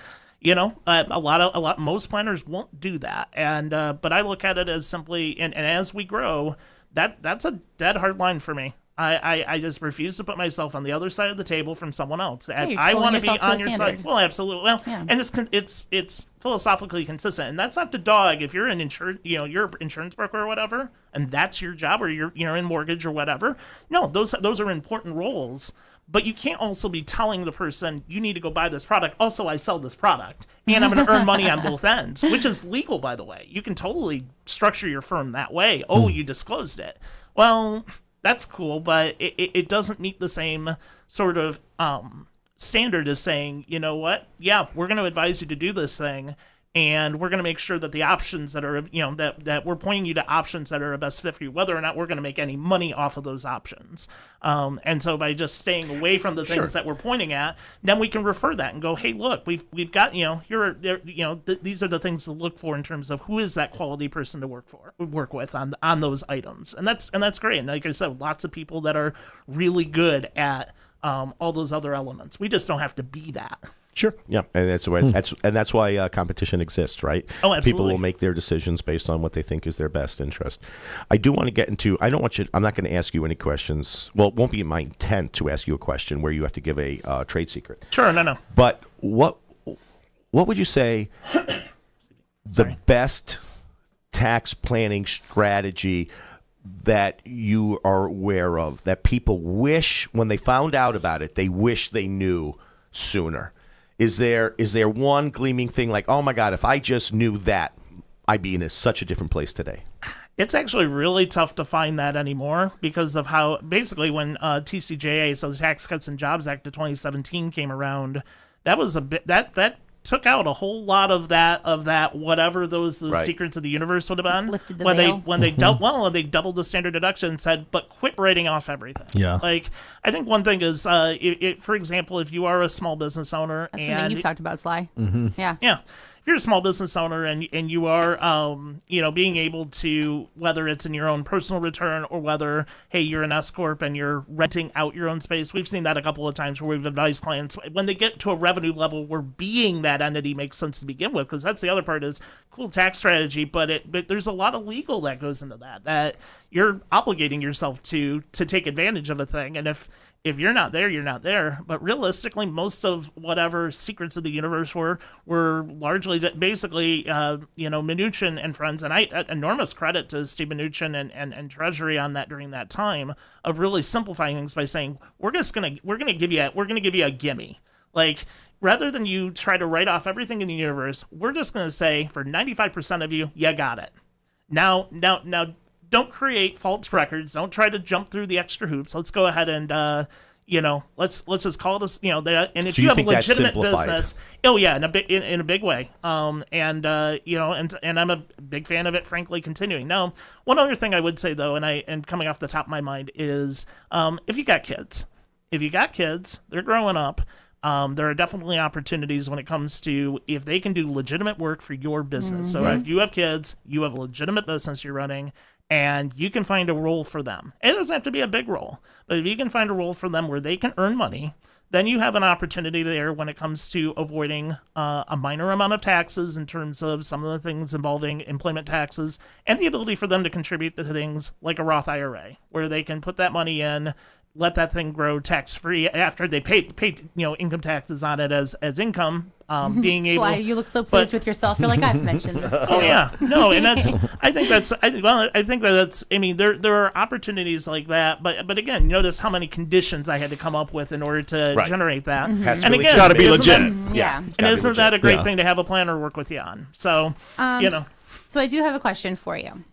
Most planners won't do that, and but I look at it as simply, and as we grow, that's a dead hard line for me. I just refuse to put myself on the other side of the table from someone else. I want to be on your side. Well, absolutely. Well, and it's philosophically consistent, and that's not to dog if you're an you're an insurance broker or whatever, and that's your job, or you're in mortgage or whatever. No, those are important roles. But you can't also be telling the person, you need to go buy this product. Also, I sell this product, and I'm going to earn money on both ends, which is legal, by the way. You can totally structure your firm that way. Oh, you disclosed it. Well, that's cool, but it doesn't meet the same sort of standard as saying, you know what? Yeah, we're going to advise you to do this thing, and we're going to make sure that the options that are, that we're pointing you to options that are a best fit for you, whether or not we're going to make any money off of those options. And so by just staying away from the things that we're pointing at, then we can refer that and go, hey, look, we've got, these are the things to look for in terms of who is that quality person to work with on those items. And that's great. And like I said, lots of people that are really good at all those other elements. We just don't have to be that.
Sure. Yeah, and that's why competition exists, right?
Oh, absolutely.
People will make their decisions based on what they think is their best interest. I do want to get into. I'm not going to ask you any questions. Well, it won't be my intent to ask you a question where you have to give a trade secret.
Sure. No.
But what would you say the best tax planning strategy that you are aware of that people wish when they found out about it, they wish they knew sooner? Is there one gleaming thing like, oh my God, if I just knew that, I'd be in such a different place today?
It's actually really tough to find that anymore because of how basically when TCJA, so the Tax Cuts and Jobs Act of 2017 came around, that was a bit that took out a whole lot of that whatever those secrets of the universe would have been.
Lifted the
when
veil.
they doubled the standard deduction and said, but quit writing off everything.
Yeah.
Like I think one thing is for example, if you are a small business owner,
that's something you've talked about, Sly.
Mm-hmm.
Yeah. If you're a small business owner and you are, being able to, whether it's in your own personal return or whether, hey, you're an S Corp and you're renting out your own space. We've seen that a couple of times where we've advised clients when they get to a revenue level where being that entity makes sense to begin with, because that's the other part is cool tax strategy, but there's a lot of legal that goes into that you're obligating yourself to take advantage of a thing. And if you're not there, you're not there. But realistically, most of whatever secrets of the universe were largely basically, Mnuchin and friends. And enormous credit to Steve Mnuchin and Treasury on that during that time of really simplifying things by saying we're gonna give you a gimme. Like rather than you try to write off everything in the universe, we're just gonna say for 95% of you got it. Now. Don't create false records. Don't try to jump through the extra hoops. Let's go ahead and, let's just call this, and if you have a legitimate business, in a big way. And I'm a big fan of it, frankly, continuing. Now, one other thing I would say though, and coming off the top of my mind is, if you got kids, they're growing up. There are definitely opportunities when it comes to if they can do legitimate work for your business. Mm-hmm. So if you have kids, you have a legitimate business you're running, and you can find a role for them. It doesn't have to be a big role, but if you can find a role for them where they can earn money, then you have an opportunity there when it comes to avoiding a minor amount of taxes in terms of some of the things involving employment taxes and the ability for them to contribute to things like a Roth IRA, where they can put that money in let that thing grow tax free after they pay income taxes on it as income. Being able,
Sly, you look so pleased with yourself. You're like, I've mentioned this too.
Oh yeah, no, and I think that's. I mean, there are opportunities like that, but again, notice how many conditions I had to come up with in order to generate that.
Mm-hmm.
And again,
it's got to be legit.
And isn't that a great thing to have a planner work with you on? So
So I do have a question for you.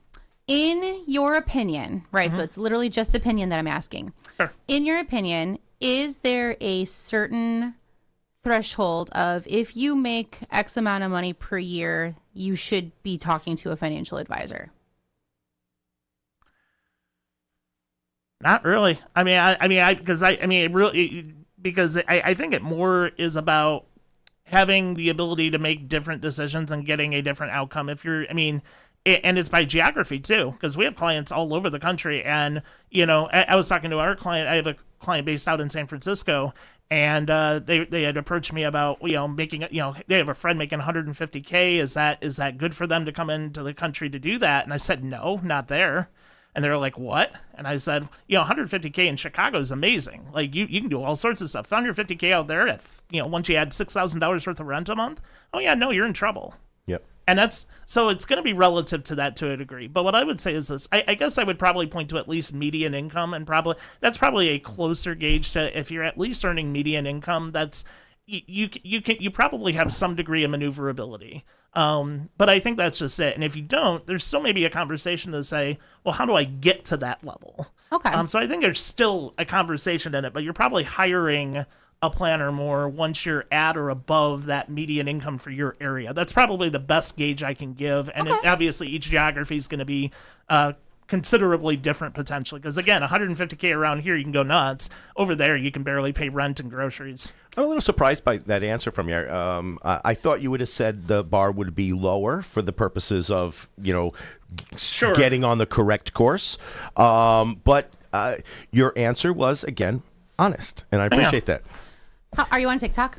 In your opinion, right? So it's literally just opinion that I'm asking.
Sure.
In your opinion, is there a certain threshold of if you make X amount of money per year, you should be talking to a financial advisor?
Not really. I think it more is about having the ability to make different decisions and getting a different outcome. And it's by geography too, because we have clients all over the country. And, I was talking to our client. I have a client based out in San Francisco, and they had approached me about, making, they have a friend making $150K. Is that good for them to come into the country to do that? And I said, no, not there. And they were like, what? And I said, $150K in Chicago is amazing. Like you can do all sorts of stuff. $150K out there, if, once you add $6,000 worth of rent a month, oh yeah, no, you're in trouble.
Yep.
And so it's going to be relative to that to a degree. But what I would say is this: I guess I would probably point to at least median income, and that's probably a closer gauge to if you're at least earning median income. That's you probably have some degree of maneuverability. But I think that's just it. And if you don't, there's still maybe a conversation to say, well, how do I get to that level?
Okay.
So I think there's still a conversation in it, but you're probably hiring a planner more once you're at or above that median income for your area. That's probably the best gauge I can give. And obviously each geography is going to be considerably different potentially. Because again, $150K around here, you can go nuts. Over there, you can barely pay rent and groceries.
I'm a little surprised by that answer from you. I thought you would have said the bar would be lower for the purposes of, getting on the correct course. But your answer was, again, honest. And I appreciate that.
Are you on TikTok?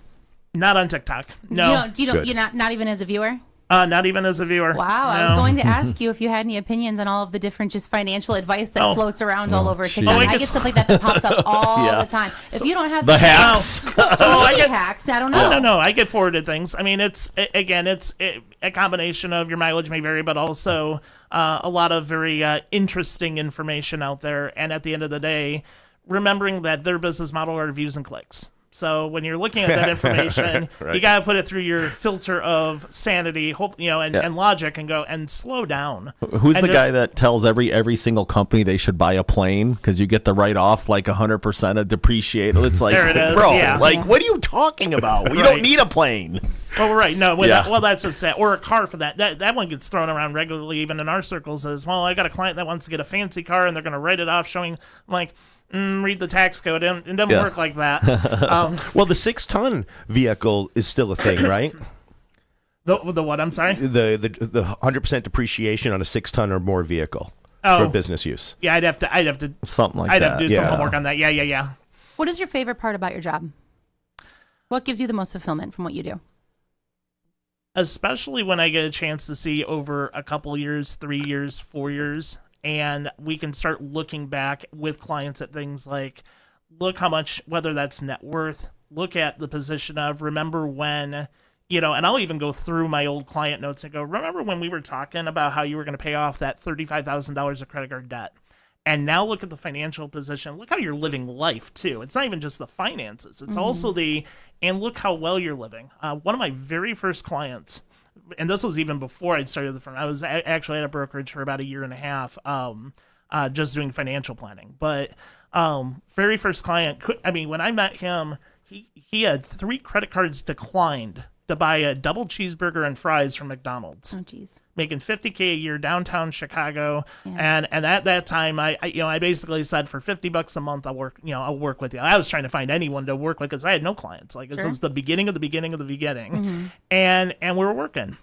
Not on TikTok. No.
You're not even as a viewer?
Not even as a viewer.
Wow.
No.
I was going to ask you if you had any opinions on all of the different just financial advice that floats around all over TikTok. I get stuff like that pops up all the time. If you don't have
the hacks.
I get hacks. I don't know.
No. I get forwarded things. I mean, it's a combination of your mileage may vary, but also a lot of very interesting information out there. And at the end of the day, remembering that their business model are views and clicks. So when you're looking at that information, you got to put it through your filter of sanity, and logic, and go and slow down.
Who's the guy that tells every single company they should buy a plane because you get the write off like 100% of depreciate? It's like,
there it is.
Bro,
yeah.
Like what are you talking about? You don't need a plane.
Well, right. No, that's just that. Or a car for that. That one gets thrown around regularly, even in our circles, as well. I got a client that wants to get a fancy car, and they're going to write it off showing, I'm like, read the tax code. It doesn't work like that.
Well, the 6-ton vehicle is still a thing, right?
The what? I'm sorry?
The 100% depreciation on a 6-ton or more vehicle for business use.
Yeah, I'd have to
something like
that.
I'd
have to do some homework on that. Yeah.
What is your favorite part about your job? What gives you the most fulfillment from what you do?
Especially when I get a chance to see over a couple years, 3 years, 4 years, and we can start looking back with clients at things like, look how much, whether that's net worth, look at the position of, remember when, and I'll even go through my old client notes and go, remember when we were talking about how you were going to pay off that $35,000 of credit card debt? And now look at the financial position. Look how you're living life, too. It's not even just the finances. It's also and look how well you're living. One of my very first clients, and this was even before I'd started the firm. I was actually at a brokerage for about a year and a half, just doing financial planning. But very first client, when I met him, he had 3 credit cards declined to buy a double cheeseburger and fries from McDonald's.
Oh, geez.
Making $50K a year downtown Chicago, and at that time, I basically said for $50 a month, I'll work with you. I was trying to find anyone to work with because I had no clients. Like this was the beginning of the beginning of the beginning, and we were working.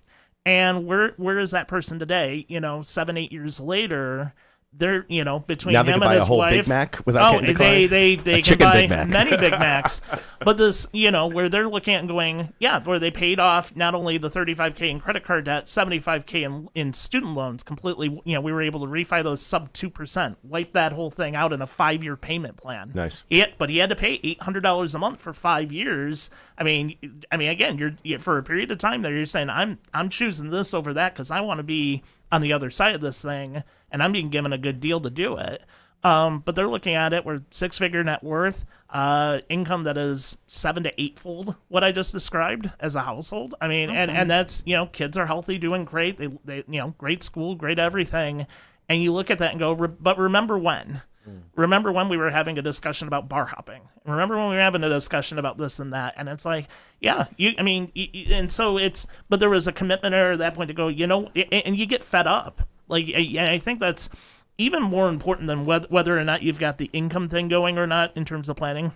And where is that person today? 7-8 years later, they're, between
now they
him
can buy
and his
a whole
wife.
Big Mac without getting declared?
They can buy many Big Macs. But this, where they're looking at and going, where they paid off not only the $35K in credit card debt, $75K in student loans completely. We were able to refi those sub 2%, wipe that whole thing out in a 5-year payment plan.
Nice.
But he had to pay $800 a month for 5 years. I mean, again, you're for a period of time there, you're saying I'm choosing this over that because I want to be on the other side of this thing, and I'm being given a good deal to do it. But they're looking at it, we're 6-figure net worth, income that is 7 to 8-fold what I just described as a household. I mean, awesome. and that's, kids are healthy, doing great. They great school, great everything. And you look at that and go, but remember when? Remember when we were having a discussion about bar hopping? Remember when we were having a discussion about this and that? And it's like, and so but there was a commitment there at that point to go, and you get fed up. Like, and I think that's even more important than whether or not you've got the income thing going or not in terms of planning.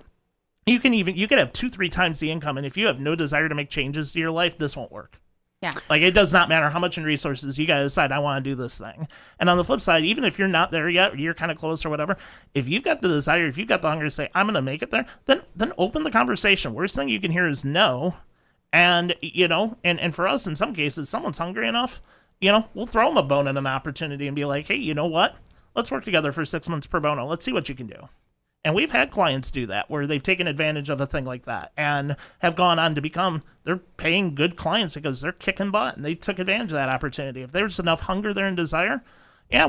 You could have 2-3 times the income, and if you have no desire to make changes to your life, this won't work.
Yeah.
Like, it does not matter how much in resources you got to decide, I want to do this thing. And on the flip side, even if you're not there yet, you're kind of close or whatever, if you've got the desire, if you've got the hunger to say, I'm going to make it there, then open the conversation. Worst thing you can hear is no. And, and for us, in some cases, someone's hungry enough, we'll throw them a bone and an opportunity and be like, hey, you know what? Let's work together for 6 months pro bono. Let's see what you can do. And we've had clients do that where they've taken advantage of a thing like that and have gone on to they're paying good clients because they're kicking butt and they took advantage of that opportunity. If there's enough hunger there and desire,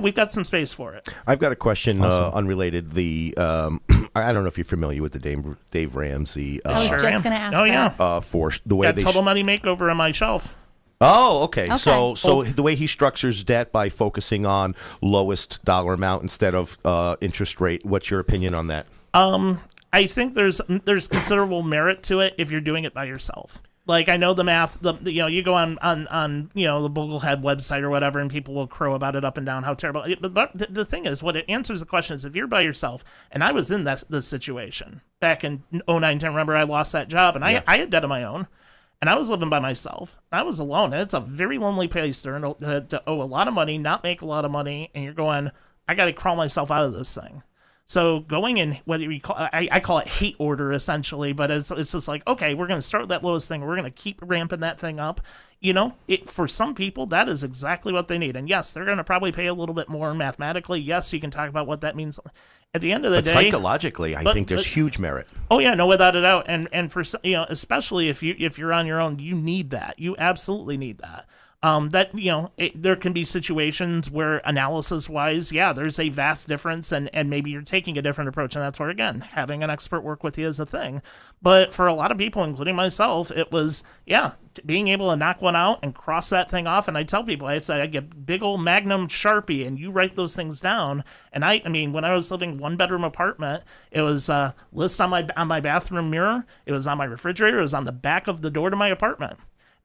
we've got some space for it.
I've got a question, unrelated. I don't know if you're familiar with the Dave Ramsey.
I was just going to ask that.
For the way they
Total Money Makeover on my shelf.
Oh, okay. So the way he structures debt by focusing on lowest dollar amount instead of interest rate, what's your opinion on that?
I think there's considerable merit to it if you're doing it by yourself. Like, I know the math, you go on the Boglehead website or whatever, and people will crow about it up and down, how terrible. But the thing is, what it answers the question is, if you're by yourself, and I was in this situation back in 2009, 10, remember I lost that job, and I had debt of my own. And I was living by myself. I was alone. And it's a very lonely place to owe a lot of money, not make a lot of money, and you're going, I got to crawl myself out of this thing. So going in, whether you call I call it hate order essentially, but it's just like, okay, we're going to start with that lowest thing. We're going to keep ramping that thing up. For some people, that is exactly what they need. And yes, they're going to probably pay a little bit more mathematically. Yes, you can talk about what that means. At the end of the day,
psychologically, I think there's huge merit.
Oh yeah, no, without a doubt. And for especially if you're on your own, you need that. You absolutely need that. There can be situations where analysis-wise, there's a vast difference, and maybe you're taking a different approach, and that's where, again, having an expert work with you is a thing. But for a lot of people, including myself, it was, being able to knock one out and cross that thing off. And I tell people, I get big old Magnum Sharpie, and you write those things down. And I mean, when I was living one-bedroom apartment, it was list on my bathroom mirror, it was on my refrigerator, it was on the back of the door to my apartment.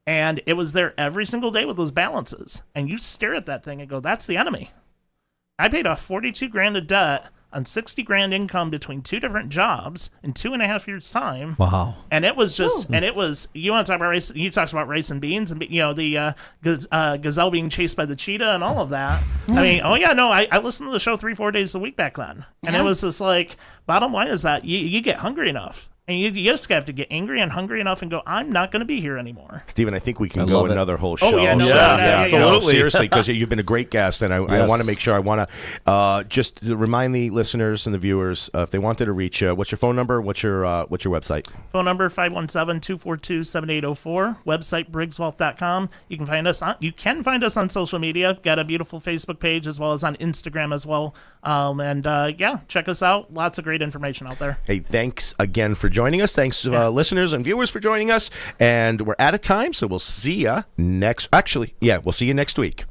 And it was there every single day with those balances. And you stare at that thing and go, that's the enemy. I paid off $42,000 of debt on $60,000 income between 2 different jobs in 2.5 years' time.
Wow.
And it was just, you want to talk about rice, you talked about rice and beans and, the gazelle being chased by the cheetah and all of that. I mean, I listened to the show 3-4 days a week back then. And it was just like, bottom line is that you get hungry enough. And you just have to get angry and hungry enough and go, I'm not going to be here anymore.
Stephen, I think we can go another whole show.
Oh, yeah,
absolutely. Seriously, because you've been a great guest, and I want to make sure, I want to just remind the listeners and the viewers, if they wanted to reach you, what's your phone number? What's your website?
Phone number, 517-242-7804. Website, briggswealth.com. You can find us on social media. Got a beautiful Facebook page as well as on Instagram as well. Check us out. Lots of great information out there.
Hey, thanks again for joining us. Thanks, listeners and viewers, for joining us. And we're out of time, so we'll see you next. Actually, we'll see you next week.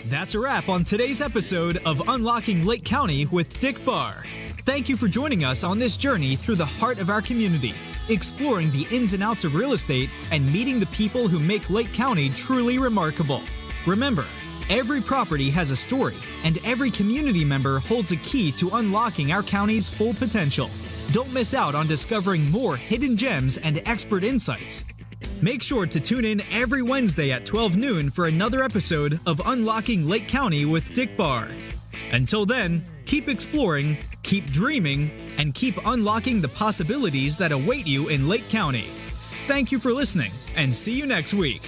That's a wrap on today's episode of Unlocking Lake County with Dick Barr. Thank you for joining us on this journey through the heart of our community, exploring the ins and outs of real estate and meeting the people who make Lake County truly remarkable. Remember, every property has a story, and every community member holds a key to unlocking our county's full potential. Don't miss out on discovering more hidden gems and expert insights. Make sure to tune in every Wednesday at 12 noon for another episode of Unlocking Lake County with Dick Barr. Until then, keep exploring, keep dreaming, and keep unlocking the possibilities that await you in Lake County. Thank you for listening, and see you next week.